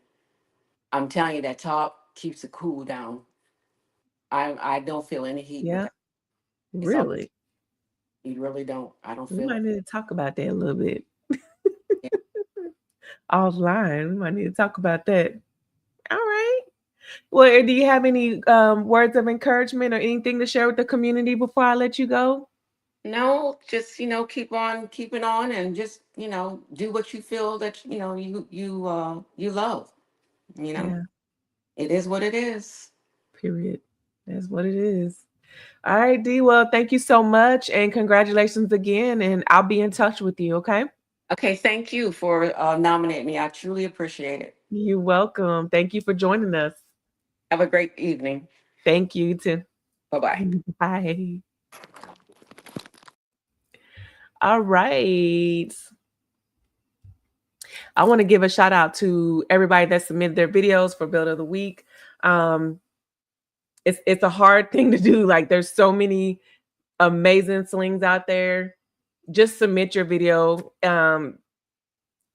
I'm telling you, that top keeps the cool down. I don't feel any heat. Yeah. Really? You really don't. I don't We feel might it. need to talk about that a little bit. Offline. We might need to talk about that. All right. Well, do you have any words of encouragement or anything to share with the community before I let you go? No, just keep on keeping on, and just do what you feel that you love. Yeah. It is what it is. Period. That's what it is. All right, D. Well, thank you so much, and congratulations again. And I'll be in touch with you. Okay. Okay. Thank you for nominating me. I truly appreciate it. You're welcome. Thank you for joining us. Have a great evening. Thank you too. Bye-bye. Bye. All right. I want to give a shout out to everybody that submitted their videos for Build of the Week. It's a hard thing to do. Like, there's so many amazing slings out there. Just submit your video.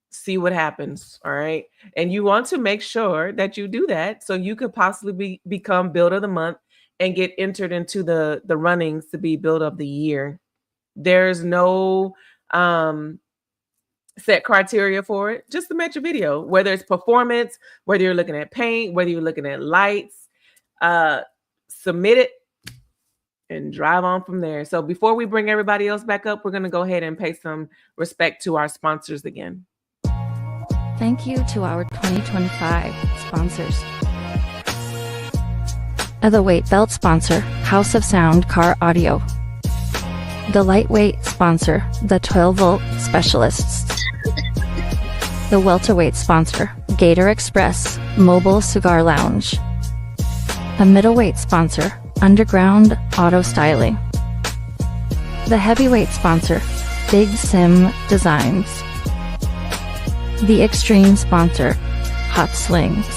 See what happens. All right. And you want to make sure that you do that so you could possibly become Build of the Month and get entered into the runnings to be Build of the Year. There's no set criteria for it. Just submit your video, whether it's performance, whether you're looking at paint, whether you're looking at lights, submit it and drive on from there. So before we bring everybody else back up, we're going to go ahead and pay some respect to our sponsors again. Thank you to our 2025 sponsors. The weight belt sponsor, House of Sound Car Audio. The lightweight sponsor, the 12-volt specialists. The welterweight sponsor, Gator Express Mobile Cigar Lounge. The middleweight sponsor, Underground Auto Styling. The heavyweight sponsor, Big Sim Designs. The extreme sponsor, Hot Slings.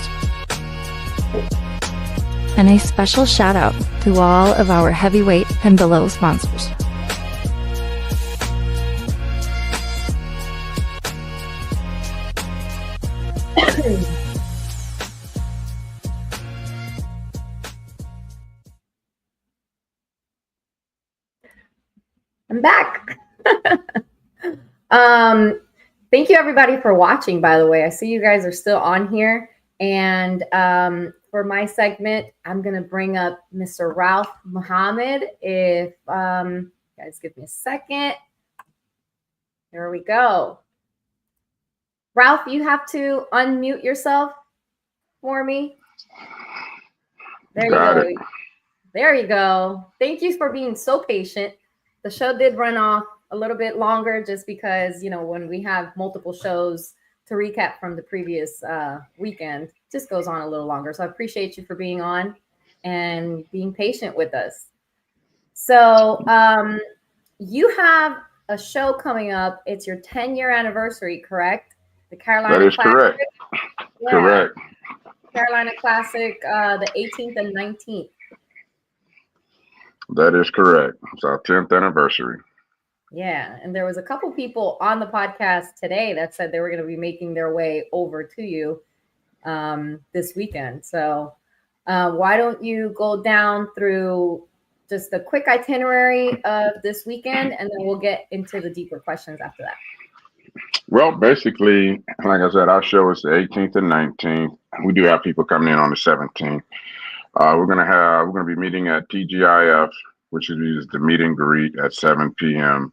And a special shout out to all of our heavyweight and below sponsors. I'm back. Thank you everybody for watching, by the way. I see you guys are still on here. And for my segment, I'm going to bring up Mr. Ralph Muhammad. If guys give me a second. There we go. Ralph, you have to unmute yourself for me. There you go. There you go. Thank you for being so patient. The show did run off a little bit longer just because, when we have multiple shows to recap from the previous weekend, it just goes on a little longer. So I appreciate you for being on and being patient with us. So you have a show coming up. It's your 10-year anniversary, correct? The Carolina That is Classic. correct. Yeah. Correct. Carolina Classic, the 18th and 19th. That is correct. It's our 10th anniversary. Yeah, and there was a couple people on the podcast today that said they were going to be making their way over to you this weekend. So why don't you go down through just a quick itinerary of this weekend, and then we'll get into the deeper questions after that. Well, basically, like I said, our show is the 18th and 19th. We do have people coming in on the 17th. We're gonna be meeting at TGIF, which is the meet and greet at 7 p.m.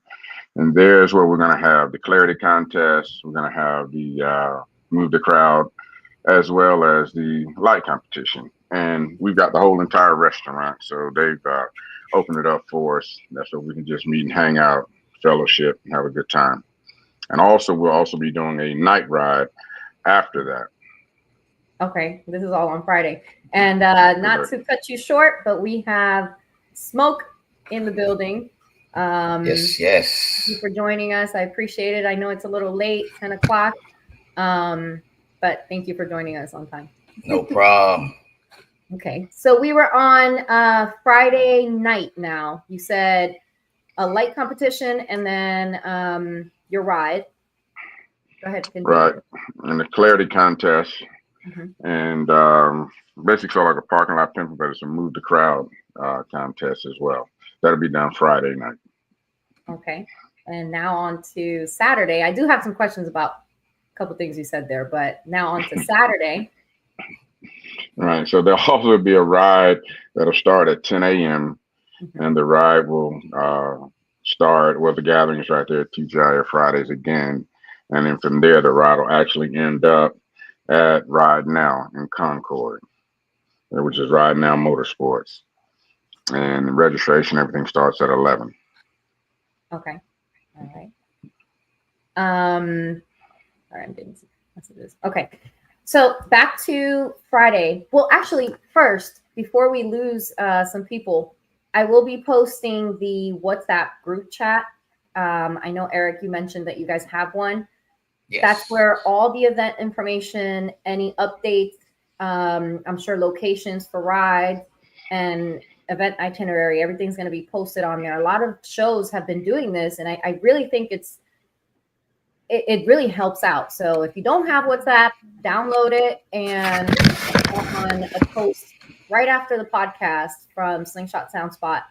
And there's where we're gonna have the clarity contest. We're gonna have the move the crowd, as well as the light competition. And we've got the whole entire restaurant, so they've opened it up for us. That's so we can just meet and hang out, fellowship, and have a good time. And also, we'll also be doing a night ride after that. Okay, this is all on Friday. And not to cut you short, but we have Smoke in the building. Yes. Thank you for joining us. I appreciate it. I know it's a little late, 10 o'clock, but thank you for joining us on time. No problem. Okay, so we were on Friday night now. You said a light competition and then your ride. Go ahead. Continue. Right. And the clarity contest. Mm-hmm. And basically sort of like a parking lot pimp, but it's a move the crowd contest as well. That'll be done Friday night. Okay. And now on to Saturday. I do have some questions about a couple things you said there, but now on to Saturday. Right. So there'll also be a ride that'll start at 10 a.m. And the ride will start, well, the gathering is right there at TGIF Fridays again. And then from there, the ride will actually end up at Ride Now in Concord, which is Ride Now Motorsports. And the registration, everything starts at 11. Okay. All right. All right, I'm getting some messages. Okay. So back to Friday. Well, actually, first, before we lose some people, I will be posting the WhatsApp group chat. I know, Eric, you mentioned that you guys have one. Yes. That's where all the event information, any updates, I'm sure locations for rides and event itinerary, everything's going to be posted on there. A lot of shows have been doing this, and I really think it really helps out. So if you don't have WhatsApp, download it and on a post right after the podcast from Slingshot Soundspot,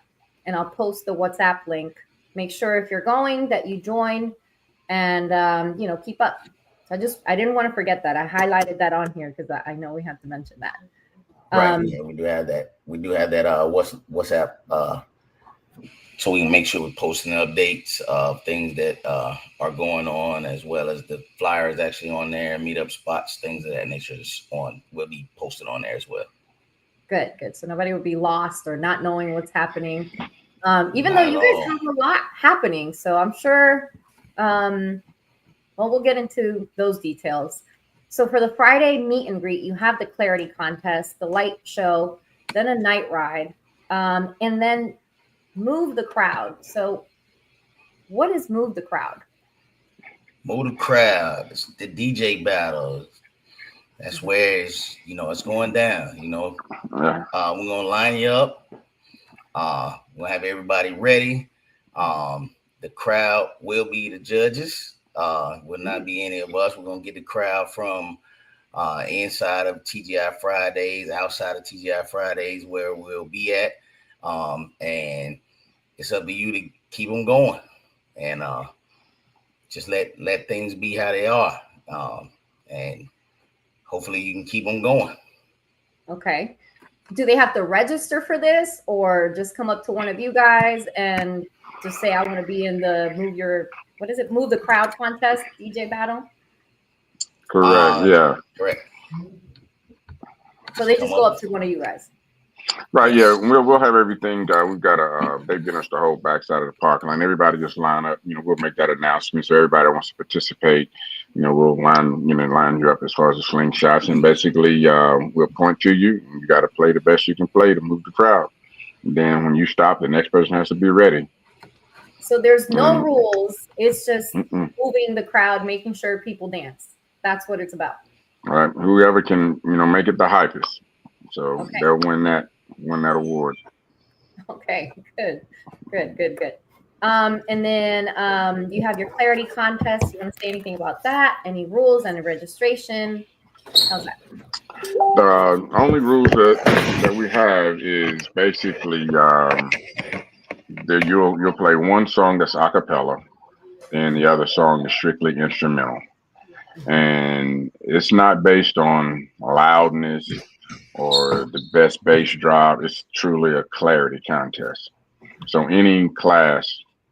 and I'll post the WhatsApp link. Make sure if you're going that you join and keep up. So I didn't want to forget that. I highlighted that on here because I know we have to mention that. Right. Yeah, we do have that. We do have that WhatsApp so we can make sure we're posting updates of things that are going on, as well as the flyers actually on there, meetup spots, things of that nature is on. Will be posted on there as well. Good. So nobody would be lost or not knowing what's happening. Even though you guys have a lot happening, so I'm sure. We'll get into those details. So for the Friday meet and greet, you have the clarity contest, the light show, then a night ride, and then move the crowd. So what is move the crowd? Move the crowd. It's the DJ battle. That's where it's going down. We're gonna line you up. We'll have everybody ready. The crowd will be the judges. Will not be any of us. We're gonna get the crowd from inside of TGI Fridays, outside of TGI Fridays, where we'll be at. And it's up to you to keep them going and just let things be how they are. And hopefully you can keep them going. Okay. Do they have to register for this, or just come up to one of you guys and just say, I want to be in the move the crowd contest DJ battle? Correct. Yeah. Correct. So they just go up to one of you guys. Right. Yeah. We'll have everything. We've got they've given us the whole backside of the parking lot. Everybody just line up. We'll make that announcement. So everybody that wants to participate, we'll line you up as far as the slingshots, and basically we'll point to you. You got to play the best you can play to move the crowd. And then when you stop, the next person has to be ready. So there's no rules. It's just moving the crowd, making sure people dance. That's what it's about. All right. Whoever can, make it the hypest. So they'll win that award. Okay. Good. And then you have your clarity contest. You want to say anything about that? Any rules and registration? How's that? The only rules that we have is basically that you'll play one song that's a cappella, and the other song is strictly instrumental. And it's not based on loudness or the best bass drop. It's truly a clarity contest. So any class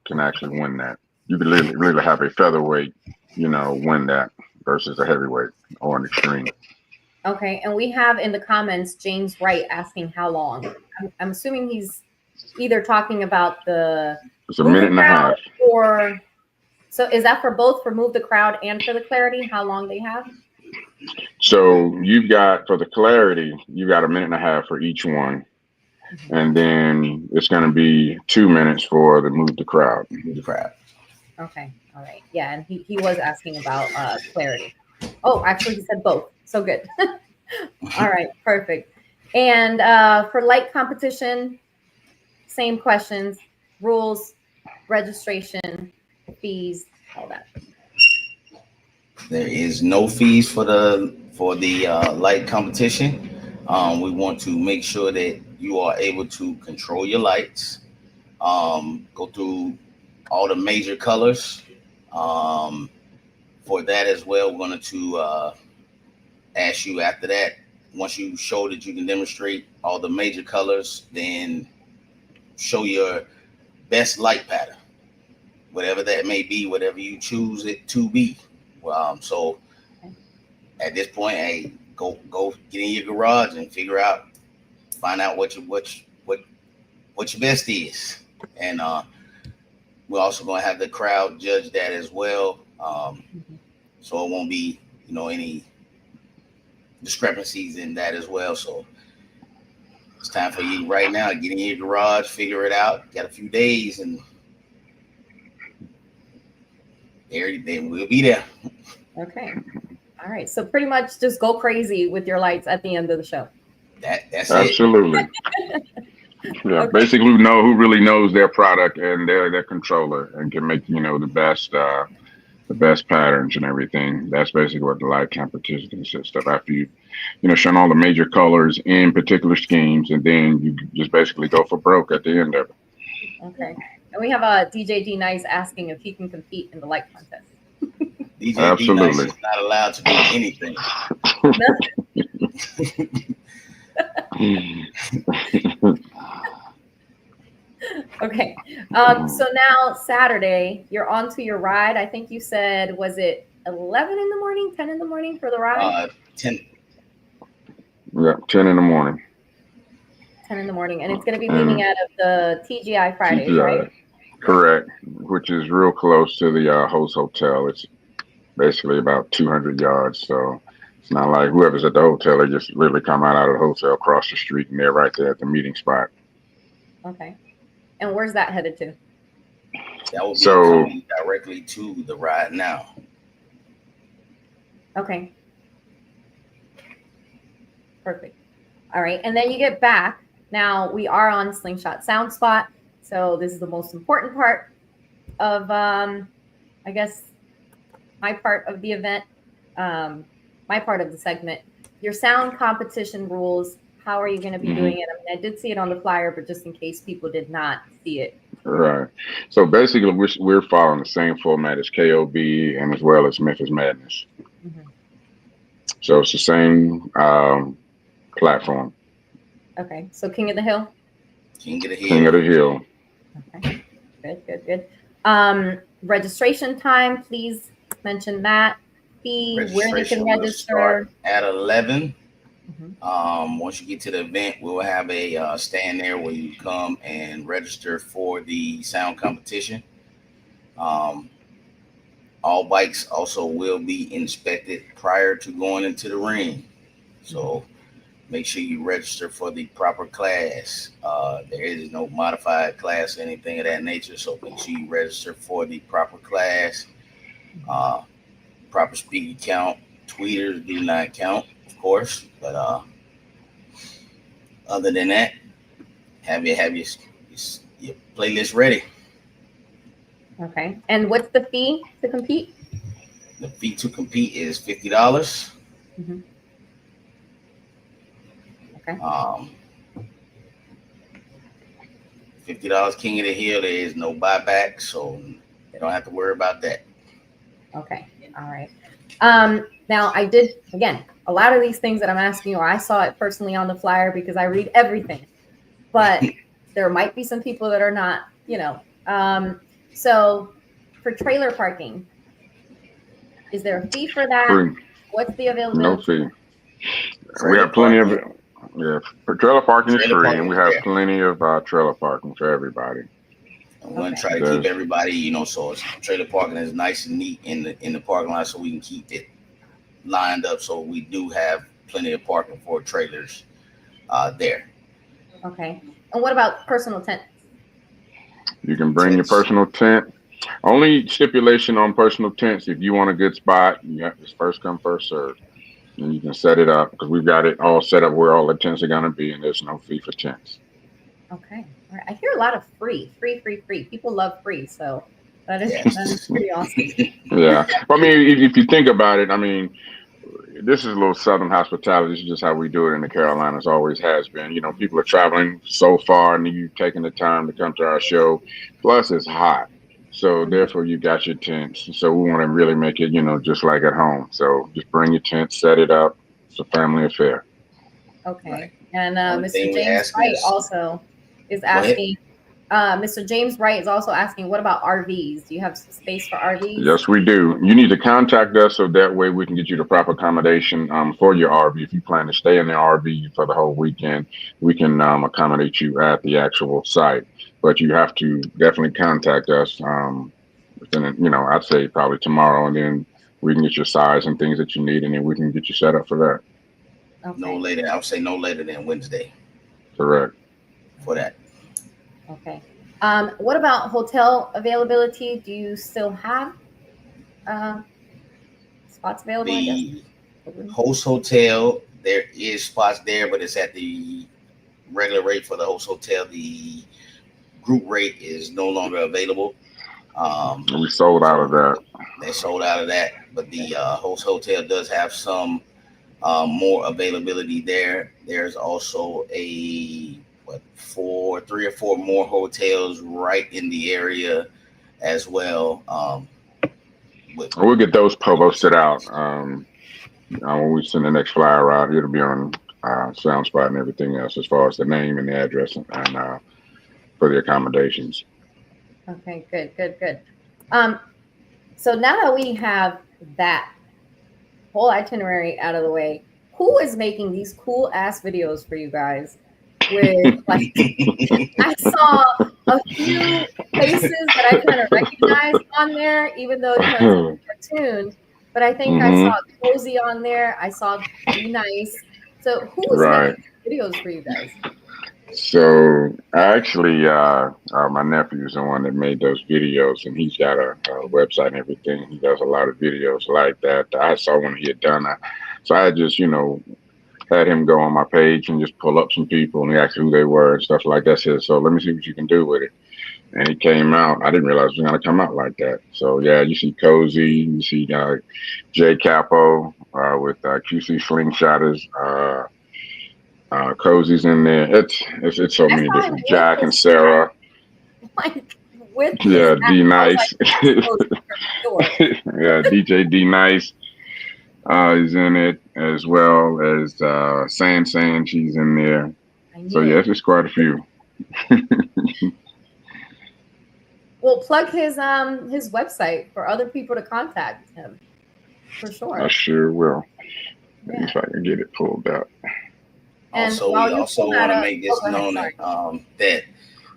can actually win that. You could really have a featherweight, win that versus a heavyweight or an extreme. Okay, and we have in the comments James Wright asking how long. I'm assuming he's either talking about the It's a minute and a half. or so is that for both for Move the Crowd and for the Clarity? How long they have? So you've got, for the Clarity, you got a minute and a half for each one. And then it's going to be 2 minutes for the Move the Crowd. Move the Crowd. Okay, all right. Yeah, and he was asking about Clarity. Oh, actually he said both. So good. All right, perfect. And for light competition, same questions, rules, registration, fees, all that. There is no fees for the light competition. We want to make sure that you are able to control your lights, go through all the major colors. For that as well, we're going to ask you after that, once you show that you can demonstrate all the major colors, then show your best light pattern, whatever that may be, whatever you choose it to be. So at this point, hey, go get in your garage and find out what your best is. And we're also going to have the crowd judge that as well. So it won't be, any discrepancies in that as well. So it's time for you right now. Get in your garage, figure it out. Got a few days, and they will be there. Okay. All right. So pretty much just go crazy with your lights at the end of the show. That's absolutely. Yeah, okay. Basically, who really knows their product and their controller and can make the best patterns and everything. That's basically what the light competition consists of. After you shown all the major colors in particular schemes, and then you just basically go for broke at the end of it. Okay. And we have a DJ D Nice asking if he can compete in the light contest. DJ Absolutely. D Nice is not allowed to do anything. Okay. So now Saturday, you're on to your ride. I think you said, was it 11 in the morning, 10 in the morning for the ride? 10. Yeah, 10 in the morning. 10 in the morning. And it's going to be leaving out of the TGI Fridays, right? Correct. Which is real close to the host hotel. It's basically about 200 yards. So it's not like whoever's at the hotel, they just literally come out of the hotel, across the street, and they're right there at the meeting spot. Okay. And where's that headed to? That will be coming directly to the ride now. Okay. Perfect. All right. And then you get back. Now we are on Slingshot Sound Spot. So this is the most important part of, I guess, my part of the event, my part of the segment. Your sound competition rules. How are you going to be doing it? I mean, I did see it on the flyer, but just in case people did not see it. Right. So basically, we're following the same format as KOB and as well as Memphis Madness. So it's the same platform. Okay. So King of the Hill? King of the Hill. King of the Hill. Okay. Good. Registration time, please mention that. Fee, where you can register. At 11. Once you get to the event, we'll have a stand there where you come and register for the sound competition. All bikes also will be inspected prior to going into the ring. So make sure you register for the proper class. There is no modified class or anything of that nature. So make sure you register for the proper class. Proper speaker count. Tweeters do not count, of course, but other than that, have your playlist ready. Okay. And what's the fee to compete? The fee to compete is $50. Okay. $50 King of the Hill. There is no buyback, so you don't have to worry about that. Okay. All right. Now I did, again, a lot of these things that I'm asking you, I saw it personally on the flyer because I read everything, but there might be some people that are not, so for trailer parking, is there a fee for that? Free. What's the availability? No fee. We have plenty of parking. trailer parking is Trailer free, and parking we is have there. plenty of trailer parking for everybody. I'm going to try to keep everybody, so trailer parking is nice and neat in the parking lot, so we can keep it lined up. So we do have plenty of parking for trailers there. Okay. And what about personal tents? You can bring your personal tent. Only stipulation on personal tents: if you want a good spot, it's first come, first serve, and you can set it up because we've got it all set up where all the tents are going to be, and there's no fee for tents. Okay. All right. I hear a lot of free. People love free, so that is pretty awesome. Yeah, I mean, if you think about it, I mean, this is a little Southern hospitality. This is just how we do it in the Carolinas. Always has been. People are traveling so far, and you've taken the time to come to our show. Plus, it's hot, so therefore you got your tents. So we want to really make it, just like at home. So just bring your tent, set it up. It's a family affair. Okay. Right. And Mr. James Wright also is asking. Mr. James Wright is also asking, what about RVs? Do you have space for RVs? Yes, we do. You need to contact us so that way we can get you the proper accommodation for your RV. If you plan to stay in the RV for the whole weekend, we can accommodate you at the actual site. But you have to definitely contact us within, I'd say probably tomorrow, and then we can get your size and things that you need, and then we can get you set up for that. Okay. No later. I would say no later than Wednesday. Correct. For that. Okay. What about hotel availability? Do you still have spots available? The host hotel, there is spots there, but it's at the regular rate for the host hotel. The group rate is no longer available. We sold out of that. They sold out of that, but the host hotel does have some more availability there. There's also three or four more hotels right in the area as well. We'll get those posted out when we send the next flyer out. It'll be on SoundSpot and everything else as far as the name and the address and for the accommodations. Okay, good. So now that we have that whole itinerary out of the way, who is making these cool ass videos for you guys? With I saw a few faces that I kind of recognized on there, even though it's a cartoon. But I think I saw Cozy on there. I saw Be Nice. So who is making videos for you guys? So actually, my nephew's the one that made those videos, and he's got a website and everything. He does a lot of videos like that. I saw one he had done. So I just, had him go on my page and just pull up some people and he asked who they were and stuff like that. Said, so let me see what you can do with it. And he came out. I didn't realize it was going to come out like that. So yeah, you see Cozy, you see Jay Capo with QC Slingshotters. Cozy's in there. It's so many different. Jack and Sarah. Like with D Nice. Yeah, DJ D Nice. Is in it, as well as San, she's in there. So yeah, it's quite a few. Well, plug his website for other people to contact him. For sure. I sure will. Yeah. If I can get it pulled up. Also, we also want to make this known that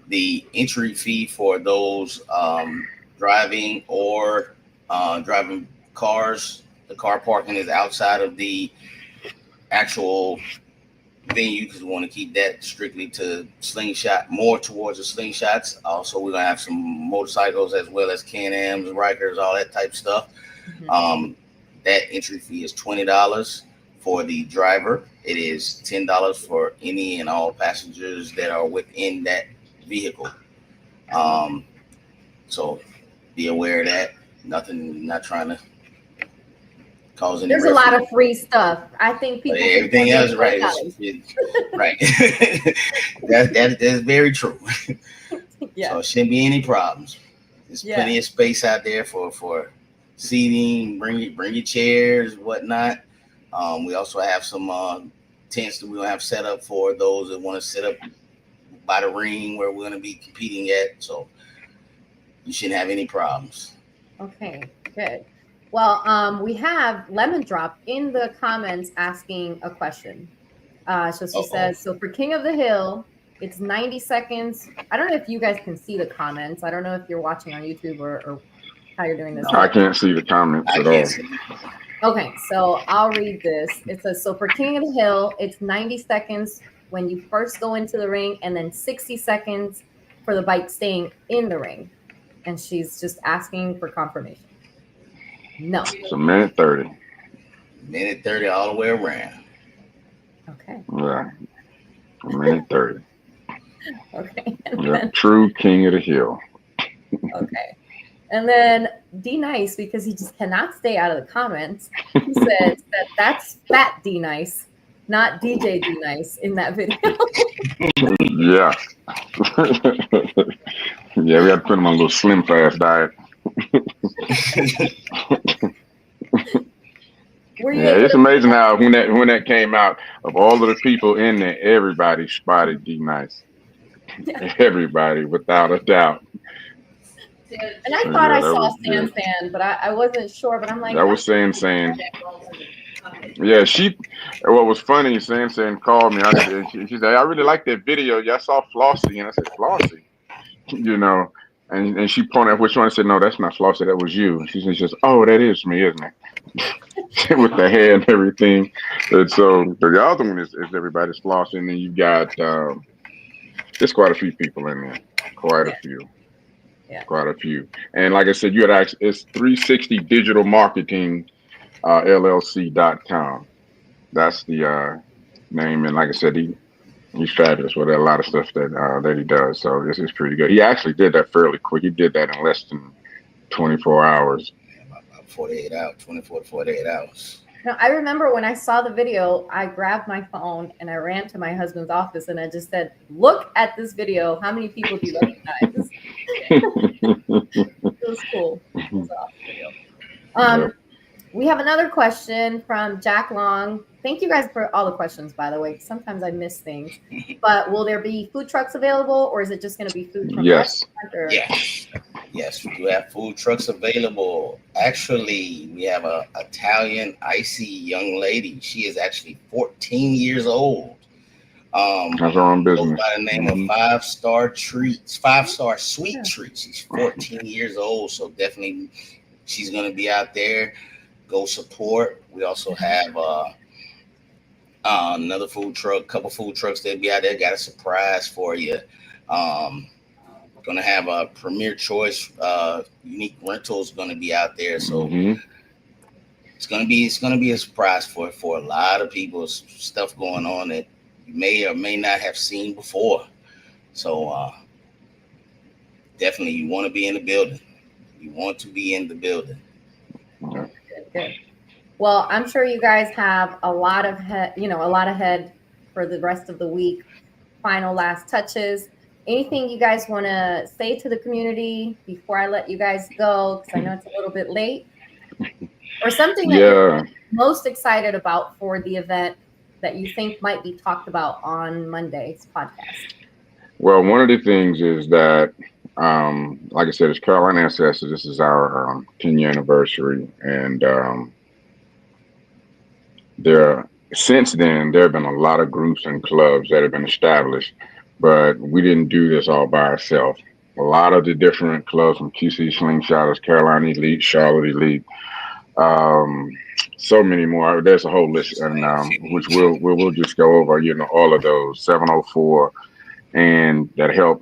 the entry fee for those driving or driving cars, the car parking is outside of the actual venue because we want to keep that strictly to slingshot, more towards the slingshots. Also, we're gonna have some motorcycles as well as Can-Ams, Rikers, all that type of stuff. That entry fee is $20 for the driver. It is $10 for any and all passengers that are within that vehicle. So be aware of that. Not trying to cause any. There's a lot of free stuff. I think people. Everything else, right? Right. That's very true. Yeah. So it shouldn't be any problems. There's plenty of space out there for seating. Bring your chairs, whatnot. We also have some tents that we'll have set up for those that want to sit up by the ring where we're going to be competing at. So you shouldn't have any problems. Okay, good. Well, we have Lemon Drop in the comments asking a question. So she says, so for King of the Hill, it's 90 seconds. I don't know if you guys can see the comments. I don't know if you're watching on YouTube or how you're doing this. I can't see the comments at all. Okay, so I'll read this. It says, so for King of the Hill, it's 90 seconds when you first go into the ring, and then 60 seconds for the bike staying in the ring. And she's just asking for confirmation. No. It's a minute 30. Minute 30 all the way around. Okay. Yeah. A minute 30. Okay. Yeah, true King of the Hill. Okay. And then D Nice, because he just cannot stay out of the comments, he says that that's Fat D Nice, not DJ D Nice in that video. Yeah. Yeah, we had to put him on a little slim fast diet. Yeah, it's amazing how when that came out, of all of the people in there, everybody spotted D Nice. Yeah. Everybody, without a doubt. And I thought I saw San, but I wasn't sure. But I'm like, that was San. Yeah, what was funny, San called me. She said, I really like that video. Yeah, I saw Flossie. And I said, Flossie? You know, and she pointed at which one. I said, no, that's not Flossie. That was you. She says, oh, that is me, isn't it? With the hair and everything. And so the other one is everybody's Flossie. And then you got, there's quite a few people in there. Quite a few. Yeah. Quite a few. And like I said, you had actually, it's 360 Digital Marketing LLC.com. That's the name. And like I said, he's fabulous with a lot of stuff that he does. So this is pretty good. He actually did that fairly quick. He did that in less than 24 hours. About 48 hours, 24 to 48 hours. Now, I remember when I saw the video, I grabbed my phone and I ran to my husband's office and I just said, look at this video. How many people do you recognize? It was cool. It was an awesome video. We have another question from Jack Long. Thank you guys for all the questions, by the way. Sometimes I miss things. But will there be food trucks available, or is it just going to be food from Yes. Yes, we do have food trucks available. Actually, we have a Italian icy young lady. She is actually 14 years old. Has her own business. By the name of 5-Star Sweet Treats. She's 14 years old, so definitely she's going to be out there. Go support. We also have another food truck, couple food trucks that'll be out there. Got a surprise for you. Gonna have a Premier Choice Unique Rentals gonna be out there. So it's gonna be a surprise for a lot of people. Stuff going on that you may or may not have seen before. So definitely you want to be in the building. You want to be in the building. Good. Well, I'm sure you guys have a lot ahead for the rest of the week. Final last touches. Anything you guys want to say to the community before I let you guys go? Because I know it's a little bit late. Or something that you're most excited about for the event that you think might be talked about on Monday's podcast. Well, one of the things is that, like I said, it's Carolina Ancestors. This is our 10-year anniversary. And since then, there have been a lot of groups and clubs that have been established. But we didn't do this all by ourselves. A lot of the different clubs from QC Slingshotters, Carolina Elite, Charlotte Elite, so many more. There's a whole list, and which we'll just go over, all of those 704, and that help,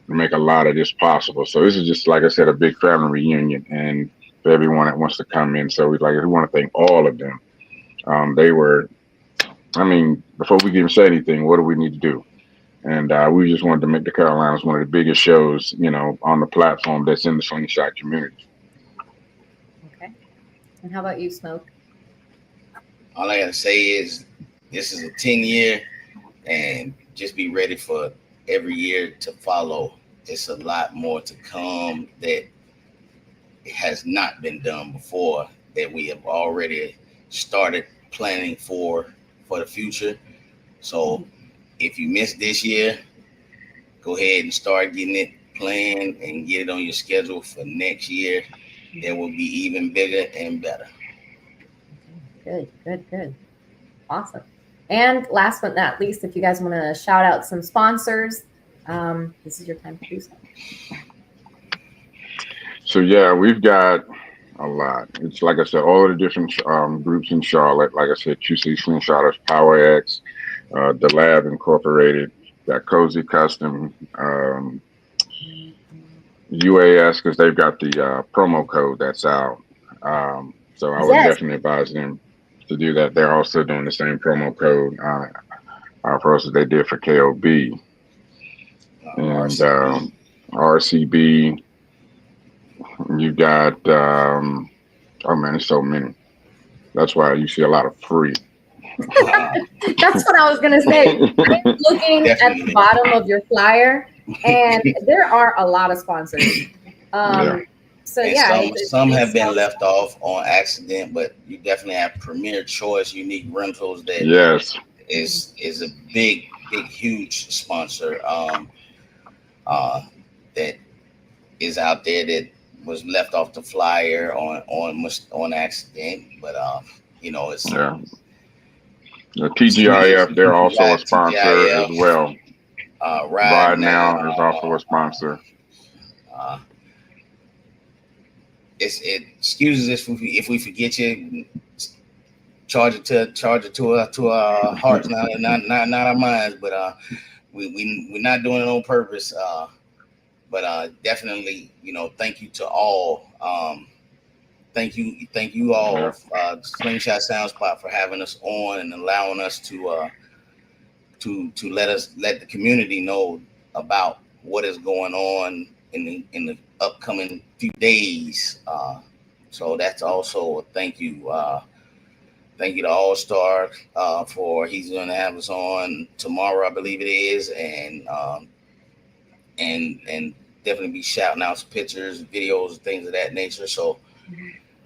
make a lot of this possible. So this is just, like I said, a big family reunion, and for everyone that wants to come in. So we want to thank all of them. Before we can even say anything, what do we need to do? And we just wanted to make the Carolinas one of the biggest shows, on the platform that's in the slingshot community. Okay. And how about you, Smoke? All I got to say is this is a 10-year, and just be ready for every year to follow. It's a lot more to come that has not been done before, that we have already started planning for the future. So if you missed this year, go ahead and start getting it planned and get it on your schedule for next year. it will be even bigger and better. Good. Awesome. And last but not least, if you guys want to shout out some sponsors, this is your time to do so. So yeah, we've got a lot. It's like I said, all of the different groups in Charlotte. Like I said, QC Slingshotters, Power X, The Lab Incorporated, got Cozy Custom, UAS, because they've got the promo code that's out. So I would definitely advise them to do that. They're also doing the same promo code for us as they did for KOB. And RCB, you got, oh man, there's so many. That's why you see a lot of free. That's what I was going to say. I'm looking at the bottom of your flyer, and there are a lot of sponsors. So and yeah, some have been left off on accident, but you definitely have Premier Choice Unique Rentals that is a big, huge sponsor that is out there that was left off the flyer on accident, but you know, it's the TGIF, they're also a sponsor as well. Ride Now is also a sponsor. It excuses us if we forget you. Charge it to our hearts, not our minds. But we're not doing it on purpose. But definitely, you know, thank you to all. Thank you all, Slingshot Sound Spot, for having us on and allowing us to let the community know about what is going on in the upcoming few days. So that's also a thank you. Thank you to All Star for he's going to have us on tomorrow, I believe it is, and definitely be shouting out some pictures, videos, things of that nature. So,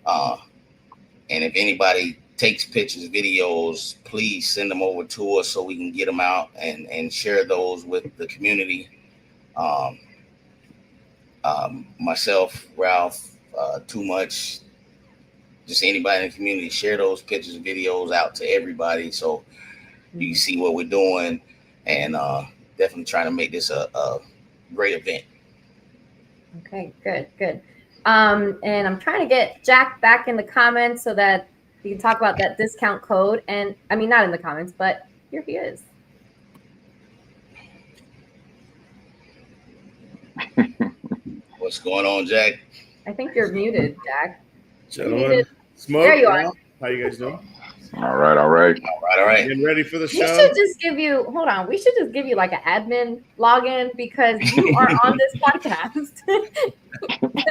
and if anybody takes pictures, videos, please send them over to us so we can get them out and share those with the community. Myself, Ralph, Too Much, just anybody in the community, share those pictures and videos out to everybody so you can see what we're doing, and definitely trying to make this a great event. Okay, good. And I'm trying to get Jack back in the comments so that we can talk about that discount code. And I mean, not in the comments, but here he is. What's going on, Jack? I think you're muted, Jack. Gentlemen, Smoke, there you are. How you guys doing? All right. Getting ready for the show? We should just give you, we should just give you like an admin login because you are on this podcast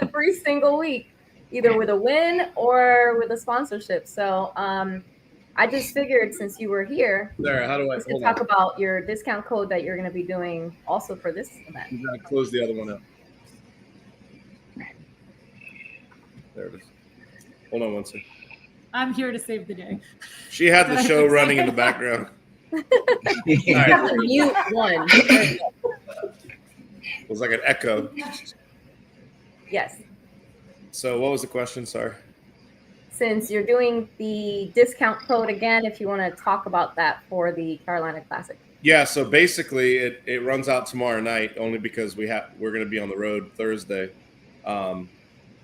every single week, either with a win or with a sponsorship. So I just figured since you were here, Sarah, how do I talk about your discount code that you're going to be doing also for this event. I'm going to close the other one up. There it is. Hold on one second. I'm here to save the day. She had the show running in the background. You have to mute one. It was like an echo. Yes. So what was the question? Sorry. Since you're doing the discount code again, if you want to talk about that for the Carolina Classic. Yeah, so basically it runs out tomorrow night only because we're going to be on the road Thursday.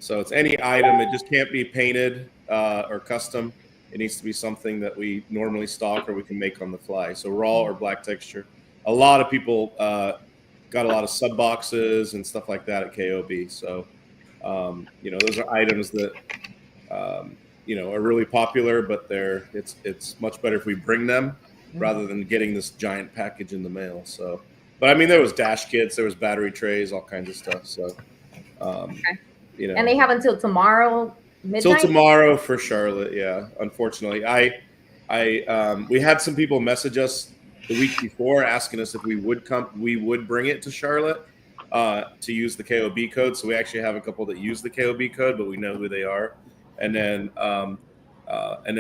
So it's any item. It just can't be painted or custom. It needs to be something that we normally stock or we can make on the fly. So raw or black texture. A lot of people got a lot of sub boxes and stuff like that at KOB. So, those are items that, are really popular, but it's much better if we bring them rather than getting this giant package in the mail. So, but I mean, there was dash kits, there was battery trays, all kinds of stuff. So, and they have until tomorrow midnight. Till tomorrow for Charlotte. Yeah, unfortunately, we had some people message us the week before asking us if we would bring it to Charlotte to use the KOB code. So we actually have a couple that use the KOB code, but we know who they are. And then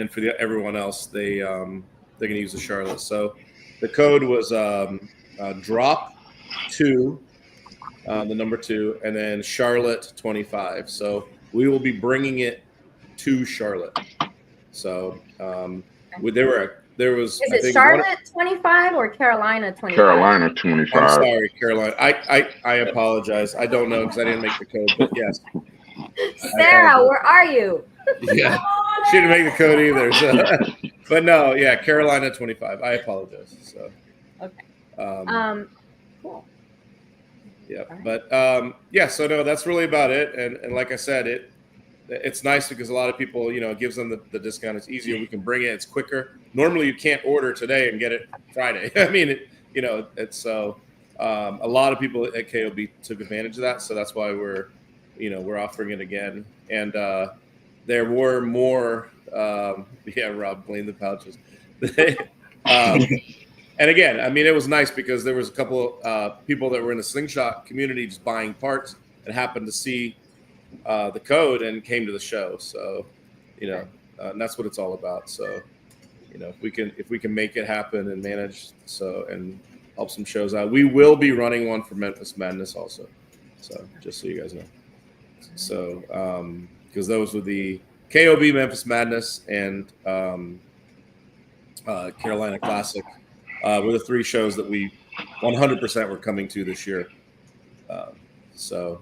for everyone else, they're going to use the Charlotte. So the code was drop 2. The number 2, and then Charlotte 25. So we will be bringing it to Charlotte. So there was. Is I it think Charlotte 25 or Carolina 25? Carolina 25. I'm sorry, Carolina. I apologize. I don't know because I didn't make the code, but yes. Sarah, where are you? Yeah, she didn't make the code either. So. But no, yeah, Carolina 25. I apologize. So. Okay. Cool. Yeah, but yeah. So no, that's really about it. And like I said, it's nice because a lot of people, it gives them the discount. It's easier. We can bring it. It's quicker. Normally, you can't order today and get it Friday. I mean, it's so a lot of people at KOB took advantage of that. So that's why we're offering it again. And there were more. Yeah, Rob, blame the pouches. And again, I mean, it was nice because there was a couple people that were in the slingshot community just buying parts and happened to see the code and came to the show. So, and that's what it's all about. So, if we can make it happen and manage and help some shows out, we will be running one for Memphis Madness also. So just so you guys know. So, because those were the KOB Memphis Madness and Carolina Classic were the 3 shows that we 100% were coming to this year. So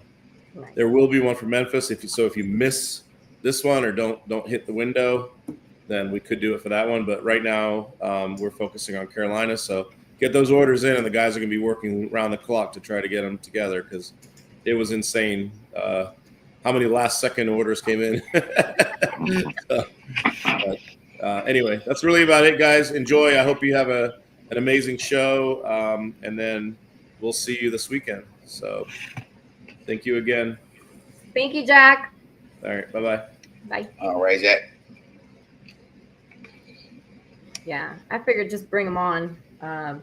there will be one for Memphis. If you miss this one or don't hit the window, then we could do it for that one. But right now we're focusing on Carolina. So get those orders in, and the guys are going to be working around the clock to try to get them together because it was insane how many last-second orders came in. Anyway, that's really about it, guys. Enjoy. I hope you have an amazing show, and then we'll see you this weekend. So thank you again. Thank you, Jack. All right. Bye-bye. Bye. All right, Jack. Yeah, I figured just bring them on,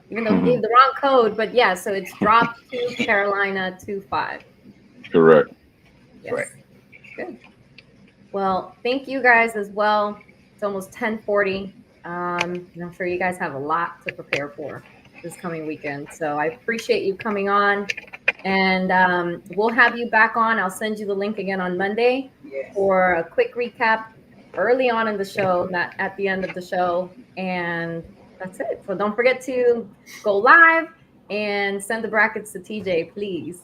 even though he gave the wrong code. But yeah, so it's drop to Carolina 25. Correct. Yes. Correct. Good. Well, thank you guys as well. It's almost 10:40. And I'm sure you guys have a lot to prepare for this coming weekend. So I appreciate you coming on. And we'll have you back on. I'll send you the link again on Monday for a quick recap early on in the show, not at the end of the show. And that's it. So don't forget to go live and send the brackets to TJ, please.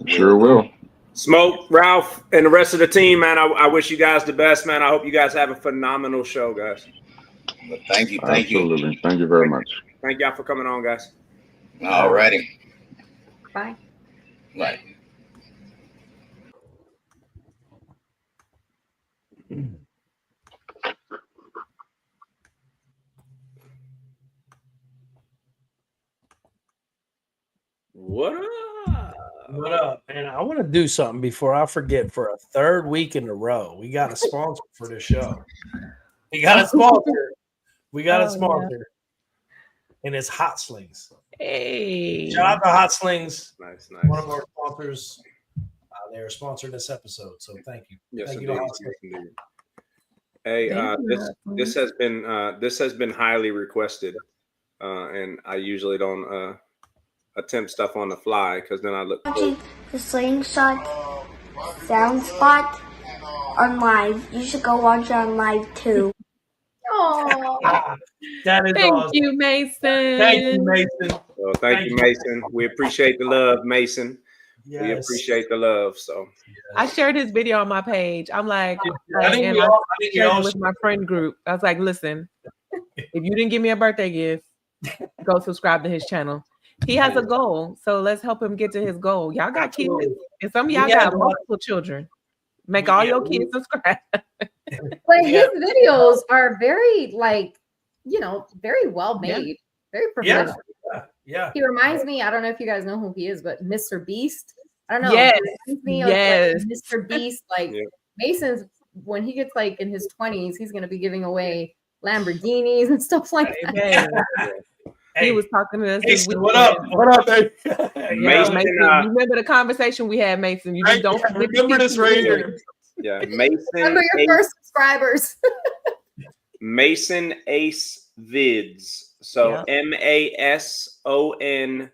Sure will. Smoke, Ralph, and the rest of the team, man. I wish you guys the best, man. I hope you guys have a phenomenal show, guys. Well, thank you. Absolutely. Thank you very much. Thank y'all for coming on, guys. All righty. Bye. Right. What up? What up? And I want to do something before I forget. For a 3rd week in a row, we got a sponsor for this show. We got a sponsor. Yeah. And it's Hot Slings. Hey. Shout out to Hot Slings. Nice. One of our sponsors. They are sponsoring this episode, so thank you. Yes, thank you indeed. to Hot Slings. Hey, this has been highly requested, and I usually don't attempt stuff on the fly because then I look. Watching the Slingshot Sound Spot on live. You should go watch it on live too. Oh, that is Thank awesome. you, Mason. Thank you, Mason. Well, thank you, Mason. We appreciate the love, Mason. Yes. We appreciate the love. So I shared his video on my page. I'm like, I think and we I all shared it with my friend group. I was like, listen, if you didn't give me a birthday gift, go subscribe to his channel. He has a goal, so let's help him get to his goal. Y'all got kids, and some of y'all got multiple children. Make all your kids subscribe. But his videos are very, very well made, very professional. Yeah. He reminds me, I don't know if you guys know who he is, but Mr. Beast. I don't know. Yes. He reminds me of, Mr. Beast. Mason's, when he gets in his 20s, he's going to be giving away Lamborghinis and stuff like that. He was talking to us this weekend. What up, baby? Mason, you remember the conversation we had, Mason? You just don't remember this right here. Yeah, Mason. Remember your first subscribers. Mason Ace Vids. So MASONACEVIDS.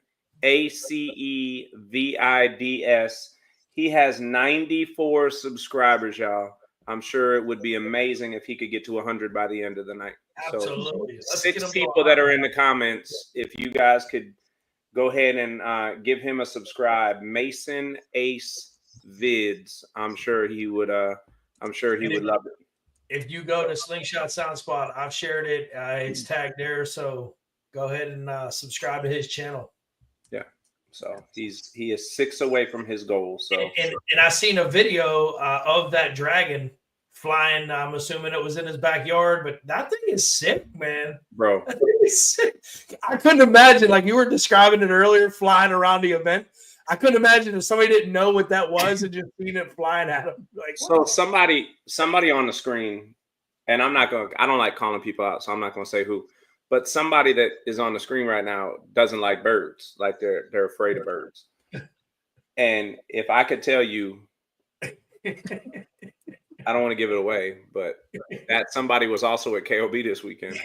He has 94 subscribers, y'all. I'm sure it would be amazing if he could get to 100 by the end of the night. Absolutely. So 6 people that are in the comments, if you guys could go ahead and give him a subscribe. Mason Ace Vids. I'm sure he would love it. If you go to Slingshot Soundspot, I've shared it. It's tagged there. So go ahead and subscribe to his channel. Yeah. So he is 6 away from his goal. So and I seen a video of that dragon flying. I'm assuming it was in his backyard, but that thing is sick, man. Bro. That thing is sick. I couldn't imagine, like you were describing it earlier, flying around the event. I couldn't imagine if somebody didn't know what that was and just seen it flying at him. Like, so somebody on the screen, and I don't like calling people out, so I'm not gonna say who, but somebody that is on the screen right now doesn't like birds. Like they're afraid of birds. And if I could tell you, I don't want to give it away, but that somebody was also at KOB this weekend.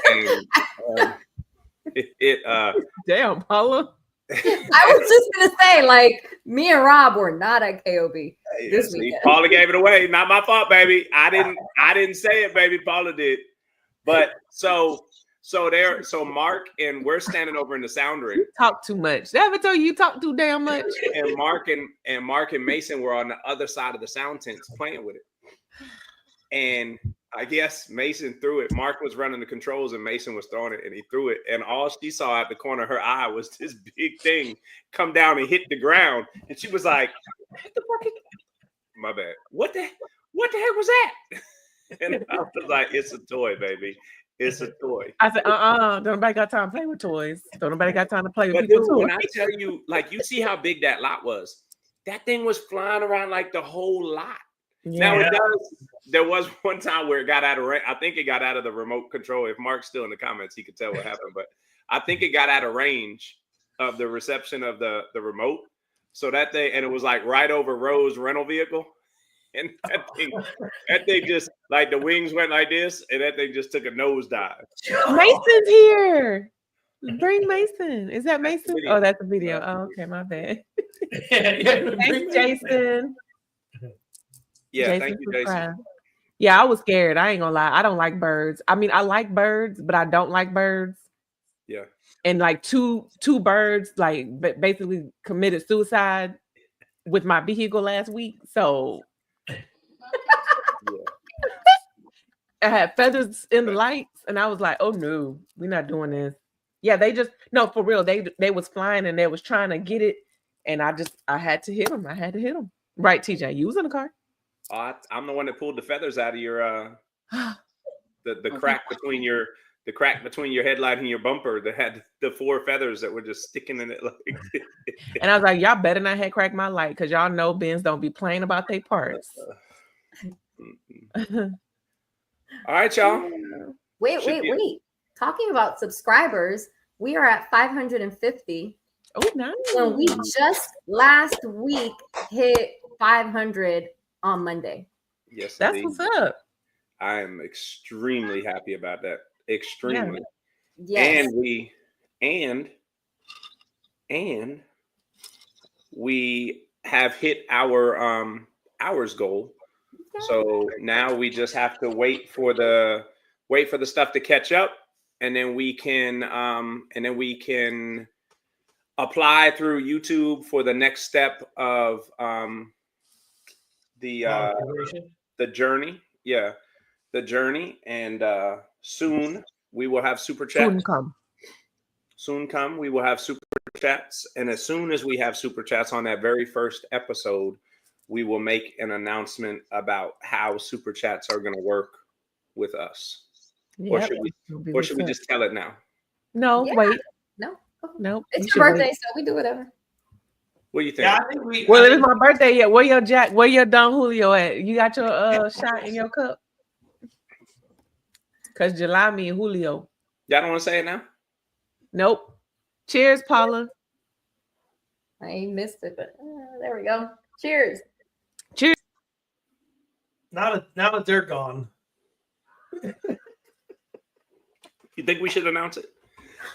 And, damn, Paula. I was just gonna say, like, me and Rob were not at KOB this weekend. Paula gave it away. Not my fault, baby. I didn't say it, baby. Paula did. But so Mark and we're standing over in the sound ring. You talk too much. Did I ever tell you talk too damn much? And Mark and Mason were on the other side of the sound tents playing with it. And I guess Mason threw it. Mark was running the controls and Mason was throwing it, and he threw it. And all she saw at the corner of her eye was this big thing come down and hit the ground. And she was like, "What the fuck? My bad. What the heck was that?" And I was like, "It's a toy, baby. It's a toy." I said, don't nobody got time to play with toys. Don't nobody got time to play with But people's dude, toys. when I tell you, like, you see how big that lot was. That thing was flying around like the whole lot. Yeah. Now there was one time where it got out of range. I think it got out of the remote control. If Mark's still in the comments, he could tell what happened. But I think it got out of range of the reception of the remote. So that thing, and it was like right over Rose's rental vehicle. And that thing just, like, the wings went like this, and that thing just took a nosedive. Mason's here. Bring Mason. Is that Mason? Oh, that's a video. Oh, okay, my bad. Thanks, Jason. Yeah, Jason, thank you, Jason. Yeah, I was scared. I ain't gonna lie. I don't like birds. I mean, I like birds, but I don't like birds. Yeah. And like two birds, like basically committed suicide with my vehicle last week. So I had feathers in the lights, and I was like, "Oh no, we're not doing this." Yeah, for real. They was flying and they was trying to get it, and I had to hit them. Right, TJ, you was in the car. I'm the one that pulled the feathers out of your the crack between your headlight and your bumper that had the 4 feathers that were just sticking in it. Like. And I was like, y'all better not have cracked my light, because y'all know Benz don't be playing about their parts. All right, y'all. Wait. Talking about subscribers, we are at 550. Oh, nice. When we just last week hit 500 on Monday. Yes, that's indeed. what's up. I am extremely happy about that. Extremely. Yeah. Yes. And we have hit our hours goal. So now we just have to wait for the stuff to catch up, and then we can apply through YouTube for the next step of the journey. Yeah, the journey. And soon we will have super chats. Soon come. We will have super chats. And as soon as we have super chats on that very first episode, we will make an announcement about how super chats are going to work with us. Yep. Or should we just tell it now? No, wait. No. It's your birthday, so we do whatever. What do you think? Yeah, I think it was my birthday yet. Where your Don Julio at? You got your shot in your cup? Because July me and Julio. Y'all don't want to say it now? Nope. Cheers, Paula. I ain't missed it, but there we go. Cheers. Cheers. Now that they're gone. You think we should announce it?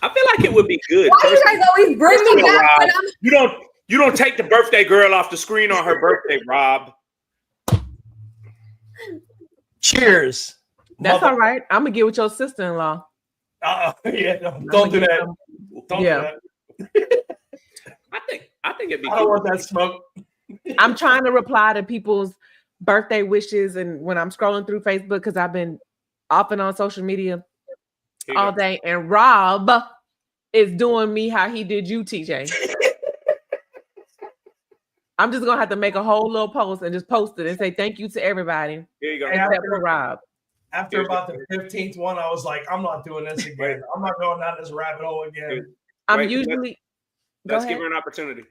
I feel like it would be good. Why do you guys always bring me back? You don't take the birthday girl off the screen on her birthday, Rob. Cheers. That's all right. I'm gonna get with your sister-in-law. Yeah, no, don't do that. Don't do that. I think it'd be. I don't want that smoke. I'm trying to reply to people's birthday wishes, and when I'm scrolling through Facebook, because I've been off and on social media all day, and Rob is doing me how he did you, TJ. I'm just gonna have to make a whole little post and just post it and say thank you to everybody. Here you go. Except for Rob. After about the 15th one, I was like, I'm not doing this again. I'm not going down this rabbit hole again. I'm let's give her an opportunity.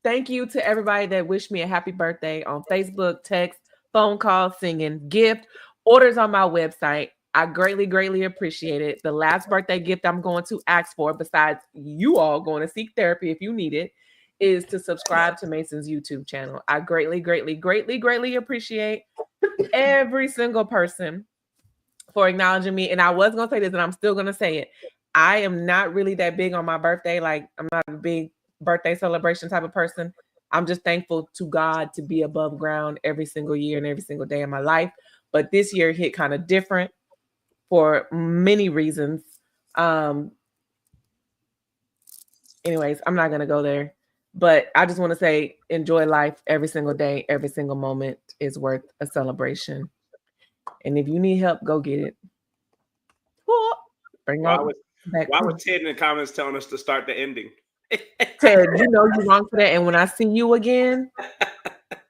Thank you to everybody that wished me a happy birthday on Facebook, text, phone call, singing, gift, orders on my website. I greatly, greatly appreciate it. The last birthday gift I'm going to ask for, besides you all going to seek therapy if you need it, is to subscribe to Mason's YouTube channel. I greatly, greatly, greatly, greatly appreciate every single person for acknowledging me. And I was going to say this, and I'm still going to say it. I am not really that big on my birthday. Like, I'm not a big birthday celebration type of person. I'm just thankful to God to be above ground every single year and every single day of my life. But this year hit kind of different for many reasons. Anyways, I'm not going to go there. But I just want to say, enjoy life every single day. Every single moment is worth a celebration. And if you need help, go get it. Bring Why on was Ted in the comments telling us to start the ending? Ted, you know you're wrong for that. And when I see you again,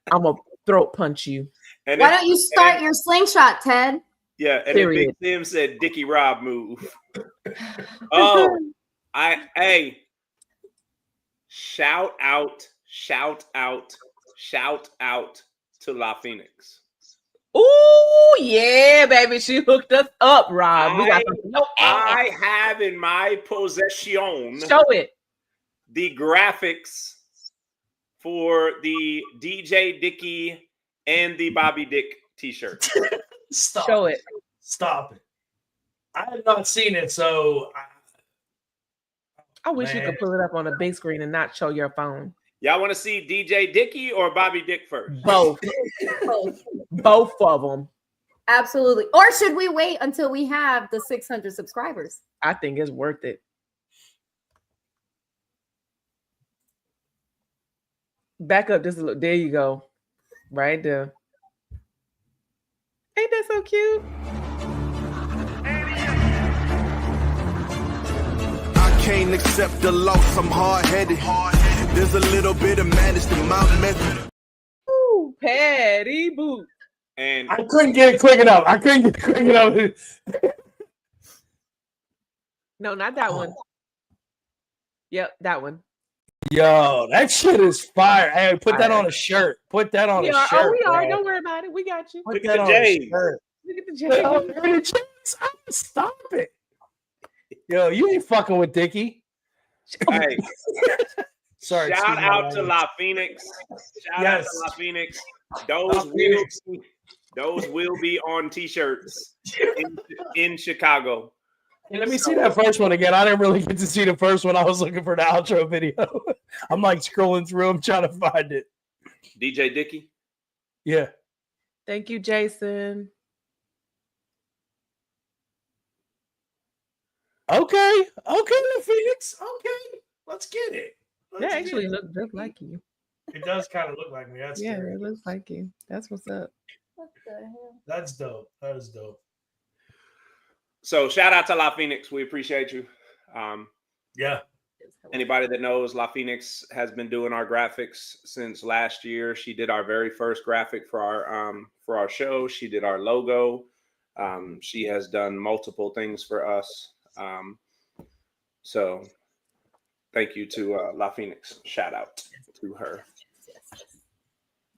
I'm going to throat punch you. Why don't you start your slingshot, Ted? Yeah, and then Big Tim said, Dickie Rob move. Oh, hey. Shout out to La Phoenix. Oh, yeah, baby. She hooked us up, Rob. I have in my possession. Show it. The graphics for the DJ Dickie and the Bobby Dick t-shirt. Show it. Stop it. I have not seen it, so I wish you could pull it up on a big screen and not show your phone. Y'all want to see DJ Dickie or Bobby Dick first? Both. Both of them. Absolutely. Or should we wait until we have the 600 subscribers? I think it's worth it. Back up just a little. There you go. Right there. Ain't that so cute? Can't accept the loss. I'm hard-headed. There's a little bit of madness to my method. Ooh, Patty Boot. And I couldn't get it quick enough. No, not that one. Yep, that one. Yo, that shit is fire. Hey, put that on a shirt. Put that on a shirt. Oh, we are. Bro. Don't worry about it. We got you. Put that on a shirt. Look at the J. Stop it. Yo, you ain't fucking with Dickie. Hey. Sorry. Shout out to La Phoenix. Shout out to La Phoenix. Those will be on t-shirts in Chicago. Hey, let me see that first one again. I didn't really get to see the first one. I was looking for the outro video. I'm like scrolling through. I'm trying to find it. DJ Dickie? Yeah. Thank you, Jason. Okay, Phoenix. Okay, let's get it. That actually looks just like you. It does kind of look like me. That's yeah, scary. it looks like you. That's what's up. What the hell? That's dope. That is dope. So shout out to La Phoenix. We appreciate you. Yeah. Anybody that knows, La Phoenix has been doing our graphics since last year. She did our very first graphic for our show. She did our logo. She has done multiple things for us. So thank you to La Phoenix. Shout out to her.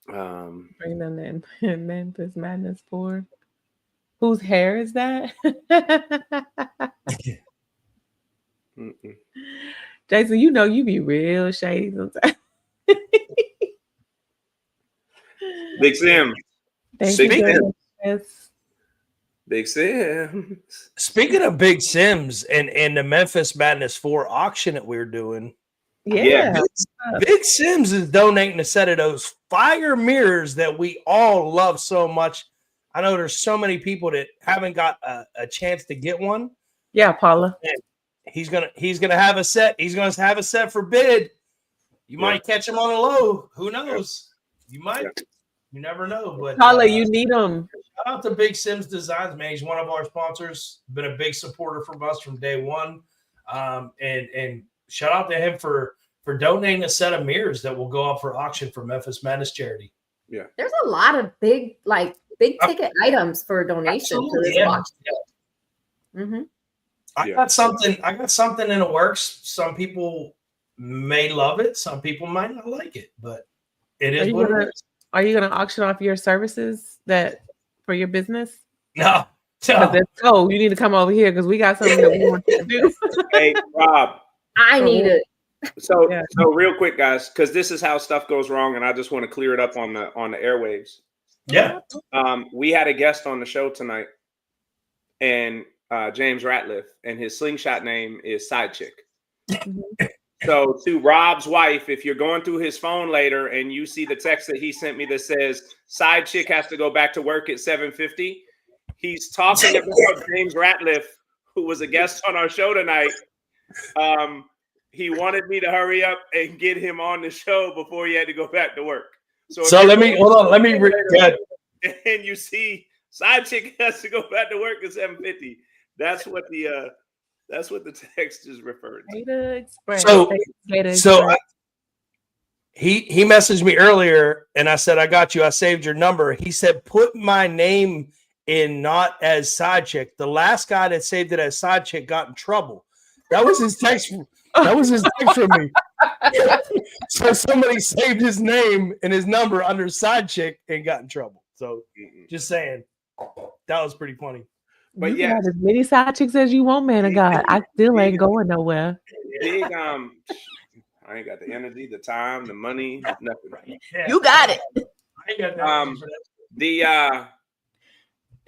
Bring them in Memphis Madness 4. Whose hair is that? Jason, you know you be real shady sometimes. Big Sim. Big Sims. Speaking of Big Sims and the Memphis Madness 4 auction that we're doing, Yeah. Big Sims is donating a set of those fire mirrors that we all love so much. I know there's so many people that haven't got a chance to get one. Yeah, Paula. And he's gonna have a set. He's gonna have a set for bid. You might catch him on a low. Who knows? You might. You never know. But Paula, you need them. Shout out to Big Sims Designs, man. He's one of our sponsors. Been a big supporter from us from day one. And shout out to him for donating a set of mirrors that will go up for auction for Memphis Madness charity. Yeah. There's a lot of big ticket items for donation to this watch. Mm-hmm. I got something in the works. Some people may love it. Some people might not like it, but it is what it is. Are you going to auction off your services for your business? No. Let's go. You need to come over here because we got something that we want you to do. Hey, Rob. I need it. So real quick, guys, because this is how stuff goes wrong, and I just want to clear it up on the airwaves. Yeah. We had a guest on the show tonight, and James Ratliff, and his slingshot name is Side Chick. So to Rob's wife, if you're going through his phone later and you see the text that he sent me that says Side Chick has to go back to work at 7:50, he's talking about James Ratliff, who was a guest on our show tonight. He wanted me to hurry up and get him on the show before he had to go back to work. So let me read. And you see Side Chick has to go back to work at 7:50. That's what the text is referring to. He messaged me earlier and I said, I got you. I saved your number. He said, put my name in not as Side Chick. The last guy that saved it as Side Chick got in trouble. That was his text. That was his text from me. So somebody saved his name and his number under Side Chick and got in trouble. So just saying, that was pretty funny. But you can have as many side chicks as you want, man of God. I still ain't going nowhere. Big, I ain't got the energy, the time, the money, nothing. You got it. I ain't got that.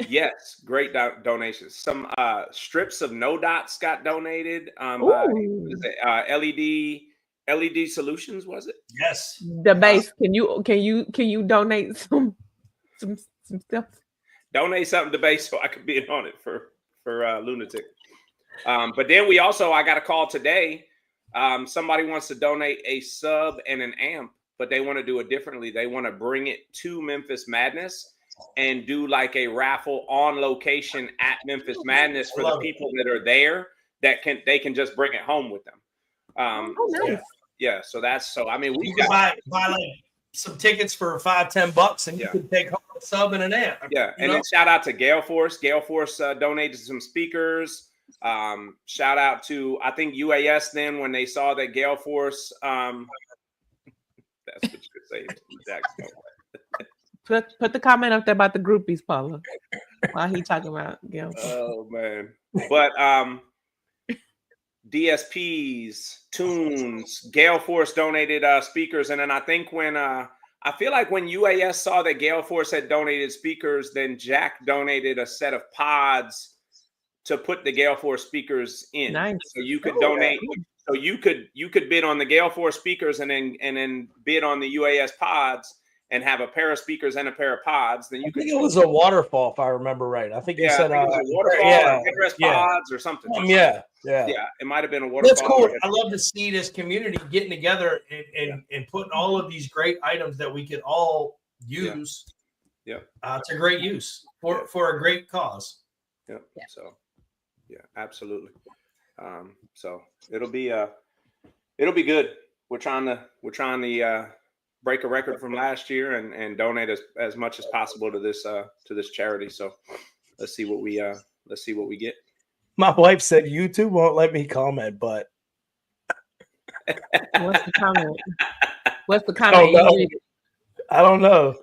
Yes, great donations. Some strips of No Dots got donated. By LED Solutions, was it? Yes. The base. Can you donate some stuff? Donate something to base so I could be on it for Lunatic. But then I got a call today. Somebody wants to donate a sub and an amp, but they want to do it differently. They want to bring it to Memphis Madness and do like a raffle on location at Memphis Madness for the people that are there they can just bring it home with them. Nice. Yeah. So we can buy like some tickets for $5-10 and you can take home a sub and an amp. Yeah. And then shout out to Gale Force. Gale Force donated some speakers. Shout out to, I think, UAS then when they saw that Gale Force, that's what you could say. Put the comment up there about the groupies, Paula. While he talking about Gale Force. Oh man. But DSPs, tunes, Gale Force donated speakers. And then I think when I feel like when UAS saw that Gale Force had donated speakers, then Jack donated a set of pods to put the Gale Force speakers in. Nice. So you could donate. So you could bid on the Gale Force speakers and then bid on the UAS pods and have a pair of speakers and a pair of pods. Then I think it was a waterfall, if I remember right. I think you said it was a waterfall, headrest pods or something. Yeah. It might have been a waterfall. That's cool. I love to see this community getting together and putting all of these great items that we could all use. Yeah. To great use for a great cause. Yeah. So absolutely. So it'll be good. We're trying to break a record from last year and donate as much as possible to this charity. So let's see what we get. My wife said YouTube won't let me comment, but what's the comment? What's the comment? I don't know.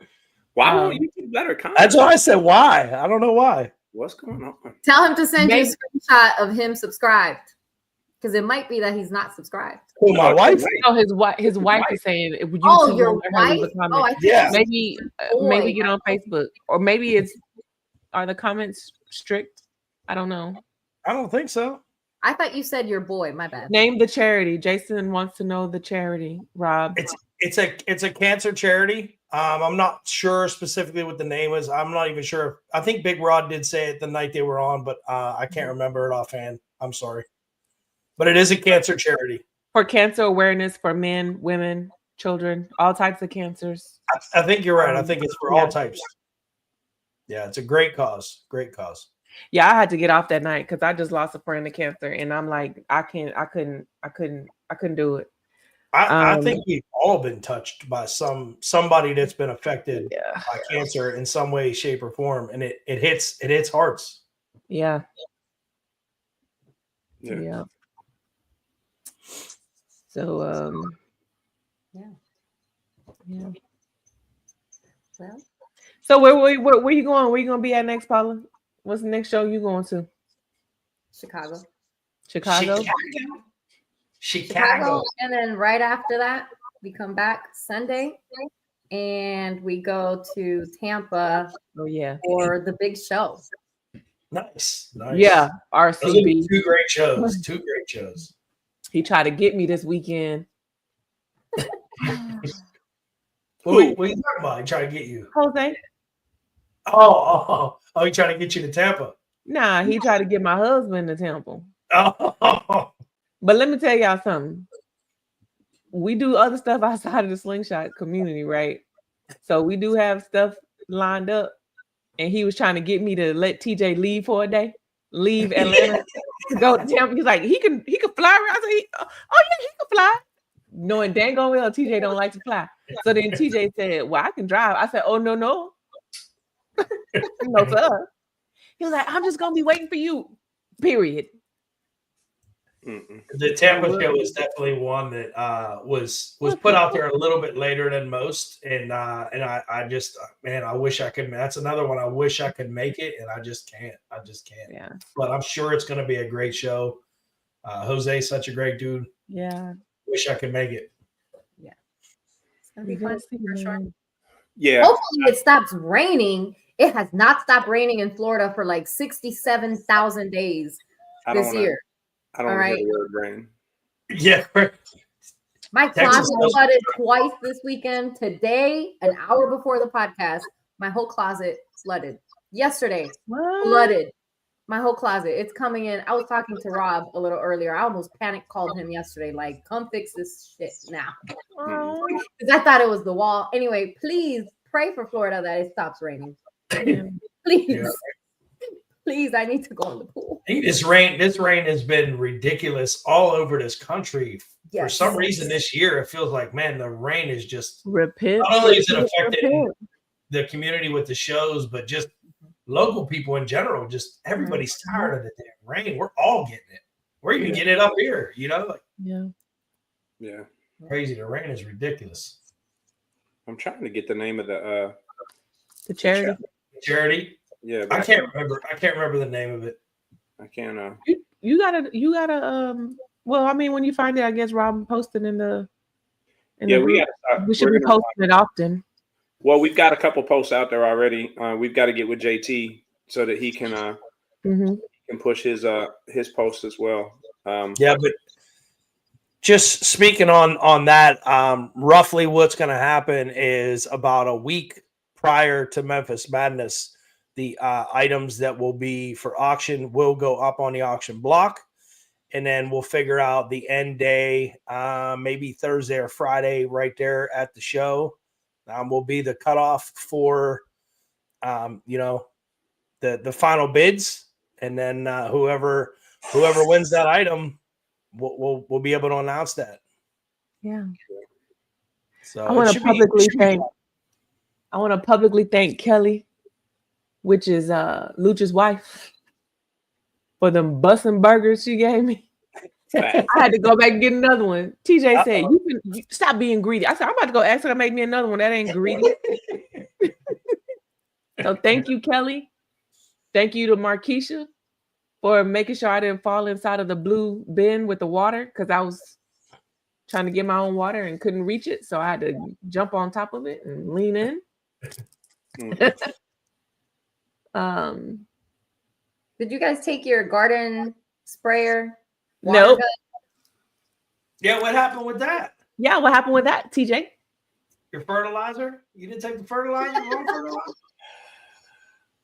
Why won't YouTube let her comment? That's why I said why. I don't know why. What's going on? Tell him to send you a screenshot of him subscribed. Because it might be that he's not subscribed. Oh, my wife? No, his wife is saying. Your wife? Maybe get on Facebook, or maybe are the comments strict? I don't know. I don't think so. I thought you said your boy. My bad. Name the charity. Jason wants to know the charity. Rob. It's a cancer charity. I'm not sure specifically what the name is. I'm not even sure. I think Big Rod did say it the night they were on, but I can't remember it offhand. I'm sorry. But it is a cancer charity. For cancer awareness for men, women, children, all types of cancers. I think you're right. I think it's for all types. Yeah, it's a great cause. Great cause. Yeah, I had to get off that night because I just lost a friend to cancer, and I'm like, I couldn't do it. I think we've all been touched by somebody that's been affected by cancer in some way, shape, or form, and it hits hearts. Yeah. So yeah. Well, so where you going? Where you gonna be at next, Paula? What's the next show you going to? Chicago. Chicago. And then right after that, we come back Sunday and we go to Tampa for the big show. Nice. Yeah, RCB. Those are two great shows. He tried to get me this weekend. What are you talking about? He tried to get you? Jose. Oh, he tried to get you to Tampa. Nah, he tried to get my husband to Tampa. Oh. But let me tell y'all something. We do other stuff outside of the slingshot community, right? So we do have stuff lined up. And he was trying to get me to let TJ leave for a day, leave Atlanta to go to Tampa. He's like, he can fly around. I said, oh yeah, he can fly. Knowing dang well TJ don't like to fly. So then TJ said, well, I can drive. I said, oh no. No, sir. He was like, I'm just gonna be waiting for you. Period. The Tampa show is definitely one that was put out there a little bit later than most, and I just, man, I wish I could. That's another one. I wish I could make it, and I just can't. Yeah. But I'm sure it's going to be a great show. Jose's such a great dude. Yeah. Wish I could make it. Yeah. It's gonna be fun for sure. Yeah. Hopefully it stops raining. It has not stopped raining in Florida for like 67,000 days this year. I don't hear the word rain. Yeah. My closet flooded twice this weekend. Today, an hour before the podcast, my whole closet flooded. Yesterday, flooded. My whole closet. It's coming in. I was talking to Rob a little earlier. I almost panic called him yesterday, like, come fix this shit now. Because I thought it was the wall. Anyway, please pray for Florida that it stops raining. Please. Yeah. Please, I need to go in the pool. I think this rain has been ridiculous all over this country. For some reason this year, it feels like, man, the rain is just not only is it affecting the community with the shows, but just local people in general. Just everybody's tired of the damn rain. We're all getting it. We're even getting it up here, Yeah. Crazy. The rain is ridiculous. I'm trying to get the name of the charity. Charity. Yeah, I can't remember the name of it. I can't. You gotta. Well, I mean, when you find it, I guess Rob posted in the. We should be posting it often. Well, we've got a couple posts out there already. We've got to get with JT so that he can can push his posts as well. Yeah, but just speaking on that, roughly what's going to happen is about a week prior to Memphis Madness. The items that will be for auction will go up on the auction block, and then we'll figure out the end day, maybe Thursday or Friday, right there at the show. Will be the cutoff for, the final bids, and then whoever wins that item, we'll be able to announce that. Yeah. So I want to publicly thank Kelly, which is Lucha's wife, for them bussin' burgers she gave me. I had to go back and get another one. TJ said, you stop being greedy. I said, I'm about to go ask her to make me another one. That ain't greedy. So thank you, Kelly. Thank you to Markeisha for making sure I didn't fall inside of the blue bin with the water, because I was trying to get my own water and couldn't reach it. So I had to jump on top of it and lean in. Did you guys take your garden sprayer Nope. Yeah, what happened with that? Yeah, what happened with that, TJ? Your fertilizer? You didn't take the fertilizer? Wrong fertilizer?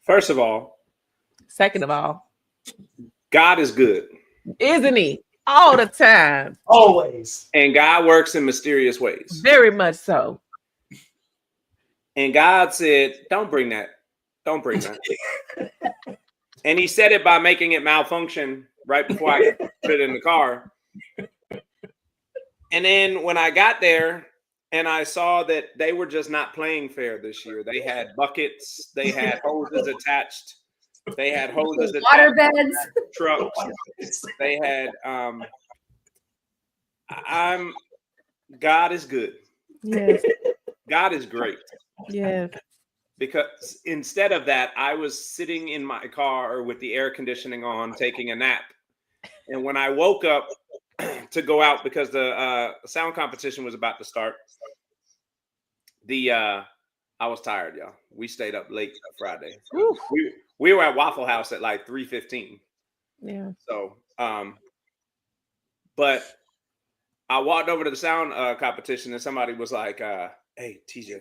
First of all. Second of all. God is good. Isn't he? All the time. Always. And God works in mysterious ways. Very much so. And God said, don't bring that. Don't bring that. And he said it by making it malfunction right before I could put it in the car. And then when I got there and I saw that they were just not playing fair this year. They had buckets. They had hoses attached. They had hoses attached. Water beds. Trucks. They had, God is good. Yes. God is great. Yes. Because instead of that, I was sitting in my car with the air conditioning on, taking a nap. And when I woke up to go out because the sound competition was about to start, I was tired, y'all. We stayed up late Friday. We were at Waffle House at like 3:15. Yeah. So, but I walked over to the sound competition and somebody was like, "Hey, TJ,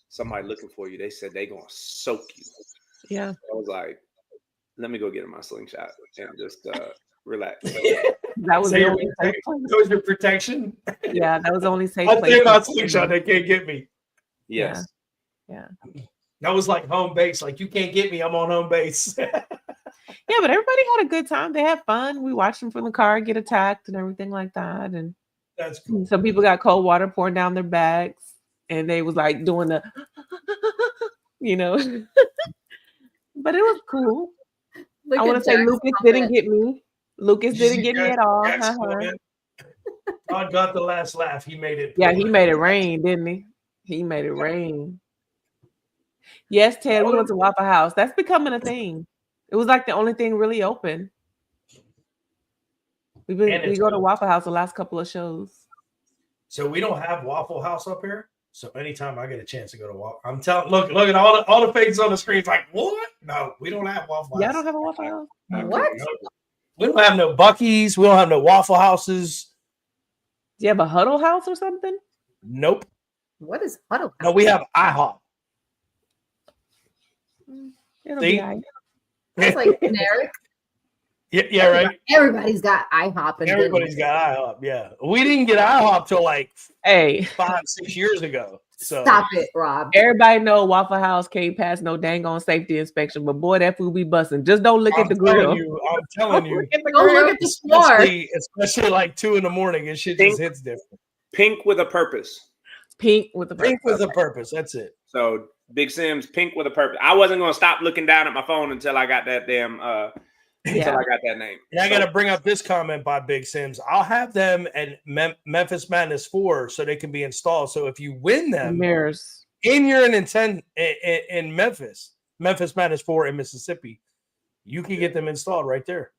somebody looking for you. They said they gonna soak you." Yeah. I was like, "Let me go get in my slingshot and just relax." That was the only safe place. That was your protection. Yeah, that was the only safe I place. think about slingshot. They can't get me. Yes. Yeah. That was like home base. Like, you can't get me. I'm on home base. Yeah, but everybody had a good time. They had fun. We watched them from the car get attacked and everything like that. And that's cool. Some people got cold water pouring down their backs, and they was like doing the, but it was cool. Look I want to at say Jack's Lucas comment. didn't get me. Lucas didn't get me at all. God got the last laugh. He made it. Yeah, he made it rain, didn't he? He made it rain. Yes, Ted, we went to Waffle House. That's becoming a thing. It was like the only thing really open. We go to Waffle House the last couple of shows. So we don't have Waffle House up here. So anytime I get a chance to go to Waffle, I'm telling, look at all the faces on the screen. It's like, what? No, we don't have Waffle House. Y'all don't have a Waffle House? What? We don't have no Buc-ee's. We don't have no Waffle Houses. Do you have a Huddle House or something? Nope. What is Huddle House? No, we have IHOP. It'll See? be all right. That's like generic. Yeah, right. Everybody's got IHOP. And Everybody's got IHOP. Yeah, we didn't get IHOP till like 5-6 years ago. So Stop it, Rob. Everybody know Waffle House can't pass no dang on safety inspection, but boy, that food be busting. Just don't look at the grill. I'm telling you. Don't look at the floor. Especially like 2 a.m. and shit just hits different. Pink with a purpose. Pink with a purpose. Pink with a purpose. That's it. So Big Sims, pink with a purpose. I wasn't gonna stop looking down at my phone until I got that damn until I got that name. And I got to bring up this comment by Big Sims. I'll have them at Memphis Madness 4 so they can be installed. So if you win them mirrors in your intent in Memphis Madness 4 in Mississippi, you can get them installed right there.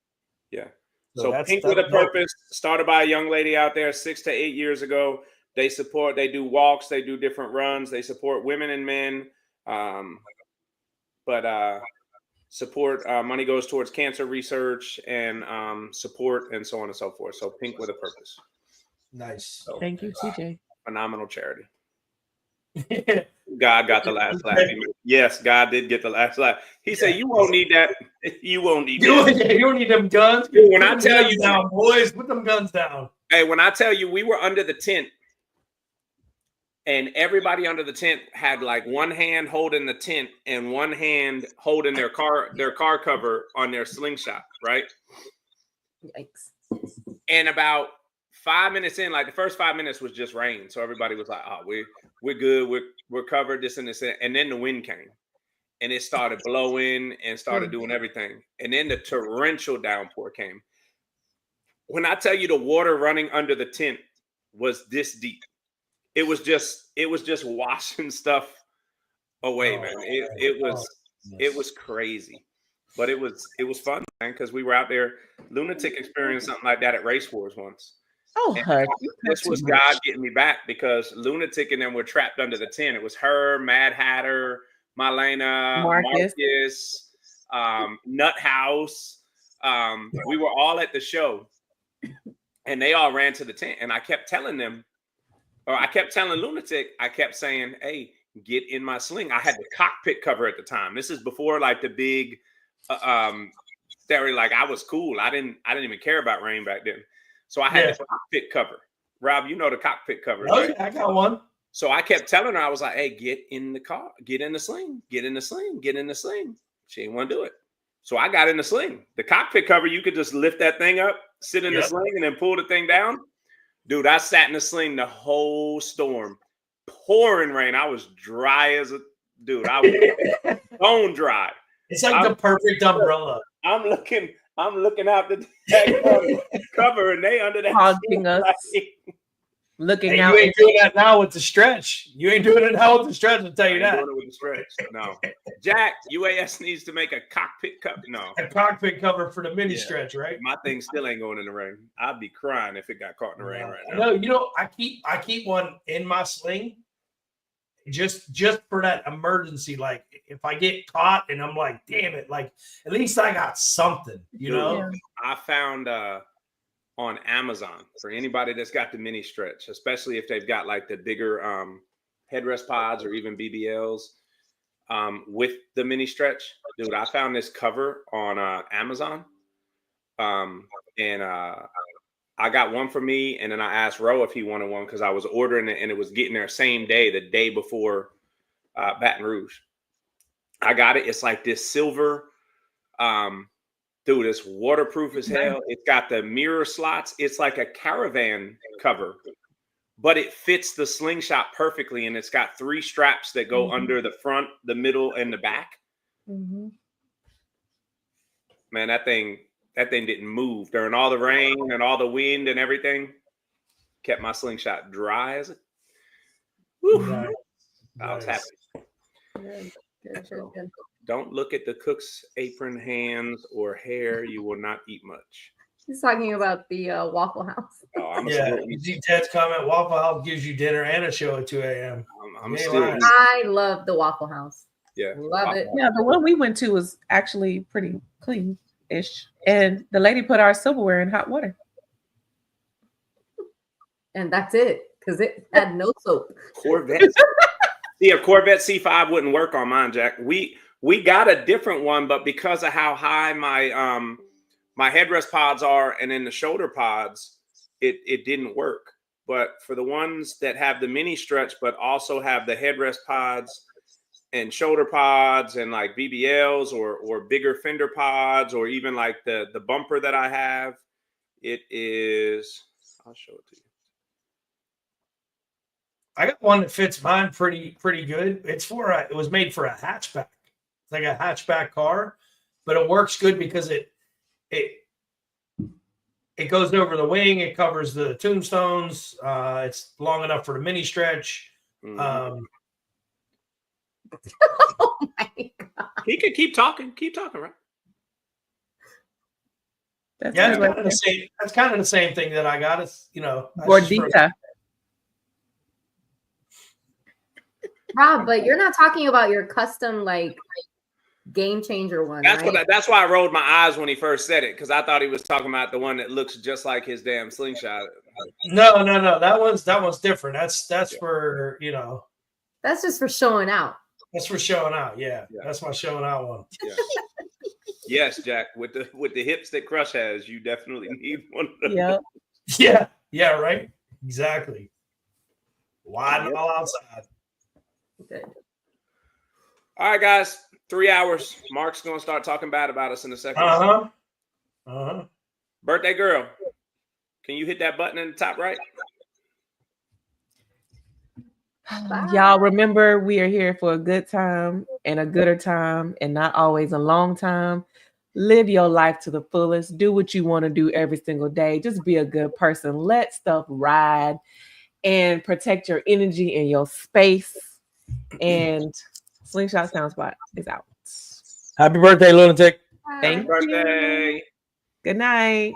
Yeah. So Pink with a Purpose, started by a young lady out there 6 to 8 years ago. They do walks, they do different runs, they support women and men. Support money goes towards cancer research and support and so on and so forth. So Pink with a Purpose. Nice. So, thank you, TJ. Phenomenal charity. God got the last laugh. Yes, God did get the last laugh. He said, "You won't need that. You won't need that. You don't need them guns. When I tell you down, boys, put them guns down." Hey, when I tell you we were under the tent. And everybody under the tent had like one hand holding the tent and one hand holding their car cover on their slingshot, right? Yikes. And about 5 minutes in, like the first 5 minutes was just rain. So everybody was like, "Oh, we're good, we're covered, this and this." And then the wind came and it started blowing and started doing everything. And then the torrential downpour came. When I tell you the water running under the tent was this deep. It was just washing stuff away, man. It was crazy, but it was fun, man, because we were out there. Lunatic experienced something like that at Race Wars once. Oh, this was God getting me back because Lunatic and them were trapped under the tent. It was her, Mad Hatter, Marlena, Marcus, Nut House. We were all at the show, And they all ran to the tent, and I kept telling them, or I kept telling Lunatic, I kept saying, hey, get in my sling. I had the cockpit cover at the time. This is before like the big stereo, like I was cool. I didn't even care about rain back then. So I had the cockpit cover. Rob, you know the cockpit cover, right? Yeah, I got one. So I kept telling her, I was like, hey, get in the car, get in the sling, get in the sling, get in the sling. She didn't want to do it. So I got in the sling. The cockpit cover, you could just lift that thing up, sit in the sling, and then pull the thing down. Dude, I sat in the sling the whole storm. Pouring rain. I was dry as a dude. I was bone dry. It's like the perfect umbrella. I'm looking out the cover, and they under that haunting us. Looking hey, out. You ain't doing that now with the stretch. You ain't doing it now with the stretch. I'll tell you that. Doing it with the stretch. No, Jack, UAS needs to make a cockpit cover. No, a cockpit cover for the mini stretch, right? My thing still ain't going in the rain. I'd be crying if it got caught in the rain right now. No, you know, I keep one in my sling just for that emergency. Like if I get caught and I'm like, damn it, like at least I got something, you know. Yeah. I found on Amazon for anybody that's got the mini stretch, especially if they've got like the bigger headrest pods or even BBLs with the mini stretch. Dude, I found this cover on Amazon and I got one for me, and then I asked Ro if he wanted one because I was ordering it and it was getting there same day, the day before Baton Rouge. I got it. It's like this silver dude, it's waterproof as hell. It's got the mirror slots. It's like a caravan cover, but it fits the slingshot perfectly. And it's got 3 straps that go under the front, the middle, and the back. Man, that thing didn't move during all the rain and all the wind and everything. Kept my slingshot dry as it. Nice. I was happy. Good. Don't look at the cook's apron, hands, or hair. You will not eat much. He's talking about the Waffle House. Oh, you see Ted's comment, Waffle House gives you dinner and a show at 2 a.m. I love the Waffle House. Yeah. Love it. Yeah, the one we went to was actually pretty clean-ish. And the lady put our silverware in hot water. And that's it, because it had no soap. Corvette. See, a Corvette C5 wouldn't work on mine, Jack. We got a different one, but because of how high my my headrest pods are and then the shoulder pods, it didn't work. But for the ones that have the mini stretch, but also have the headrest pods and shoulder pods and like BBLs or bigger fender pods, or even like the bumper that I have, it is, I'll show it to you. I got one that fits mine pretty good. It was made for a hatchback. It's like a hatchback car, but it works good because it goes over the wing. It covers the tombstones. It's long enough for the mini stretch. Oh my God. He could keep talking, right? That's kind of the same thing that I got. It's, you know, Gordita. Rob, but you're not talking about your custom like game changer one. That's why I rolled my eyes when he first said it, because I thought he was talking about the one that looks just like his damn slingshot. No. That one's different. That's for, you know. That's just for showing out. That's for showing out. Yeah. That's my showing out one. Yeah. Yes, Jack. With the hips that Crush has, you definitely need one. Yeah. Yeah. Right. Exactly. Wide all outside. Good. All right, guys. 3 hours. Mark's gonna start talking bad about us in a second. Birthday girl, can you hit that button in the top right? Y'all remember, we are here for a good time and a gooder time, and not always a long time. Live your life to the fullest. Do what you want to do every single day. Just be a good person. Let stuff ride and protect your energy and your space. And Slingshot Soundspot is out. Happy birthday, Lunatic. Thank you. Good night.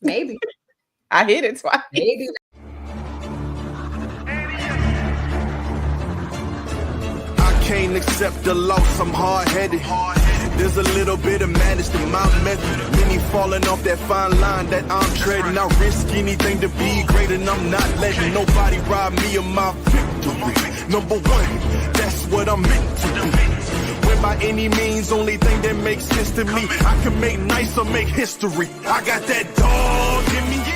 Maybe. I hit it twice. Maybe. I can't accept the loss. I'm hard-headed. There's a little bit of madness to my method. Many falling off that fine line that I'm treading. I risk anything to be great, and I'm not letting nobody rob me of my victory. Number one, that's what I'm meant to do. When by any means, only thing that makes sense to me, I can make nice or make history. I got that dog in me.